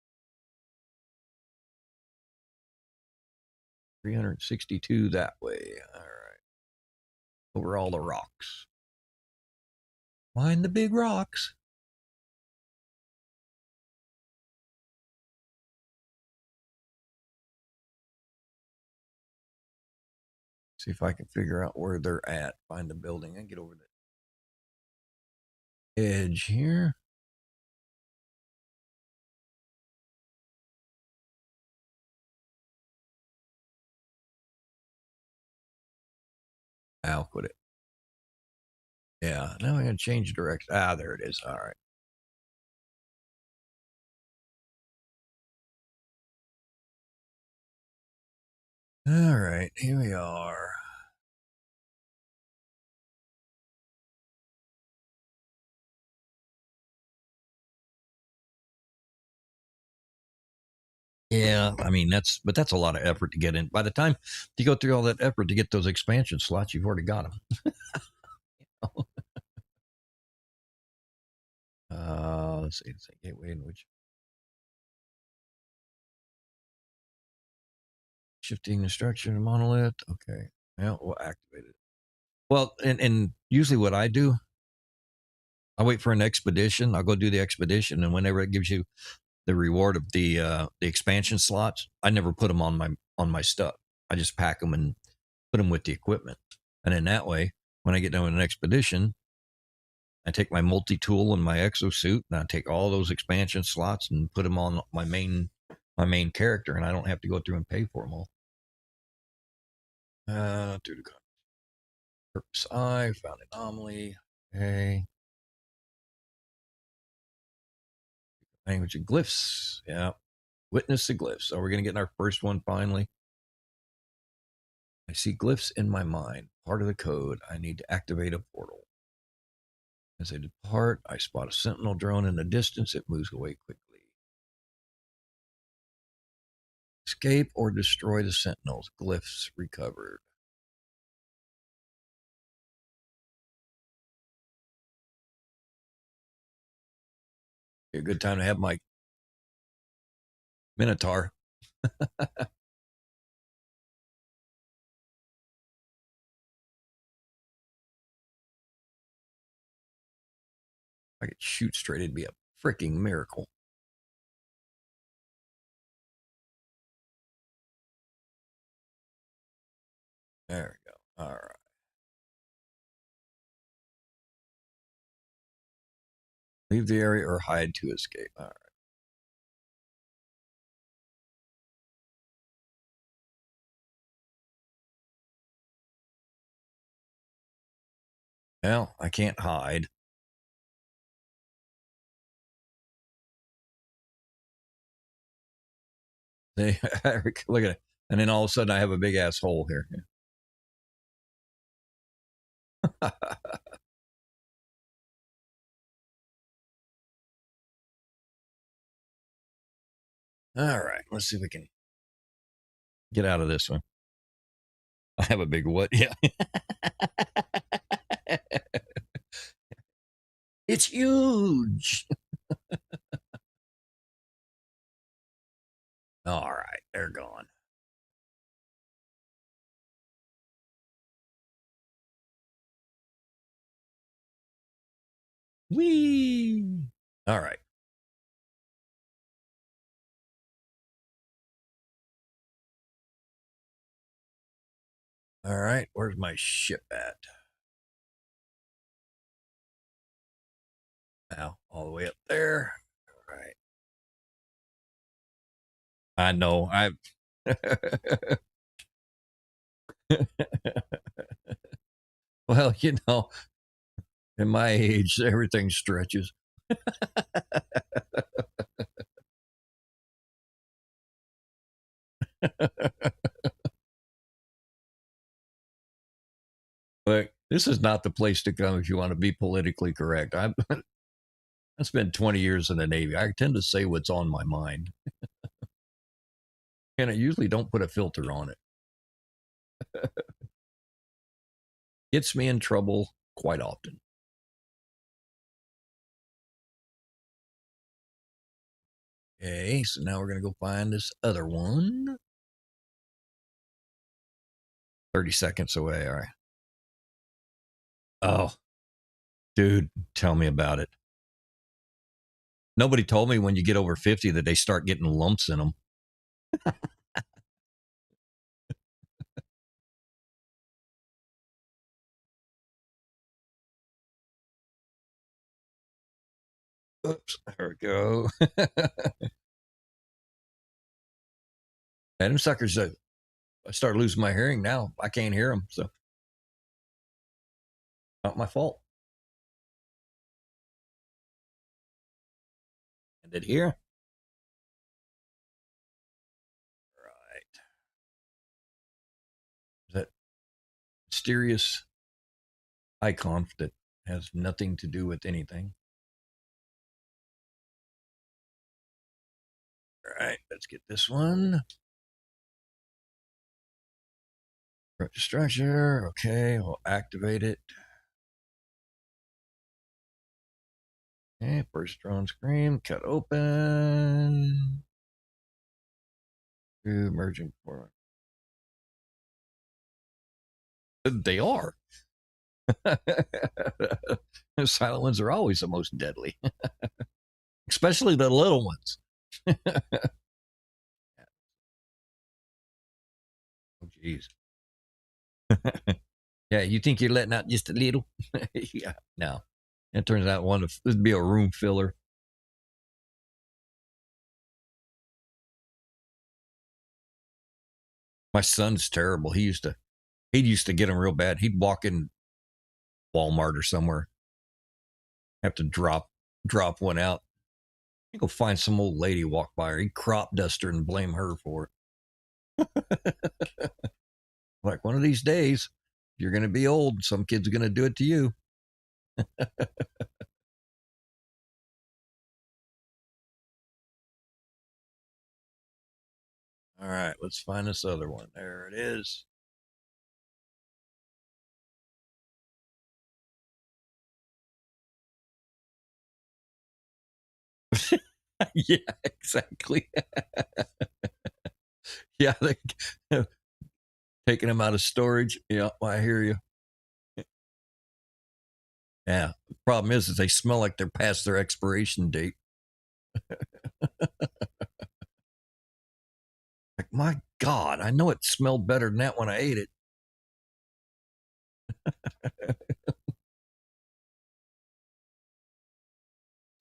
362 that way. All right, over all the rocks. Find the big rocks. See if I can figure out where they're at. Find the building and get over the edge here. I'll quit it. Yeah, now I'm going to change direction. There it is. All right. All right, here we are. Yeah, I mean that's a lot of effort to get in. By the time you go through all that effort to get those expansion slots, you've already got them. Let's see, it's a gateway in which shifting instruction monolith. Okay, yeah, we'll activate it. Well, and usually what I do, I wait for an expedition. I'll go do the expedition, and whenever it gives you the reward of the expansion slots, I never put them on my stuff. I just pack them and put them with the equipment, and in that way, when I get done with an expedition, I take my multi tool and my exosuit, and I take all those expansion slots and put them on my main character, and I don't have to go through and pay for them all. Through the purpose I found anomaly. Okay. Language of glyphs. Yeah. Witness the glyphs. So we're gonna get in our first one finally. I see glyphs in my mind. Part of the code. I need to activate a portal. As I depart, I spot a sentinel drone in the distance. It moves away quickly. Escape or destroy the sentinels. Glyphs recovered. Be a good time to have my Minotaur. I could shoot straight, it'd be a freaking miracle. There we go. All right. Leave the area or hide to escape. All right. Well, I can't hide. Look at it. And then all of a sudden I have a big ass hole here. All right. Let's see if we can get out of this one. I have a big what? Yeah. It's huge. All right. They're gone. Whee! All right. All right. Where's my ship at? Now, all the way up there. All right. I know. Well, in my age, everything stretches. But this is not the place to come if you want to be politically correct. I spent 20 years in the Navy. I tend to say what's on my mind, and I usually don't put a filter on it. Gets me in trouble quite often. Okay, so now we're going to go find this other one. 30 seconds away. All right. Oh, dude, tell me about it. Nobody told me when you get over 50 that they start getting lumps in them. Oops, there we go. And them suckers, I start losing my hearing now. I can't hear them, so not my fault. And it here. Right. That mysterious icon that has nothing to do with anything. All right, let's get this one. Structure. Okay, we'll activate it. Okay, first drone screen, cut open. Merging for. They are. Silent ones are always the most deadly, especially the little ones. Oh, geez. Yeah, you think you're letting out just a little? Yeah, no. It turns out this would be a room filler. My son's terrible. He used to get them real bad. He'd walk in Walmart or somewhere, have to drop one out. He'd go find some old lady walk by her. He'd crop dust her and blame her for it. Like one of these days, you're going to be old. Some kid's going to do it to you. All right, let's find this other one. There it is. Yeah, exactly. Yeah, taking them out of storage. Yeah, I hear you. Yeah, the problem is they smell like they're past their expiration date. Like, my God, I know it smelled better than that when I ate it.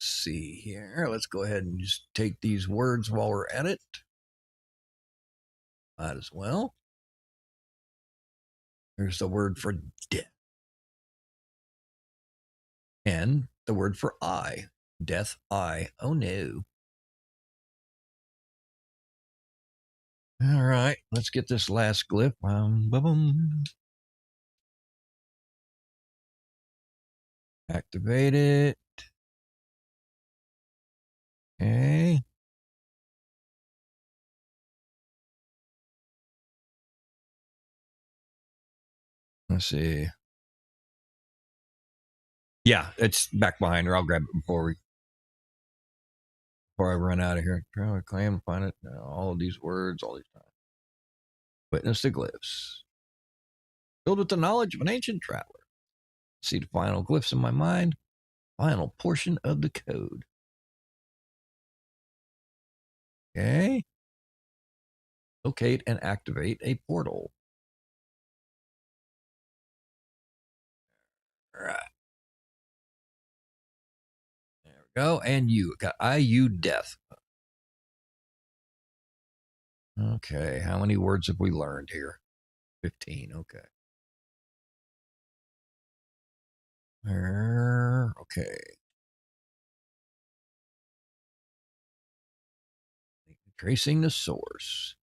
See here. Let's go ahead and just take these words while we're at it. Might as well. There's the word for death. And the word for I. Death, I. Oh, no. All right. Let's get this last glyph. Activate it. Okay. Let's see. Yeah, it's back behind her. I'll grab it before I run out of here. Try to claim, find it. All of these words, all these times. Witness the glyphs. Filled with the knowledge of an ancient traveler. See the final glyphs in my mind. Final portion of the code. Okay. Locate and activate a portal. All right. There we go. And you got IU death. Okay. How many words have we learned here? 15. Okay. Okay. Tracing the source.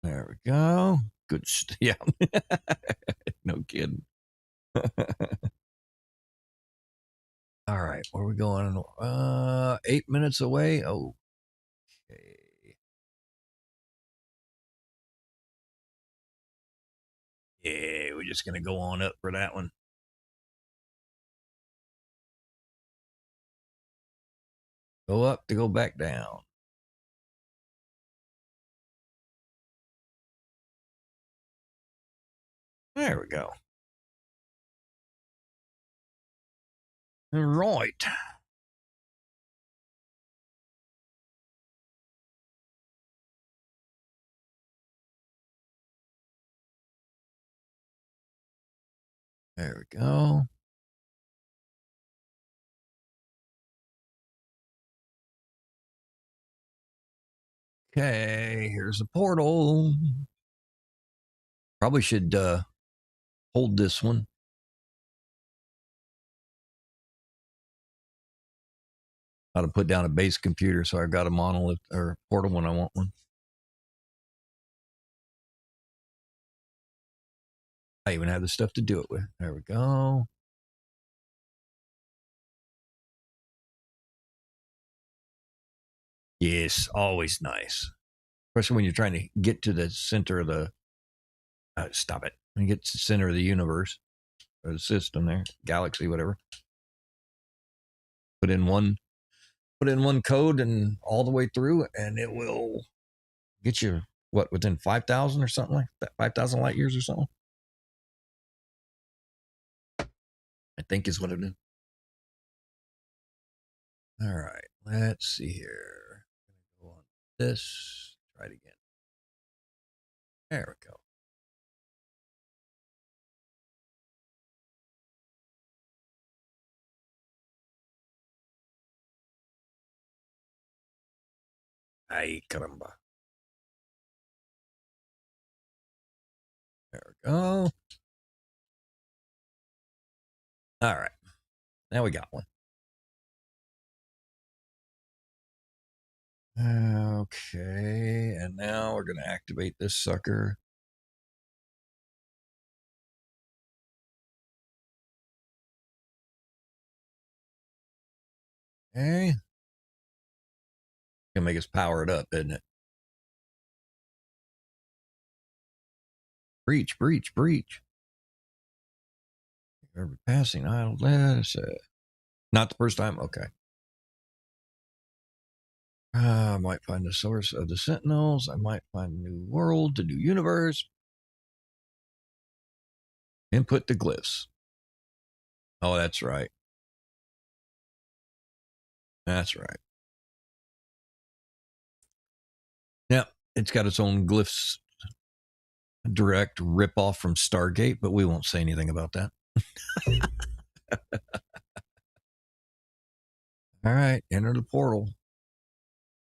There we go. Good. Yeah. No kidding. All right. Where are we going? 8 minutes away. Okay. Yeah, we're just going to go on up for that one. Go up to go back down. There we go. All right. There we go. Okay, here's a portal. Probably should hold this one. How to put down a base computer so I got a monolith or portal when I want one. I even have the stuff to do it with. There we go. Yes, always nice. Especially when you're trying to get to the center of the stop it. And get to the center of the universe or the system there, galaxy, whatever. Put in one code and all the way through, and it will get you what within 5,000 or something like that, 5,000 light years or something. I think is what it is. All right, let's see here. Go on this. Try it again. There we go. Ay, caramba. There we go. All right. Now we got one. Okay. And now we're going to activate this sucker. Okay. Gonna make us power it up, isn't it? Breach, breach, breach. Every passing idle lettuce. Not the first time? Okay. I might find the source of the sentinels. I might find a new world, a new universe. Input the glyphs. Oh, that's right. That's right. Yeah, it's got its own glyphs. Direct ripoff from Stargate, but we won't say anything about that. All right, enter the portal.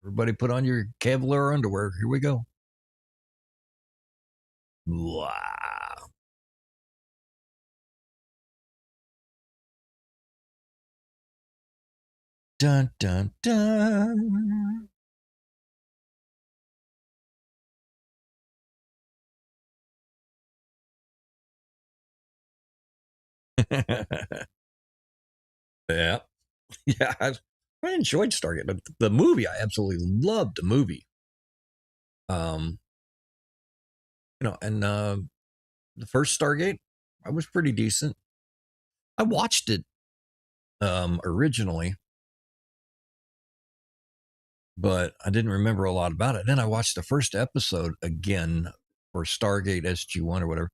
Everybody put on your Kevlar underwear. Here we go. Wow. Dun, dun, dun. Yeah. Yeah. I enjoyed Stargate, but the movie, I absolutely loved the movie. And the first Stargate, I was pretty decent. I watched it originally, but I didn't remember a lot about it. Then I watched the first episode again or Stargate SG1 or whatever.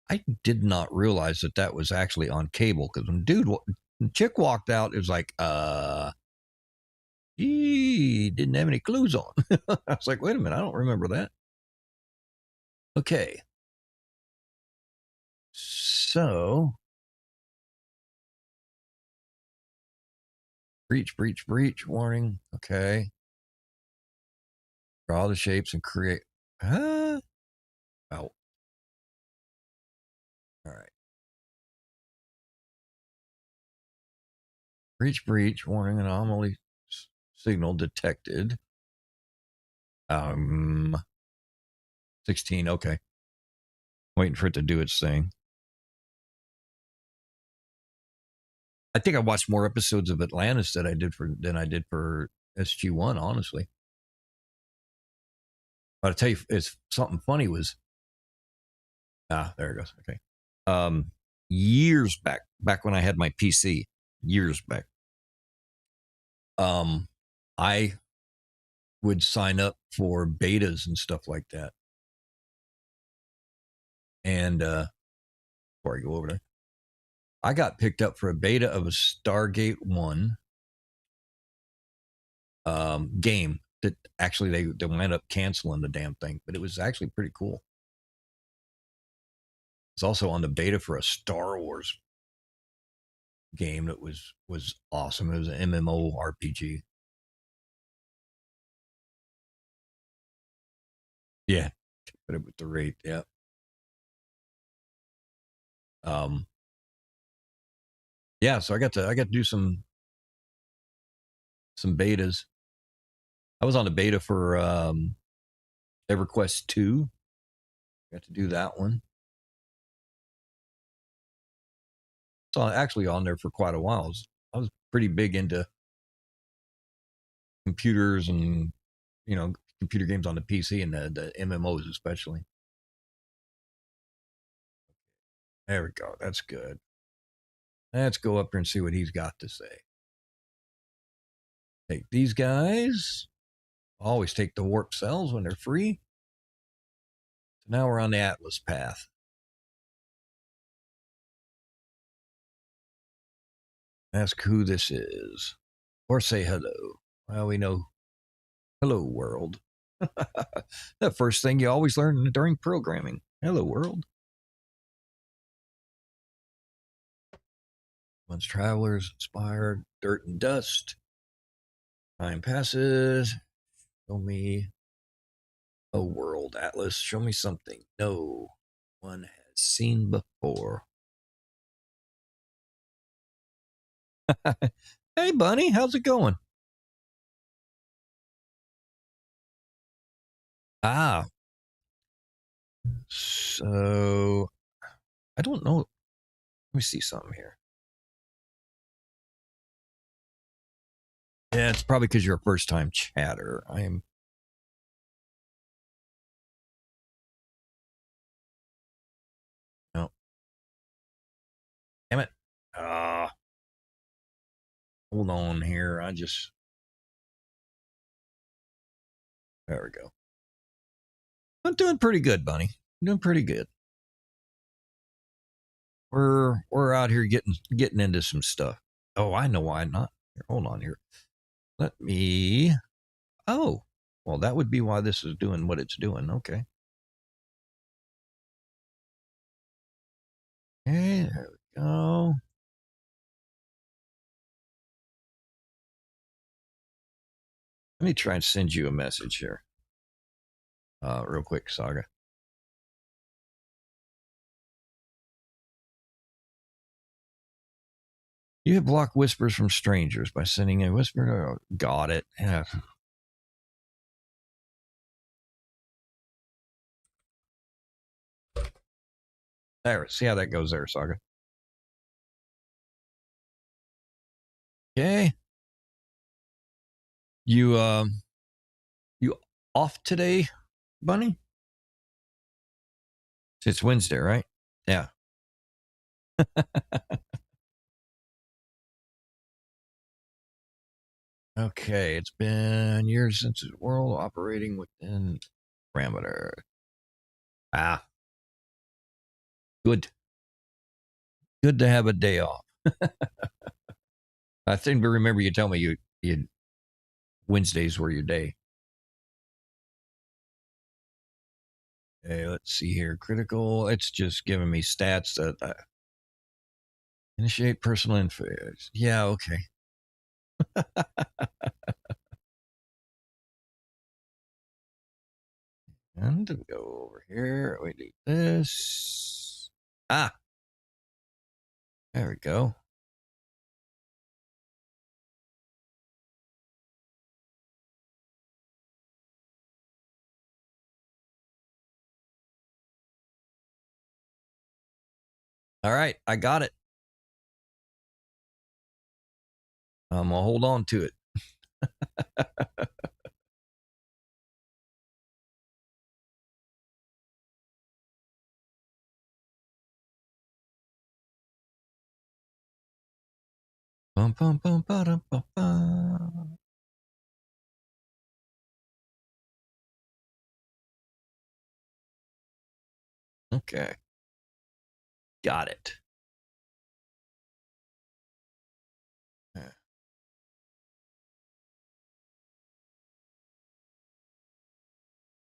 I did not realize that was actually on cable, because when chick walked out, it was like, he didn't have any clues on. I was like, wait a minute, I don't remember that. Okay. So, breach, warning. Okay. Draw the shapes and create. Oh. All right. Breach, warning, anomaly signal detected. 16, okay. Waiting for it to do its thing. I think I watched more episodes of Atlantis than I did for SG1, honestly. But I'll tell you, it's something funny was, there it goes. Okay. Years back when I had my PC, years back, I would sign up for betas and stuff like that. And before I go over there, I got picked up for a beta of a Stargate 1 game that actually they wound up canceling the damn thing, but it was actually pretty cool. It's also on the beta for a Star Wars game that was awesome. It was an MMO RPG. Yeah, but it with the rate, yeah. Yeah, so I got to do some betas. I was on the beta for EverQuest 2. Got to do that one. So actually on there for quite a while. I was pretty big into computers and, computer games on the PC and the MMOs especially. There we go. That's good. Let's go up there and see what he's got to say. Take these guys. Always take the warp cells when they're free. So now we're on the Atlas path. Ask who this is. Or say hello. Well, we know. Hello, world. The first thing you always learn during programming. Hello, world. Once travelers, inspired, dirt and dust. Time passes. Show me a world, Atlas. Show me something no one has seen before. Hey, Bunny, how's it going? So I don't know. Let me see something here. Yeah, it's probably because you're a first time chatter. I am. No. Damn it. Hold on here. There we go. I'm doing pretty good, Bunny. I'm doing pretty good. We're out here getting into some stuff. Oh, I know why not. Here, hold on here. Let me. Oh, well, that would be why this is doing what it's doing. Okay. Okay, there we go. Let me try and send you a message here. Real quick, Saga. You have blocked whispers from strangers by sending a whisper. Oh, got it. Yeah. There, see how that goes there, Saga. Okay. You off today, Bunny? It's Wednesday, right? Yeah. Okay, it's been years since the world operating within parameter. Ah, good. Good to have a day off. I think to remember you tell me you Wednesdays were your day. Hey, let's see here. Critical. It's just giving me stats that initiate personal info. Yeah, okay. And we go over here. We do this. Ah, there we go. All right, I got it. I'm gonna hold on to it. Bum, bum, bum, ba, bum, bum. Okay, got it.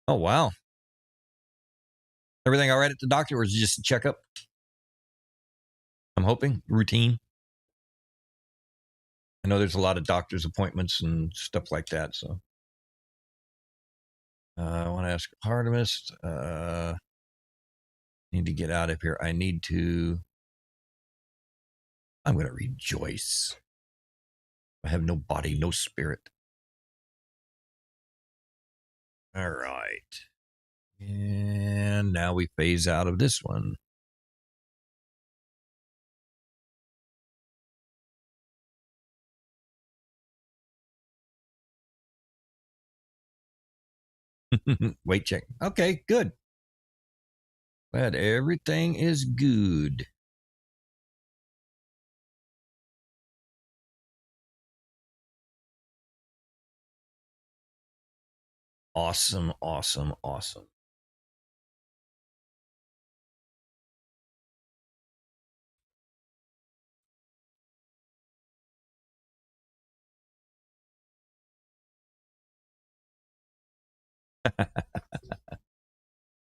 Oh wow, everything all right at the doctor, or is it just a checkup? I'm hoping routine. I know there's a lot of doctor's appointments and stuff like that. So I want to ask Artemis. Need to get out of here. I need to. I'm going to rejoice. I have no body, no spirit. All right. And now we phase out of this one. Weight check. Okay, good. Glad everything is good. Awesome, awesome, awesome.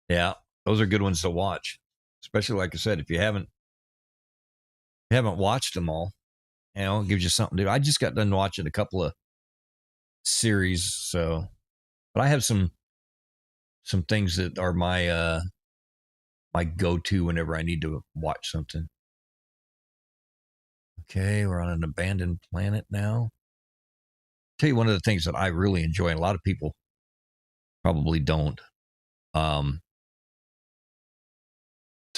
Yeah, those are good ones to watch. Especially like I said, if you haven't watched them all, it gives you something to do. I just got done watching a couple of series, so but I have some things that are my go-to whenever I need to watch something. Okay, we're on an abandoned planet now. Tell you one of the things that I really enjoy, and a lot of people probably don't. It's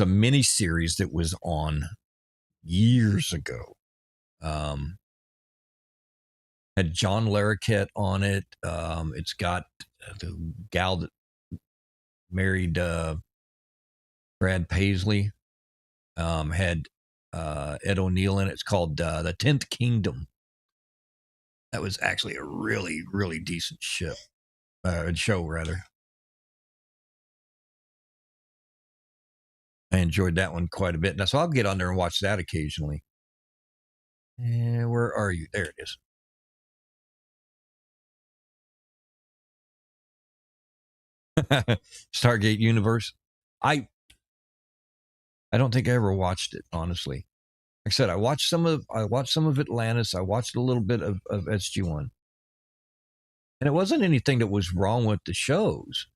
a mini series that was on years ago. Had John Larroquette on it. It's got the gal that married Brad Paisley. Had Ed O'Neill in it. It's called The 10th Kingdom. That was actually a really, really decent show rather. I enjoyed that one quite a bit. So I'll get on there and watch that occasionally. And where are you? There it is. Stargate Universe. I don't think I ever watched it, honestly. Like I said, I watched some of Atlantis. I watched a little bit of SG1. And it wasn't anything that was wrong with the shows.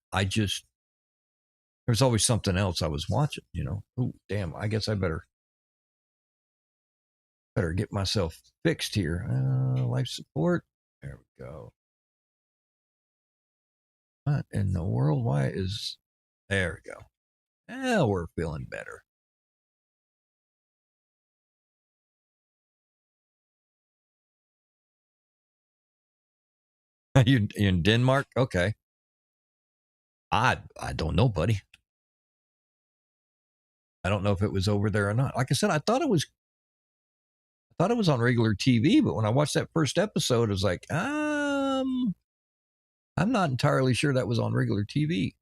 There's always something else I was watching, Oh, damn, I guess I better get myself fixed here. Life support. There we go. What in the world? Why is there we go. Yeah, we're feeling better. You in Denmark? Okay. I don't know, buddy. I don't know if it was over there or not. Like I said, I thought it was on regular TV, but when I watched that first episode, I was like, I'm not entirely sure that was on regular TV.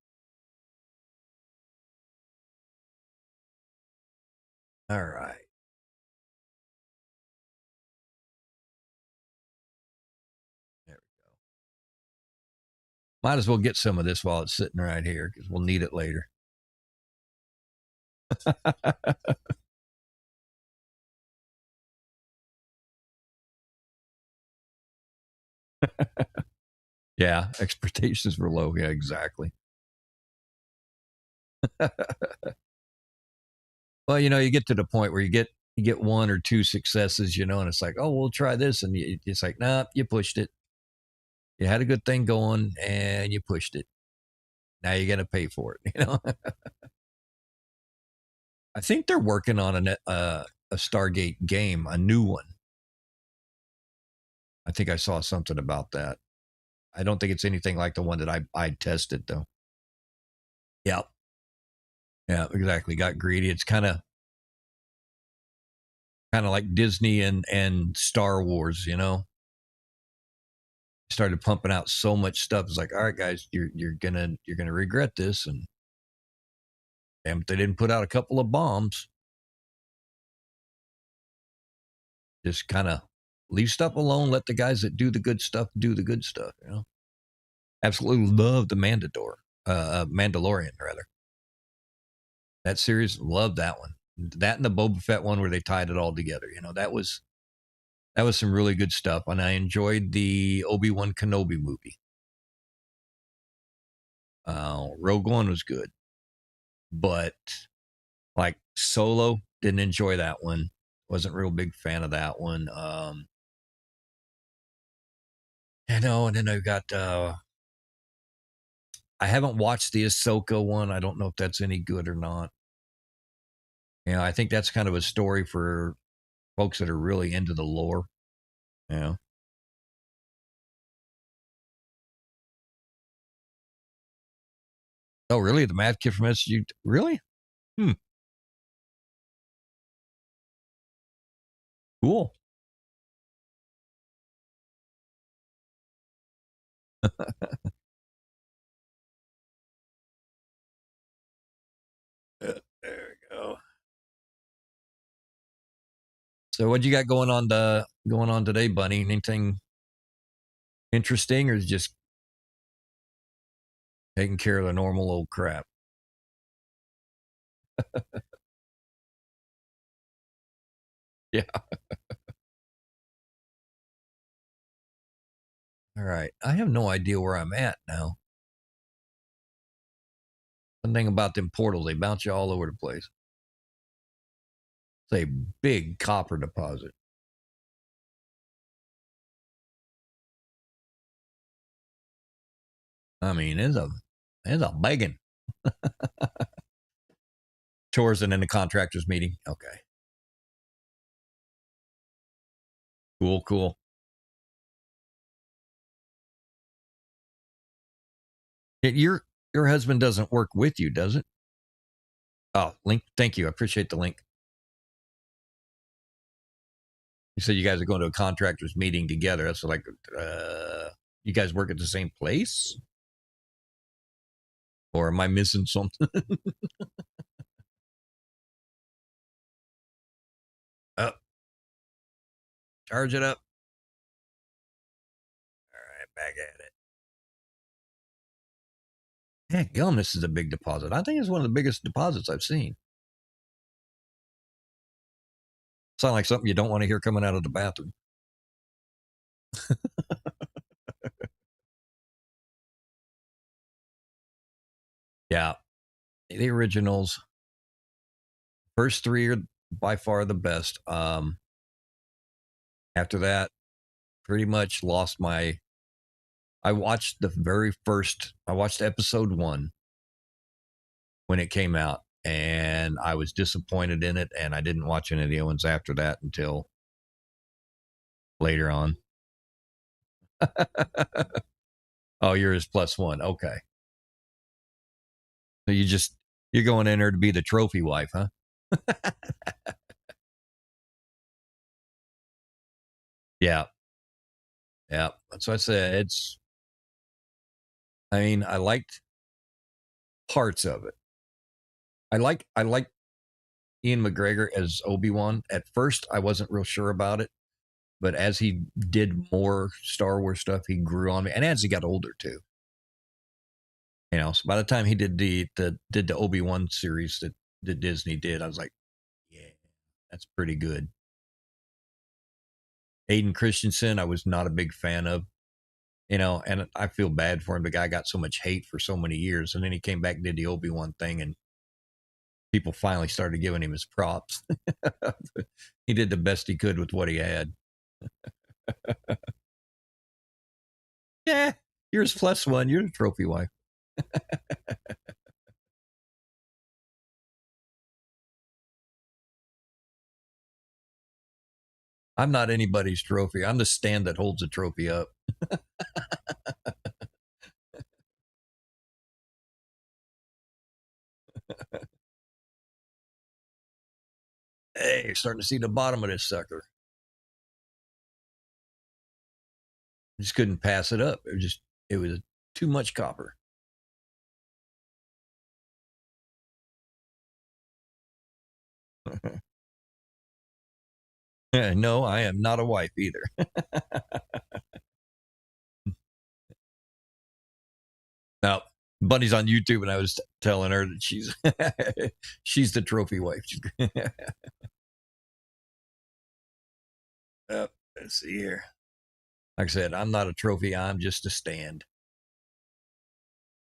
All right. There we go. Might as well get some of this while it's sitting right here because we'll need it later. Yeah, expectations were low. Yeah, exactly. Well, you get to the point where you get one or two successes, and it's like, oh, we'll try this, and it's like, nah, you pushed it. You had a good thing going, and you pushed it. Now you got to pay for it. I think they're working on a Stargate game, a new one. I think I saw something about that. I don't think it's anything like the one that I tested though. Yeah, yeah, exactly. Got greedy. It's kind of like Disney and Star Wars. Started pumping out so much stuff. It's like, all right, guys, you're gonna regret this. And damn, they didn't put out a couple of bombs. Just kind of leave stuff alone. Let the guys that do the good stuff do the good stuff. Absolutely love the Mandalorian rather. That series, love that one. That and the Boba Fett one where they tied it all together. That was some really good stuff, and I enjoyed the Obi-Wan Kenobi movie. Rogue One was good, but like Solo, didn't enjoy that one. Wasn't a real big fan of that one. And then I've got. I haven't watched the Ahsoka one. I don't know if that's any good or not. I think that's kind of a story for folks that are really into the lore. Yeah. Oh, really? The Mad Kid from SU? Really? Hmm. Cool. There we go. So, what you got going on today, Bunny? Anything interesting, or is just taking care of the normal old crap? Yeah. All right. I have no idea where I'm at now. One thing about them portals, they bounce you all over the place. It's a big copper deposit. I mean, it's a begging. Chores and then the contractors meeting. Okay. Cool, cool. Your husband doesn't work with you, does it? Oh, link. Thank you. I appreciate the link. You said you guys are going to a contractors meeting together. That's like, you guys work at the same place, or am I missing something? Up, charge it up. All right, back at it. Heck, gum, this is a big deposit. I think it's one of the biggest deposits I've seen. Sound like something you don't want to hear coming out of the bathroom. Yeah, the originals. First three are by far the best. After that, pretty much lost my. I watched the very first. I watched episode 1 when it came out, and I was disappointed in it, and I didn't watch any of the other ones after that until later on. Oh, you're his +1. Okay, so you're going in there to be the trophy wife, huh? Yeah, yeah. That's what I said. I mean, I liked parts of it. I like Ian McGregor as Obi-Wan. At first, I wasn't real sure about it, but as he did more Star Wars stuff, he grew on me, and as he got older too. So by the time he did the Obi-Wan series that Disney did, I was like, yeah, that's pretty good. Aiden Christensen, I was not a big fan of, and I feel bad for him. The guy got so much hate for so many years, and then he came back and did the Obi-Wan thing, and people finally started giving him his props. He did the best he could with what he had. Yeah, yours plus one. You're the trophy wife. I'm not anybody's trophy. I'm the stand that holds the trophy up. Hey, you're starting to see the bottom of this sucker. I just couldn't pass it up. It was too much copper. No, I am not a wife either. Now, Bunny's on YouTube, and I was telling her that she's the trophy wife. Let's see here. Like I said, I'm not a trophy. I'm just a stand.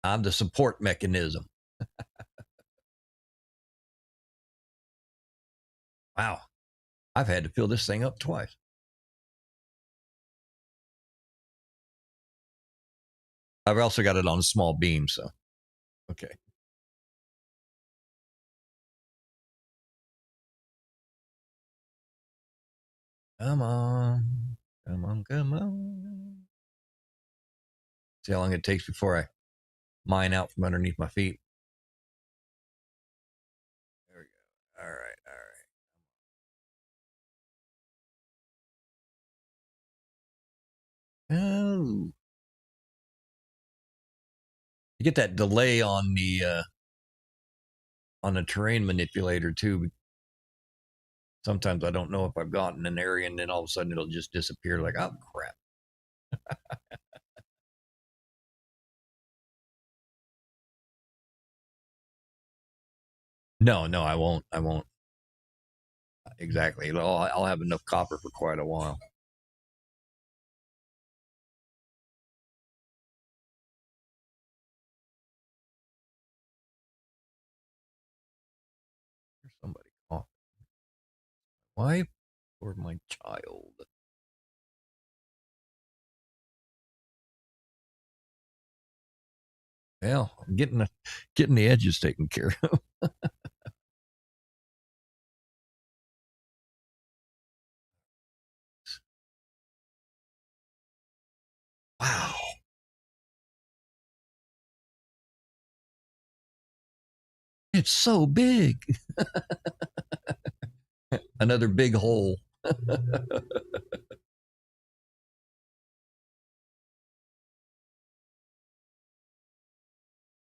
I'm the support mechanism. Wow. I've had to fill this thing up twice. I've also got it on a small beam, so okay. Come on. Come on, come on. See how long it takes before I mine out from underneath my feet. There we go. All right, all right. Oh. You get that delay on the terrain manipulator too. Sometimes I don't know if I've gotten an area, and then all of a sudden it'll just disappear. Like, oh crap! No, no, I won't. I won't. Exactly. I'll have enough copper for quite a while. There's somebody coughing. Wife or my child? Well, I'm getting the edges taken care of. Wow, it's so big. Another big hole.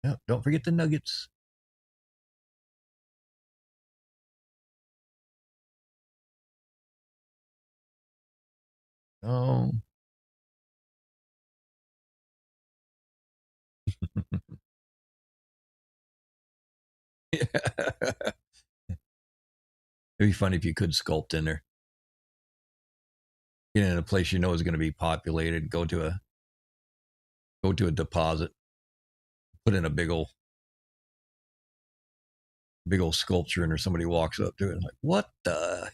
Yep, don't forget the nuggets. Oh. It'd be fun if you could sculpt in there. Get in a place you know is going to be populated. Go to a deposit. Put in a big old sculpture, and or somebody walks up to it and like, what the?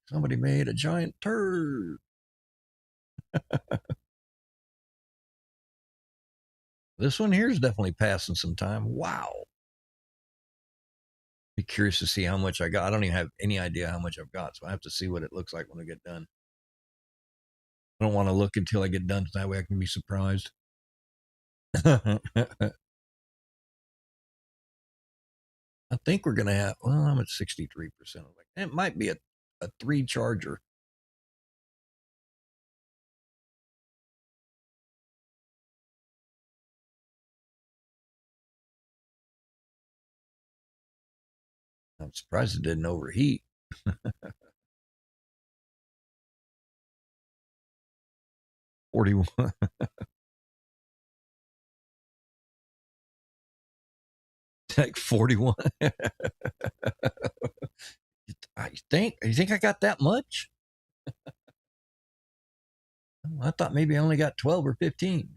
Somebody made a giant turd. This one here is definitely passing some time. Wow. Be curious to see how much I got. I don't even have any idea how much I've got, so I have to see what it looks like when I get done. I don't want to look until I get done, so that way I can be surprised. I think we're gonna have. Well, I'm at 63%. Like it might be a 3 charger. I'm surprised it didn't overheat. 41. Like 41. You think I got that much? I thought maybe I only got 12 or 15.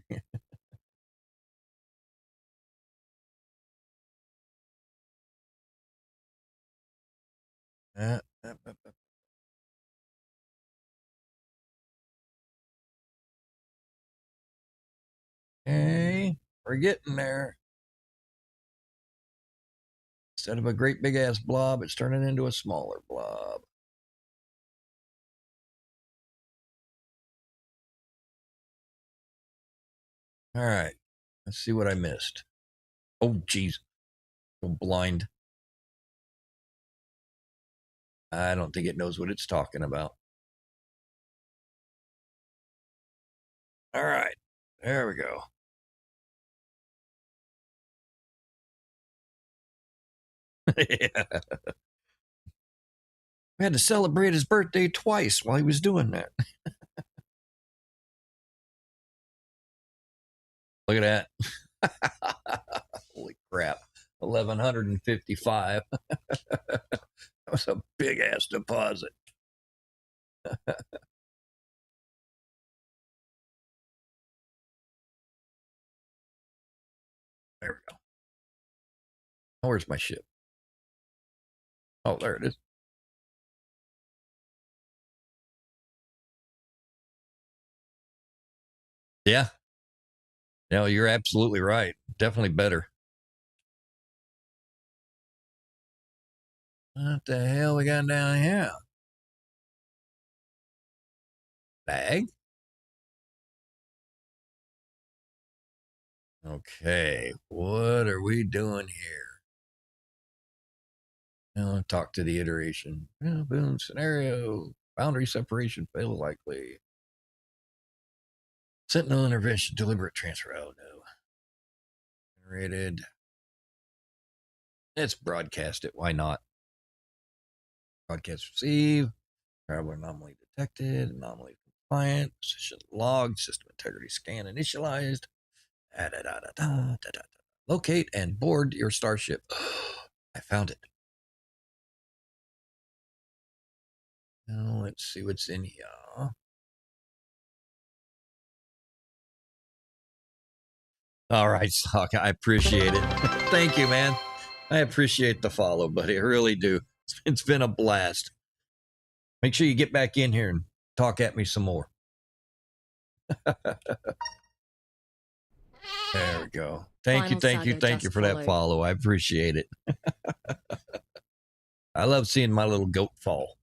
uh, uh, uh, okay, we're getting there. Instead of a great big ass blob, it's turning into a smaller blob. All right, let's see what I missed. Oh, geez, I'm blind. I don't think it knows what it's talking about. All right, there we go. Yeah. We had to celebrate his birthday twice while he was doing that. Look at that. Holy crap. 1,155. That was a big ass deposit. There we go. Oh, where's my ship? Oh, there it is. Yeah. No, you're absolutely right. Definitely better. What the hell we got down here? Bag? Okay. What are we doing here? Now talk to the iteration. Boom. Scenario. Boundary separation fail likely. Sentinel intervention. Deliberate transfer. Oh no. Generated. Let's broadcast it. Why not? Broadcast receive. Traveler anomaly detected. Anomaly compliant. Position logged. System integrity scan initialized. Locate and board your starship. I found it. Now let's see what's in here. All right, Sock. I appreciate it. Thank you, man. I appreciate the follow, buddy. I really do. It's been a blast. Make sure you get back in here and talk at me some more. There we go. Thank you for that follow. I appreciate it. I love seeing my little goat fall.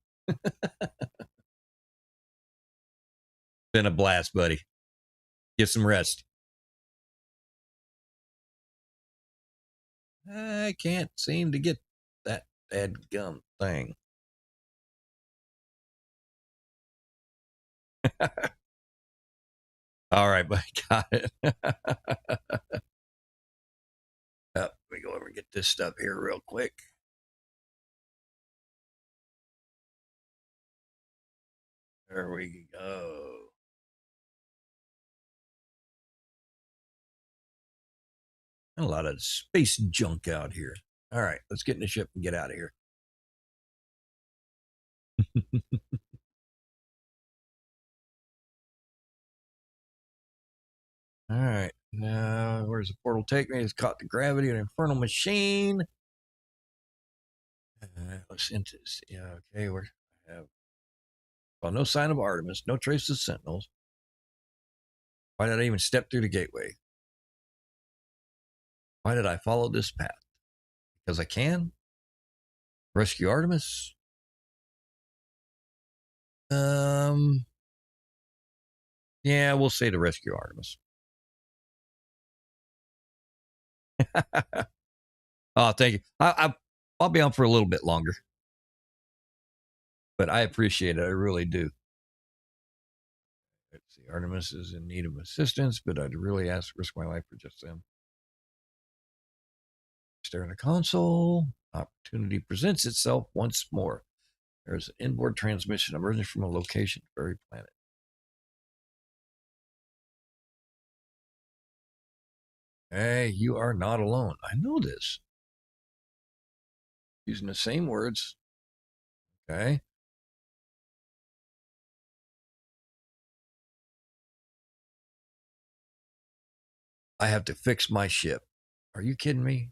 Been a blast, buddy. Get some rest. I can't seem to get that dadgum thing. All right, buddy. Got it. Let me go over and get this stuff here real quick. There we go. A lot of space junk out here. All right, let's get in the ship and get out of here. All right, now where's the portal take me? It's caught the gravity of an infernal machine. Let's into this. Yeah, okay. Where I have well, no sign of Artemis, no trace of Sentinels. Why did I even step through the gateway? Why did I follow this path? Because I can. Rescue Artemis. Yeah, we'll say to rescue Artemis. Oh, thank you. I'll be on for a little bit longer, but I appreciate it. I really do. Let's see. Artemis is in need of assistance, but I'd really risk my life for just them. Stare in the console. Opportunity presents itself once more. There's an inboard transmission emerging from a location, very planet. Hey, you are not alone. I know this. Using the same words. Okay. I have to fix my ship. Are you kidding me?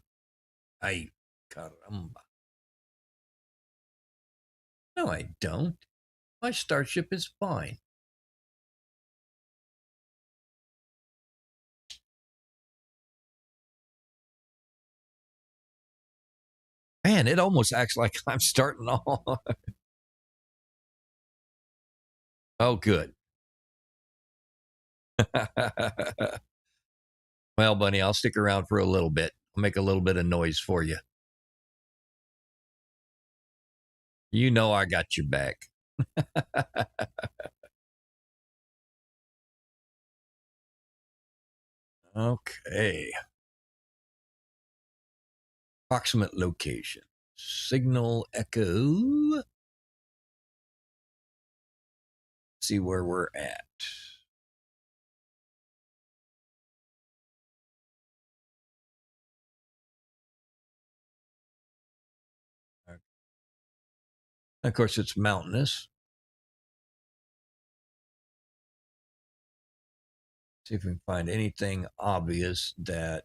I caramba. No, I don't. My starship is fine. Man, it almost acts like I'm starting off. Oh, good. Well, Bunny, I'll stick around for a little bit. I'll make a little bit of noise for you. You know I got your back. Okay. Approximate location. Signal echo. See where we're at. Of course, it's mountainous. See if we can find anything obvious that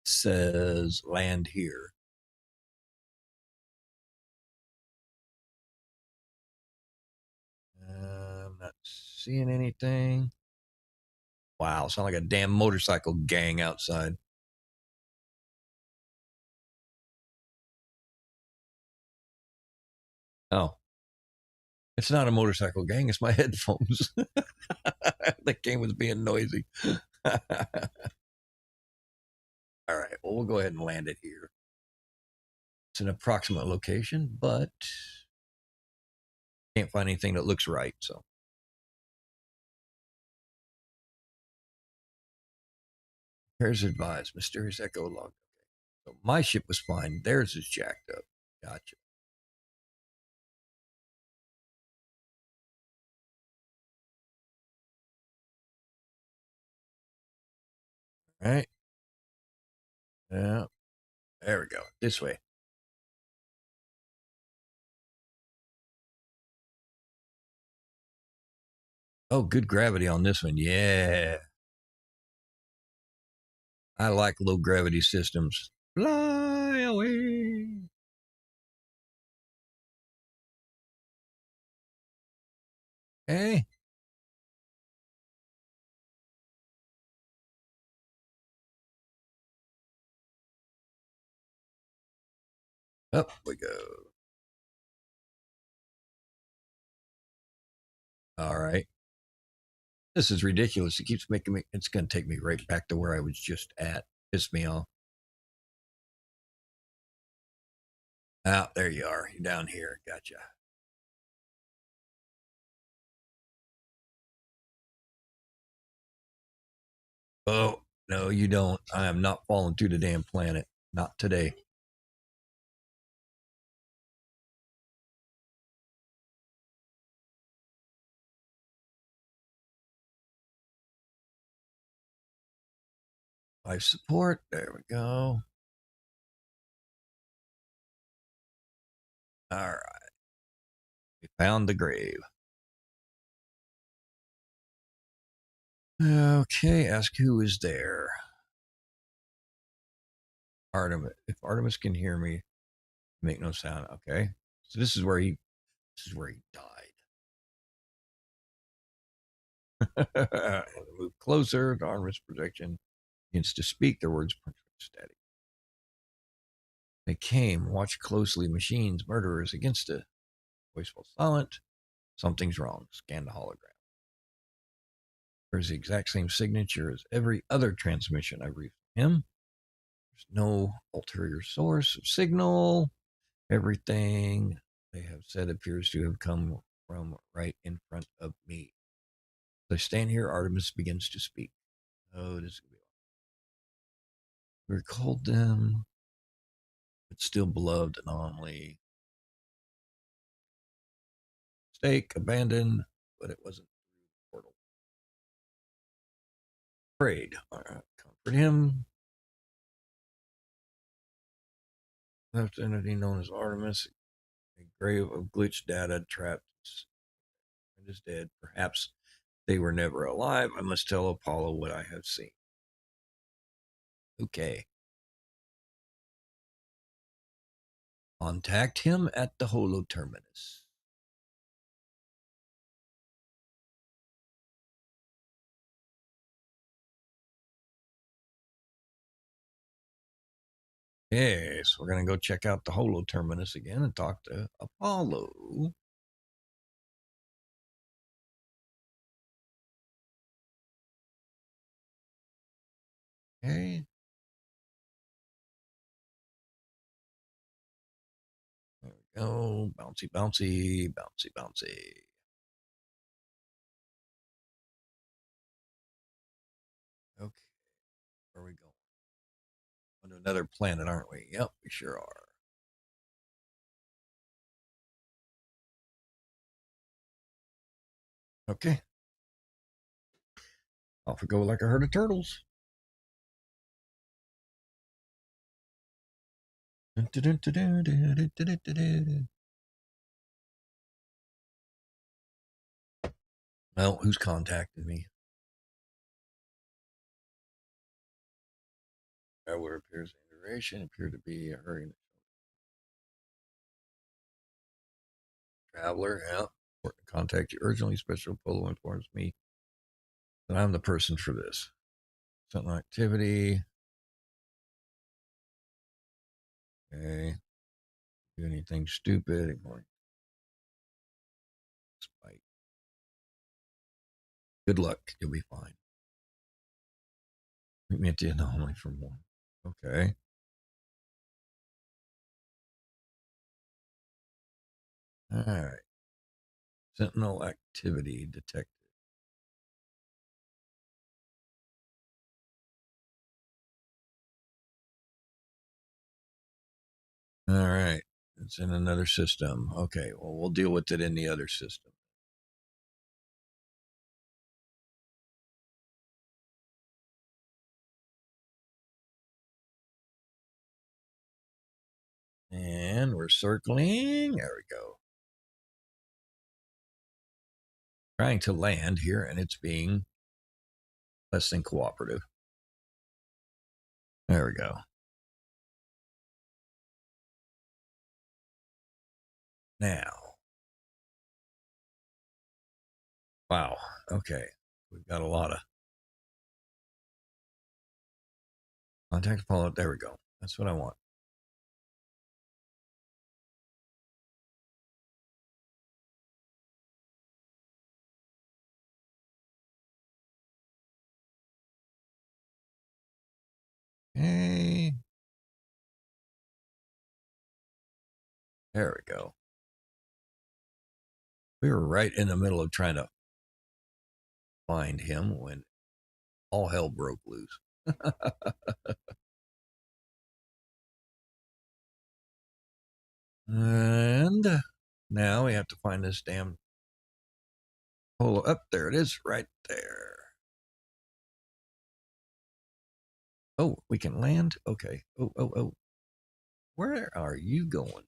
says land here. I'm not seeing anything. Wow, sound like a damn motorcycle gang outside. Oh, it's not a motorcycle gang. It's my headphones. The game was being noisy. All right, well, we'll go ahead and land it here. It's an approximate location, but can't find anything that looks right. So, repairs advised. Mysterious echo log. Okay. So my ship was fine. Theirs is jacked up. Gotcha. All right. Yeah. There we go. This way. Oh, good gravity on this one. Yeah. I like low gravity systems. Fly away. Hey. Up we go. All right. This is ridiculous. It keeps making me, it's going to take me right back to where I was just at. Piss me off. Ah, there you are. You're down here. Gotcha. Oh, no, you don't. I am not falling through the damn planet. Not today. Life support. There we go. All right. We found the grave. Okay. Ask who is there. Artemis. If Artemis can hear me, make no sound. Okay. So this is where he died. Move closer. The Artemis projection begins to speak. Their words steady. They came. Watch closely. Machines, murderers against it. Voice falls silent. Something's wrong. Scan the hologram. There's the exact same signature as every other transmission I read from him. There's no ulterior source of signal. Everything they have said appears to have come from right in front of me. As I stand here, Artemis begins to speak. Oh, this is going to be We recalled them. But still beloved anomaly. Mistake, abandoned, but it wasn't through the portal. Prayed. All right, comfort him. Left entity known as Artemis, a grave of glitched data trapped and is dead. Perhaps they were never alive. I must tell Apollo what I have seen. Okay. Contact him at the Holo Terminus. Okay, so we're going to go check out the Holo Terminus again and talk to Apollo. Okay. There we go. Bouncy, bouncy, bouncy, bouncy. Okay. Where are we going? On to another planet, aren't we? Yep, we sure are. Okay. Off we go like a herd of turtles. Well, who's contacted me? Where appears the duration appear to be a hurry. Traveler, yeah. Contact you urgently. Special Polo informs me that I'm the person for this. Sentinel activity. Okay. Do anything stupid. Ignoring spike. Good luck. You'll be fine. Meet me at the anomaly for more. Okay. All right. Sentinel activity detected. All right. It's in another system. Okay. Well, we'll deal with it in the other system. And we're circling. There we go. Trying to land here, and it's being less than cooperative. There we go. Now. Wow. Okay. We've got a lot of contact Apollo. There we go. That's what I want. Okay. There we go. We were right in the middle of trying to find him when all hell broke loose. And now we have to find this damn polo. Up there it is, right there. Oh, we can land. Okay. Oh. Where are you going?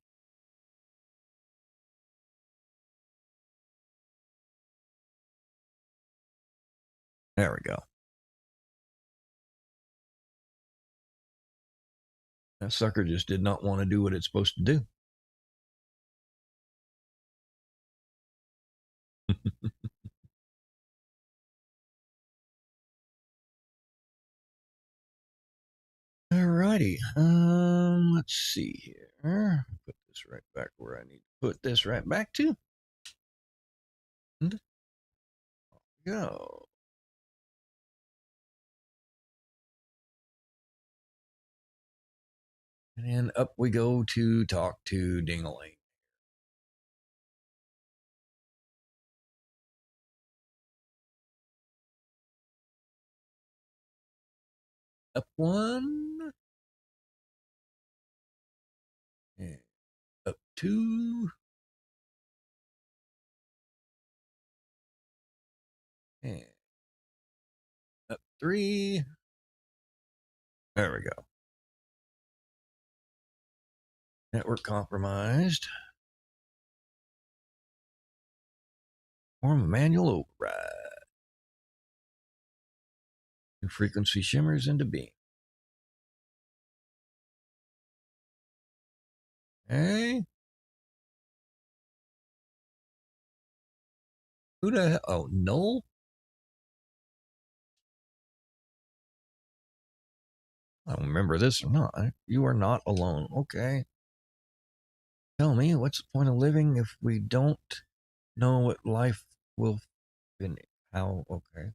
There we go. That sucker just did not want to do what it's supposed to do. Alrighty. Let's see here. Put this right back where I need to put this right back to. And off we go. And up we go to talk to Dingaling. Up one. 2. And up 3. There we go. Network compromised. Form a manual override. New frequency shimmers into beam. Hey. Who the hell? Oh, Null? I don't remember this or not. You are not alone. Okay. Tell me, what's the point of living if we don't know what life will finish? How? Okay.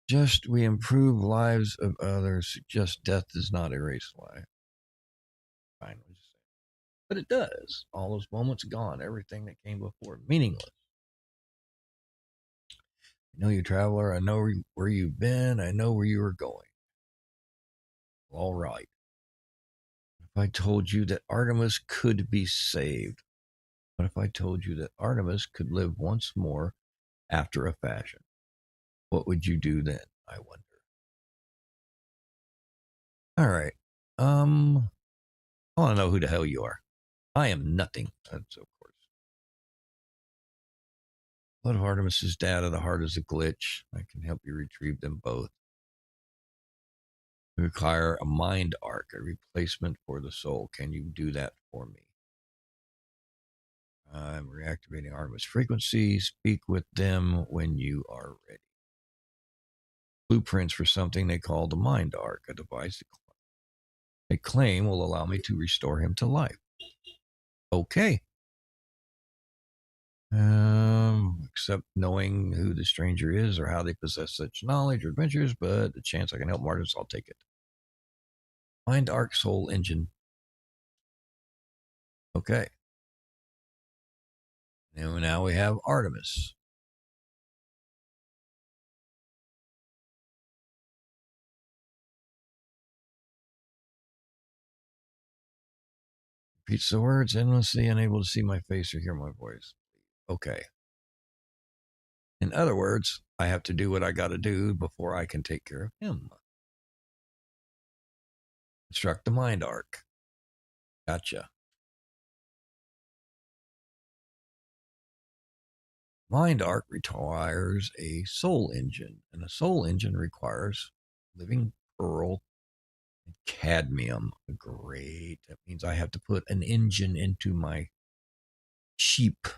Just we improve lives of others. Just death does not erase life. Fine. But it does. All those moments gone. Everything that came before. Meaningless. I know you, traveler. I know where you've been. I know where you are going. All right. If I told you that Artemis could be saved, what if I told you that Artemis could live once more after a fashion? What would you do then, I wonder? All right. I want to know who the hell you are. I am nothing. That's of course. Blood of Artemis's data, the heart is a glitch. I can help you retrieve them both. We require a mind arc, a replacement for the soul. Can you do that for me? I'm reactivating Artemis frequency. Speak with them when you are ready. Blueprints for something they call the mind arc, a device they claim will allow me to restore him to life. Okay. Except knowing who the stranger is or how they possess such knowledge or adventures, but the chance I can help Martins, I'll take it. Mind Arc Soul Engine. Okay. And now we have Artemis. Repeats the words endlessly, unable to see my face or hear my voice. Okay. In other words, I have to do what I got to do before I can take care of him. Construct the mind arc. Gotcha. Mind arc requires a soul engine, and a soul engine requires living pearl and cadmium. Great. That means I have to put an engine into my sheep.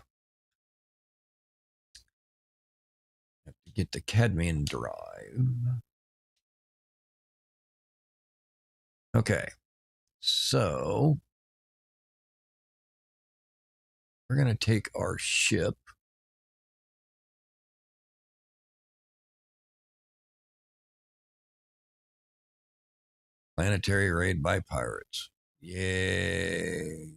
I have to get the cadmium drive. Okay. So we're going to take our ship. Planetary raid by pirates. Yay.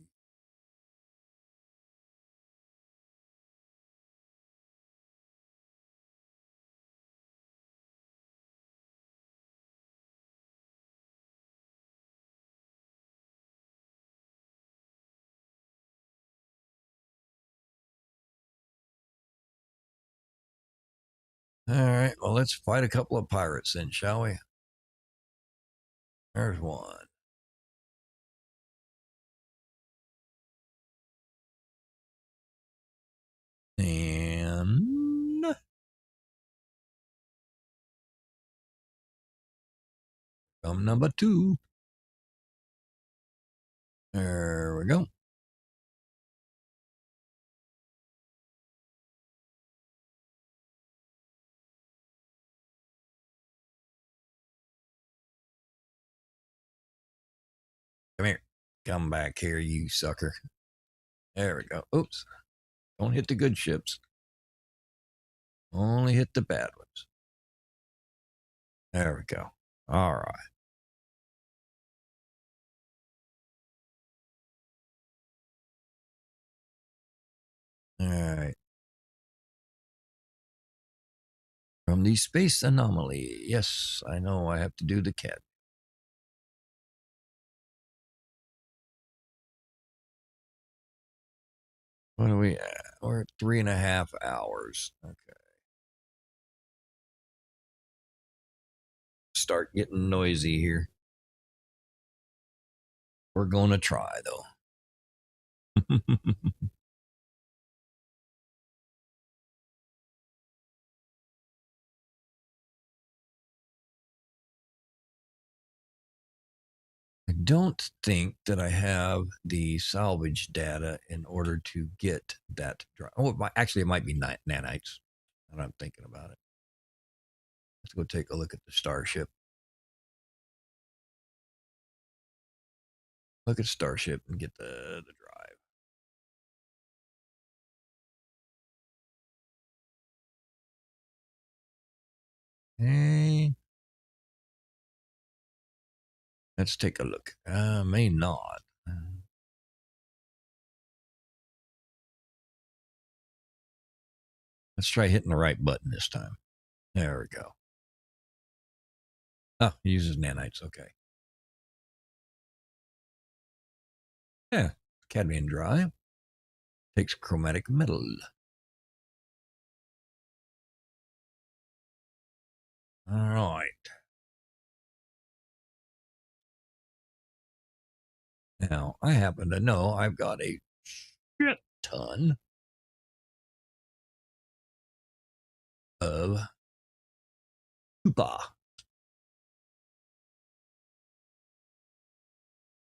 All right. Well, let's fight a couple of pirates then, shall we? There's one. And number 2. There we go. Come here. Come back here, you sucker. There we go. Oops. Don't hit the good ships. Only hit the bad ones. There we go. All right. All right. From the space anomaly. Yes, I know I have to do the cat. What are we at? We're at 3.5 hours. Okay. Start getting noisy here. We're going to try, though. I don't think that I have the salvage data in order to get that drive. Oh, actually, it might be nanites. Now I'm thinking about it. Let's go take a look at the Starship. Look at Starship and get the drive. Hey, let's take a look. May not. Let's try hitting the right button this time. There we go. Oh, it uses nanites. Okay. Yeah, cadmium drive. Takes chromatic metal. All right. Now, I happen to know I've got a shit ton of Koopa.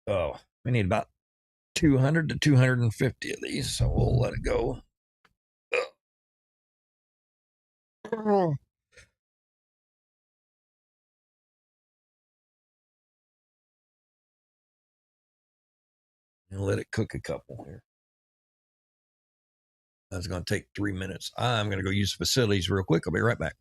Oh, we need about 200 to 250 of these, so we'll let it go. And let it cook a couple here. That's going to take 3 minutes. I'm going to go use the facilities real quick. I'll be right back.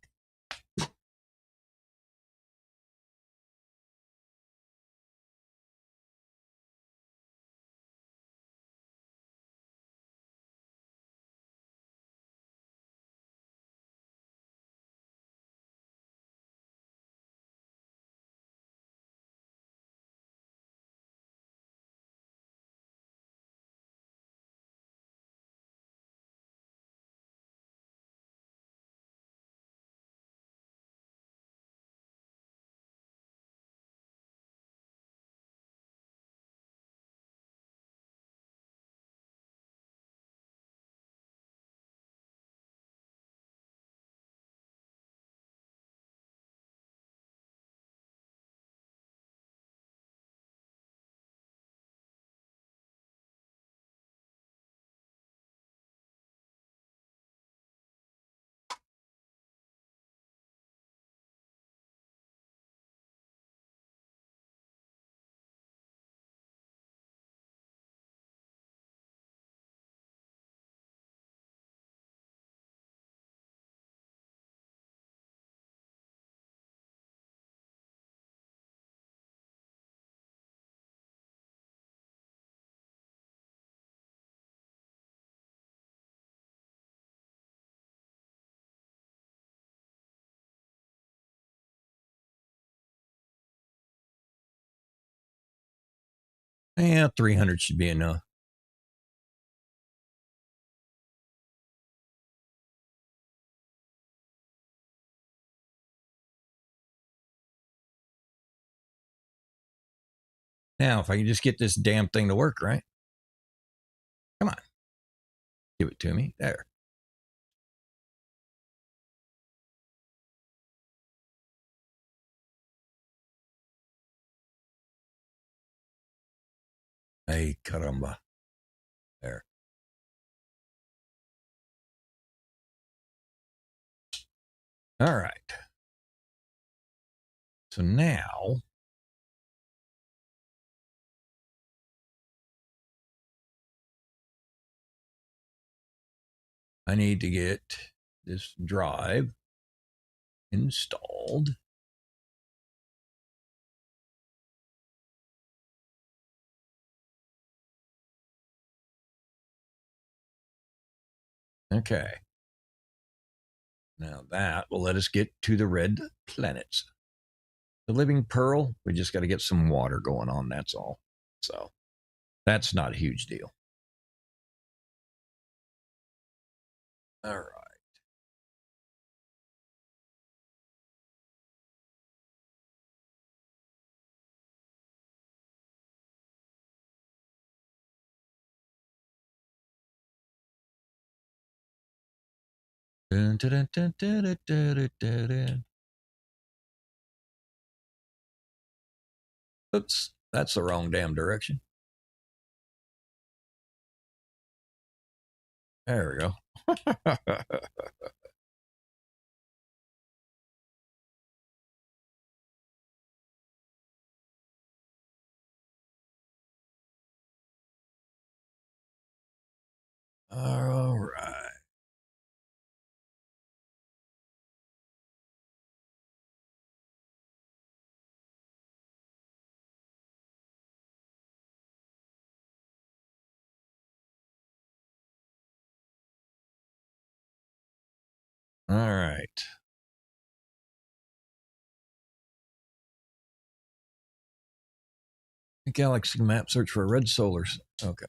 Yeah, 300 should be enough. Now, if I can just get this damn thing to work, right? Come on. Give it to me. There. Hey, caramba. There. All right. So now I need to get this drive installed. Okay. Now that will let us get to the red planets. The living pearl, we just got to get some water going on. That's all. So that's not a huge deal. All right. Dun, dun, dun, dun, dun, dun, dun, dun, dun. Oops, that's the wrong damn direction. There we go. All right. All right. Galaxy map search for red solars. Okay.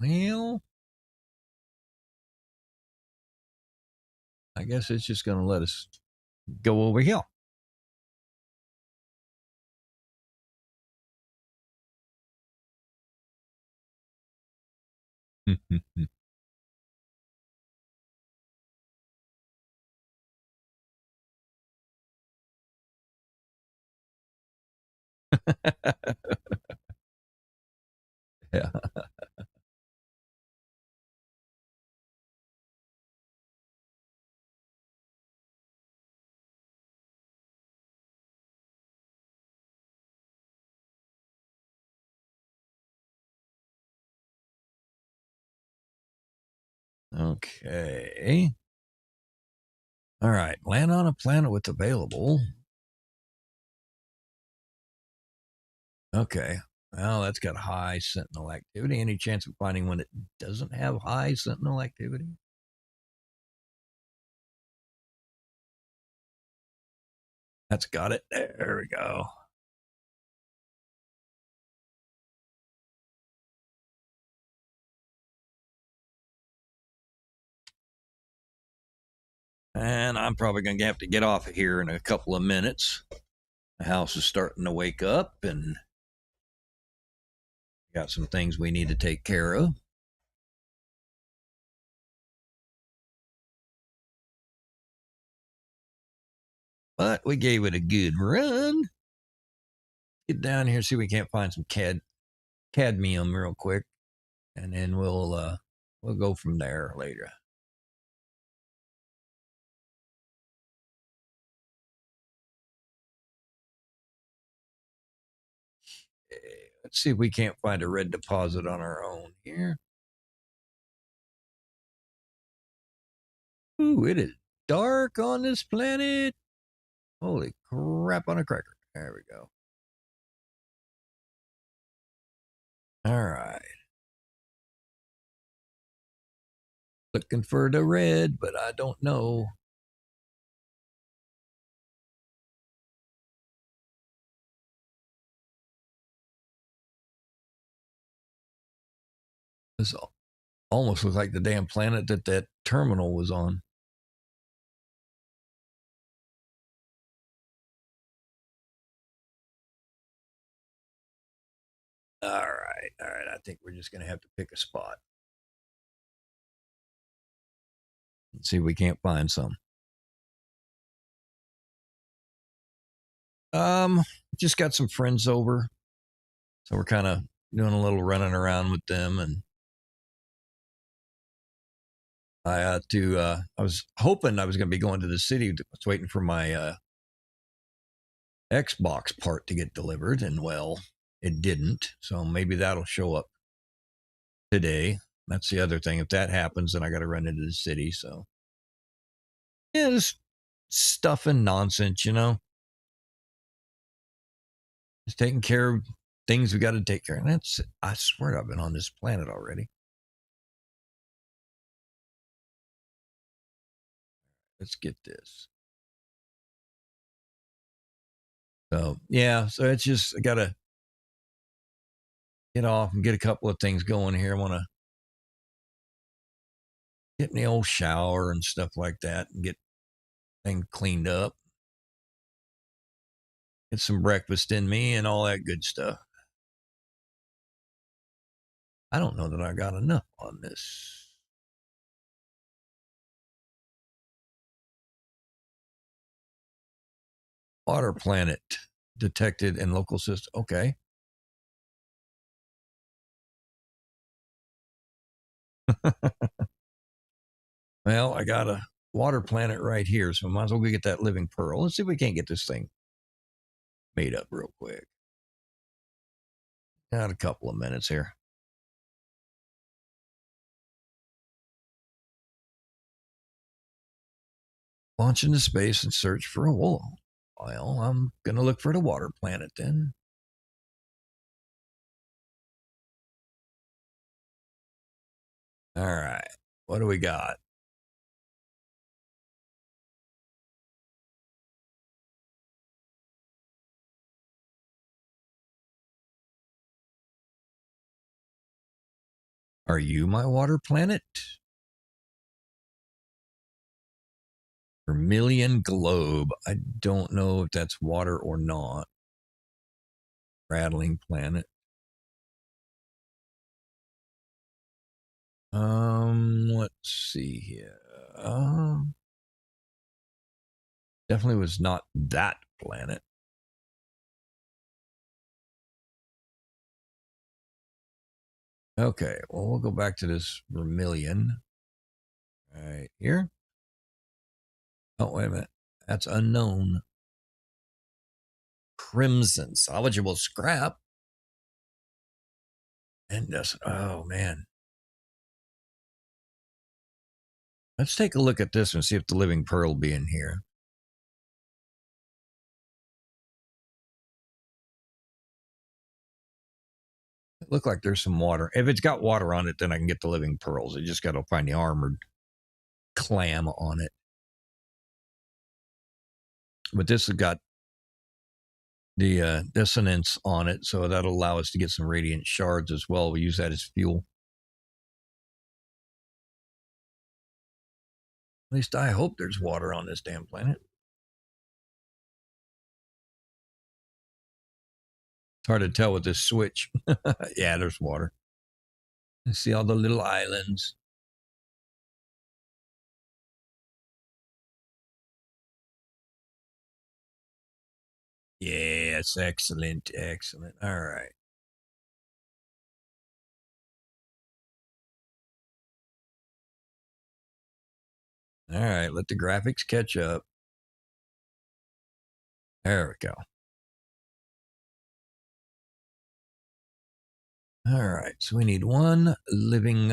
Well, I guess it's just going to let us go over here. Yeah. Okay. All right. Land on a planet with available. Okay. Well, that's got high sentinel activity. Any chance of finding one that doesn't have high sentinel activity? That's got it. There we go. And I'm probably going to have to get off of here in a couple of minutes. The house is starting to wake up and got some things we need to take care of. But we gave it a good run. Get down here, see if we can't find some cadmium real quick, and then we'll go from there later. Let's see if we can't find a red deposit on our own here. Ooh, it is dark on this planet. Holy crap on a cracker. There we go. All right. Looking for the red, but I don't know. This almost looks like the damn planet that terminal was on. All right. All right. I think we're just going to have to pick a spot. Let's see if we can't find some. Just got some friends over. So we're kind of doing a little running around with them. And I was hoping I was going to be going to the city. I was waiting for my Xbox part to get delivered. And well, it didn't. So maybe that'll show up today. That's the other thing. If that happens, then I got to run into the city. So yeah, just stuff and nonsense, just taking care of things we got to take care of. And I swear I've been on this planet already. Let's get this. So yeah, so it's just I gotta get off and get a couple of things going here. I want to get in the old shower and stuff like that, and get things cleaned up, get some breakfast in me, and all that good stuff. I don't know that I got enough on this. Water planet detected in local system. Okay. Well, I got a water planet right here, so I might as well go get that living pearl. Let's see if we can't get this thing made up real quick. Got a couple of minutes here. Launch into space and search for a wall. Well, I'm going to look for the water planet then. All right. What do we got? Are you my water planet? Vermilion globe. I don't know if that's water or not. Rattling planet. Let's see here. Definitely was not that planet. Okay, well, we'll go back to this vermilion right here. Oh, wait a minute. That's unknown. Crimson, salvageable scrap. And this, oh man. Let's take a look at this and see if the living pearl will be in here. It looked like there's some water. If it's got water on it, then I can get the living pearls. I just got to find the armored clam on it. But this has got the dissonance on it, so that'll allow us to get some radiant shards as well. We use that as fuel. At least I hope there's water on this damn planet. It's hard to tell with this switch. Yeah, there's water. You see all the little islands. Yes, excellent, excellent. All right. All right, let the graphics catch up. There we go. All right, so we need one living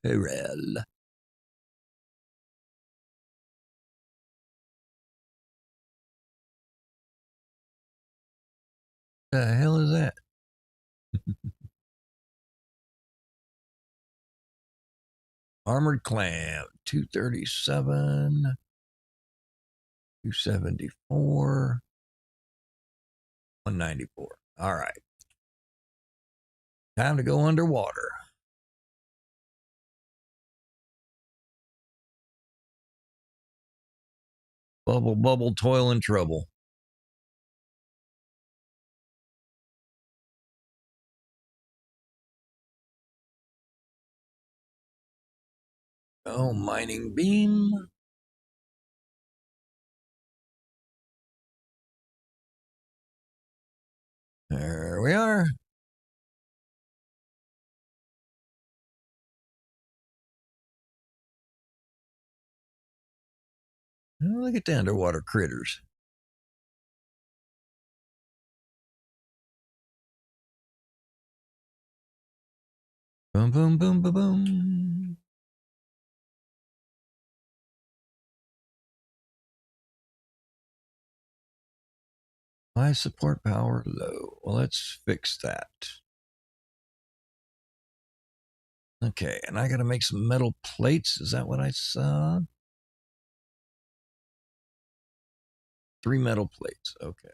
pearl. The hell is that? Armored clam, 237, 274, 194. All right. Time to go underwater. Bubble, bubble, toil and trouble. Oh, mining beam. There we are. Oh, look at the underwater critters. Boom, boom, boom, boom, boom. High support power, low. Well, let's fix that. Okay, and I got to make some metal plates. Is that what I saw? 3 metal plates. Okay.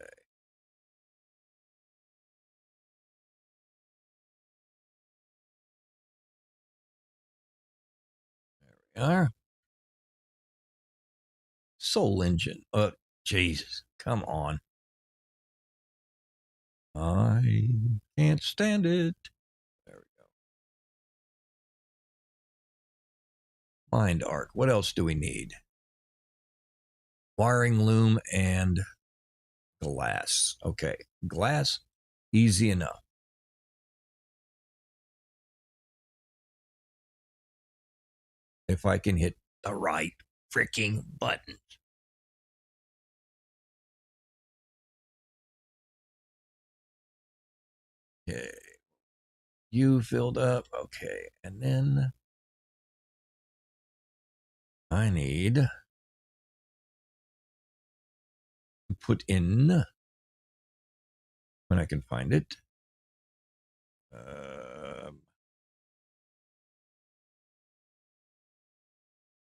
are. Soul engine. Jesus. Come on. I can't stand it. There we go. Mind arc. What else do we need? Wiring loom and glass. Okay. Glass, easy enough. If I can hit the right freaking button. Okay. You filled up. Okay. And then I need to put in, when I can find it.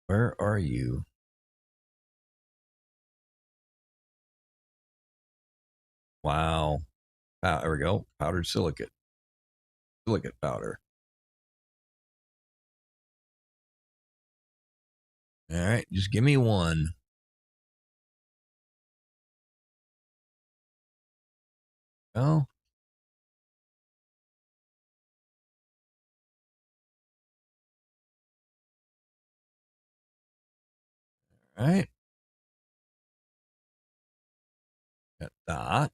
Where are you? Wow. There we go. Powdered silicate. Silicate powder. All right. Just give me one. Oh. All right. Got that.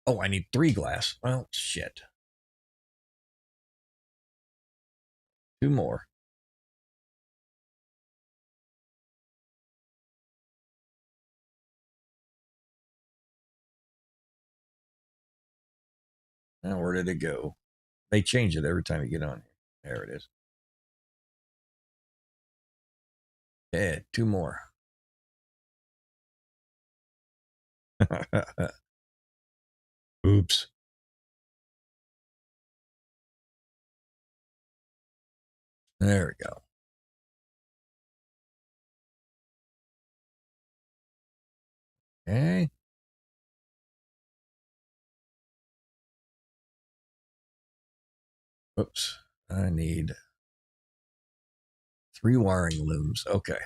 Oh, I need 3 glass. Well, shit. 2 more. Now, where did it go? They change it every time you get on here. There it is. Yeah, 2 more. Oops. There we go. Okay. Oops. I need 3 wiring looms. Okay.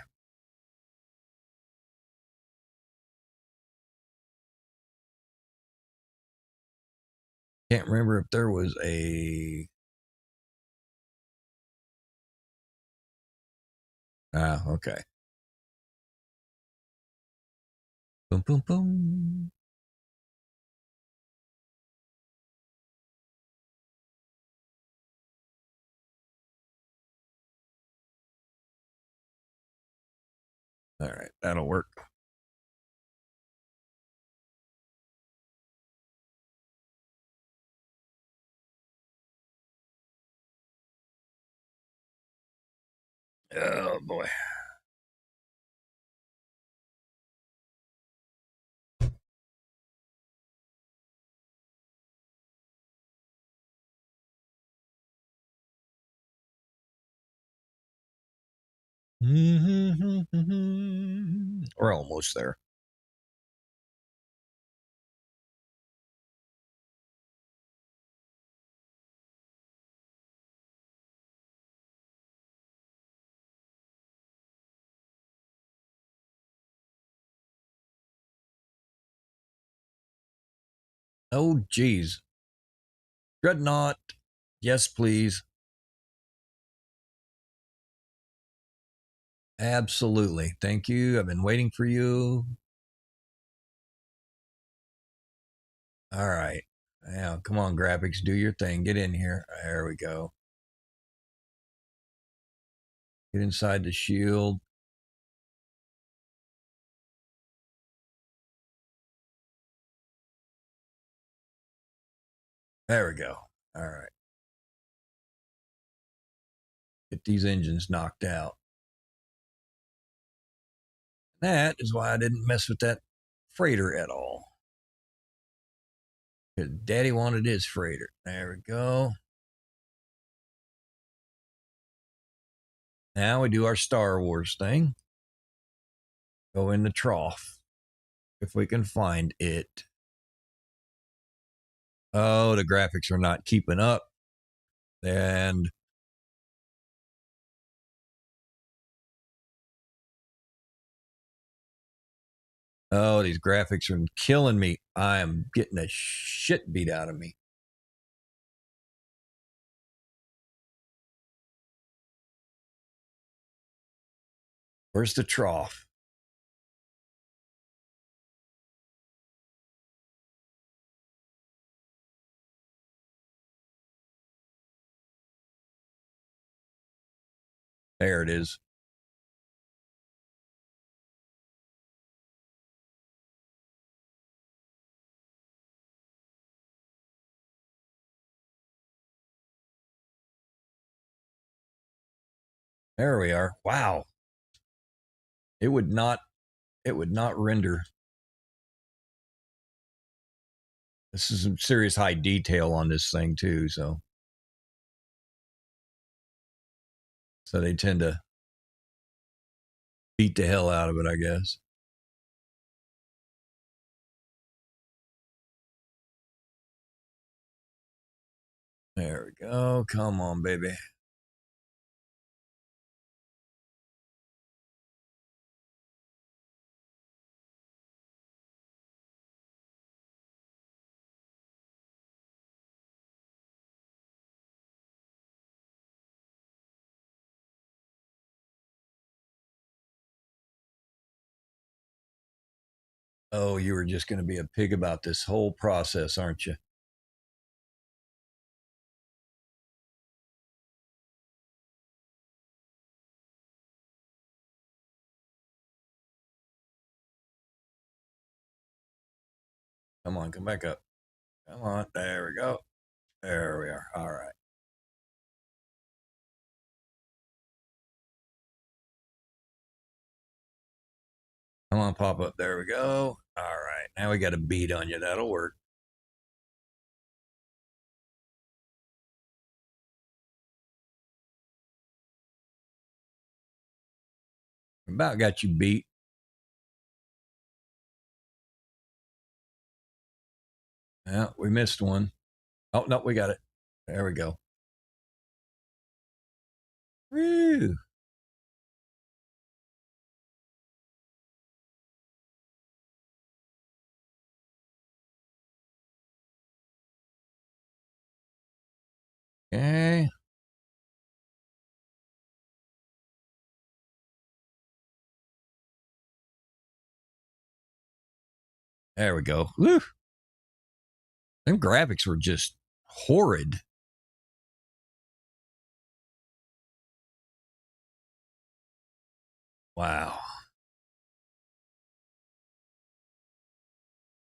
Can't remember if there was a. Okay. Boom, boom, boom. All right. That'll work. Oh, boy. We're almost there. Oh, geez. Dreadnought. Yes, please. Absolutely. Thank you. I've been waiting for you. All right. Now, come on, graphics. Do your thing. Get in here. There we go. Get inside the shield. There we go. All right. Get these engines knocked out. That is why I didn't mess with that freighter at all. Because Daddy wanted his freighter. There we go. Now we do our Star Wars thing. Go in the trough. If we can find it. Oh, the graphics are not keeping up. And oh, these graphics are killing me. I am getting the shit beat out of me. Where's the trough? There it is. There we are. Wow. It would not render. This is some serious high detail on this thing too, so they tend to beat the hell out of it, I guess. There we go. Come on, baby. Oh, you were just going to be a pig about this whole process, aren't you? Come on, come back up. Come on. There we go. There we are. All right. Come on, pop up. There we go. All right. Now we got a beat on you. That'll work. About got you beat. Yeah, we missed one. Oh, no, we got it. There we go. Woo. Okay. There we go. Woo. Them graphics were just horrid. Wow.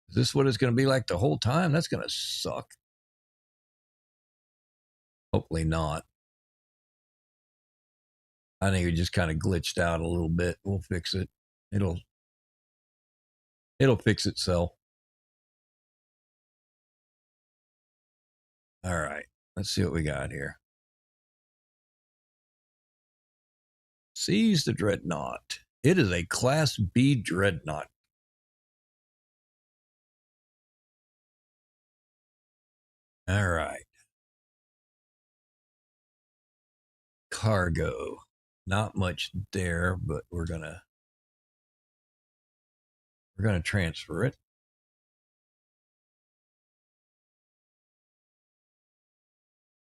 Is this what it's going to be like the whole time? That's going to suck. Hopefully not. I think it just kind of glitched out a little bit. We'll fix it. It'll fix itself. All right. Let's see what we got here. Seize the Dreadnought. It is a Class B Dreadnought. All right. Cargo. Not much there, but we're gonna transfer it.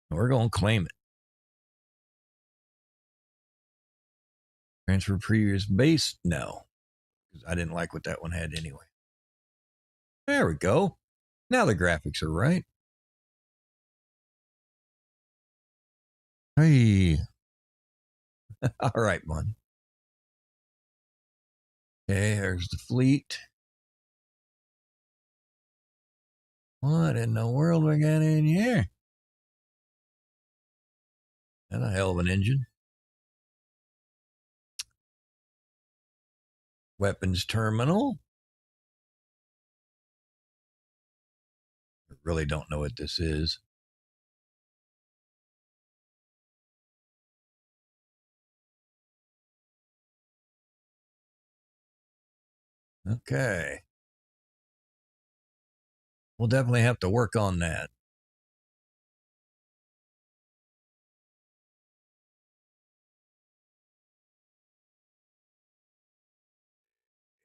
We're gonna claim it. Transfer previous base? No. Because I didn't like what that one had anyway. There we go. Now the graphics are right. Hey. All right, man. Okay, there's the fleet. What in the world we got in here? That's a hell of an engine. Weapons terminal. I really don't know what this is. Okay. We'll definitely have to work on that.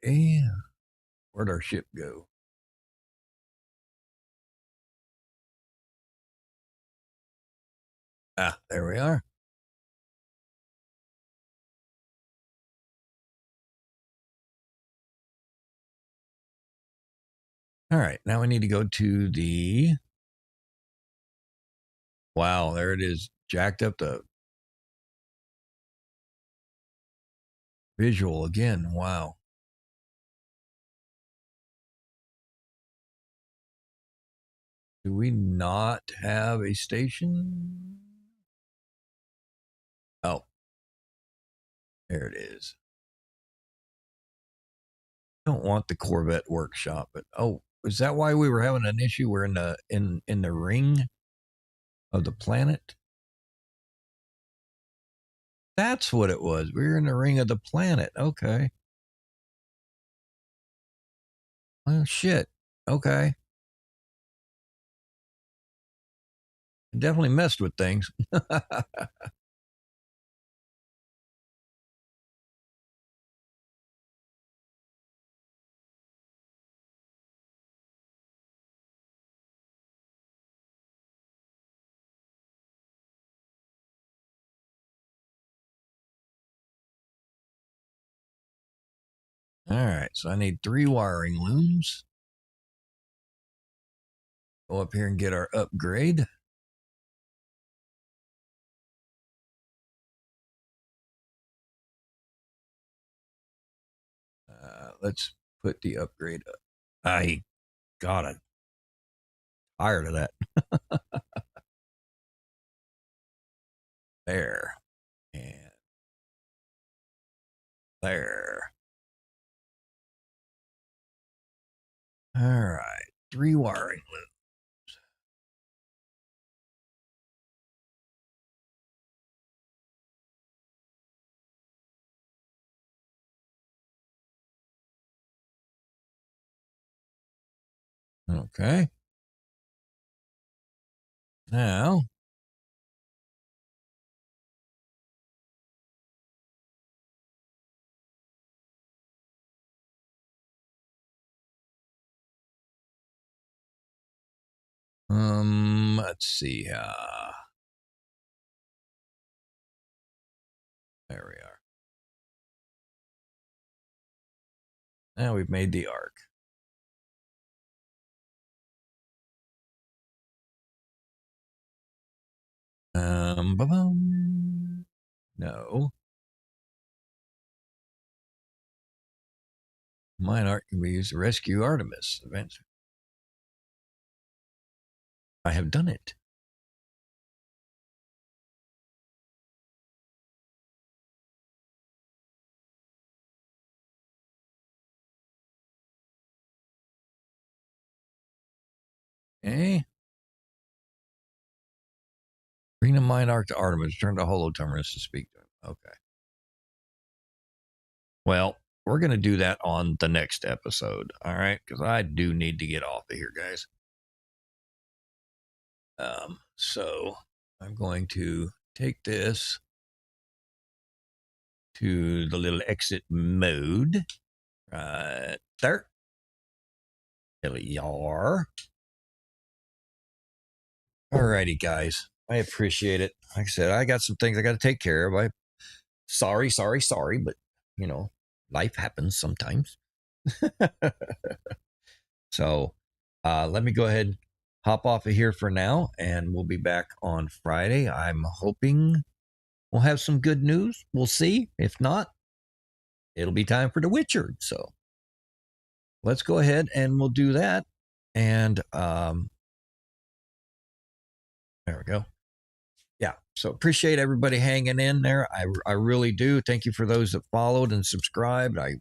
Okay. Where'd our ship go? Ah, there we are. All right, now we need to go to the... Wow, there it is. Jacked up the visual again. Wow. Do we not have a station? Oh, there it is. Don't want the Corvette workshop, but oh, is that why we were having an issue? We're in the ring of the planet. That's what it was. We were in the ring of the planet. Okay. Well, shit. Okay. It definitely messed with things. All right, so I need 3 wiring looms. Go up here and get our upgrade. Let's put the upgrade up. I got it. Tired of that. There. And there. All right. 3 wiring looms. Okay. Now, let's see. There we are. Now we've made the arc. Ba-bum. No. Mine arc can be used to rescue Artemis. Eventually. I have done it. Okay. Bring the mine arc to Artemis. Turn to Holo Terminus to speak to him. Okay. Well, we're going to do that on the next episode. All right. Because I do need to get off of here, guys. So I'm going to take this to the little exit mode right there. There you are. Alrighty, guys. I appreciate it. Like I said, I got some things I got to take care of. Sorry, but you know, life happens sometimes. So let me go ahead, hop off of here for now, and we'll be back on Friday. I'm hoping we'll have some good news. We'll see. If not, it'll be time for The Witcher. So let's go ahead and we'll do that. And there we go. Yeah. So appreciate everybody hanging in there. I really do. Thank you for those that followed and subscribed. I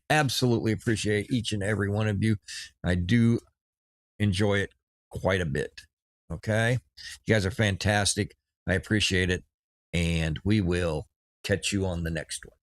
absolutely appreciate each and every one of you. I do enjoy it quite a bit. Okay. You guys are fantastic. I appreciate it. And we will catch you on the next one.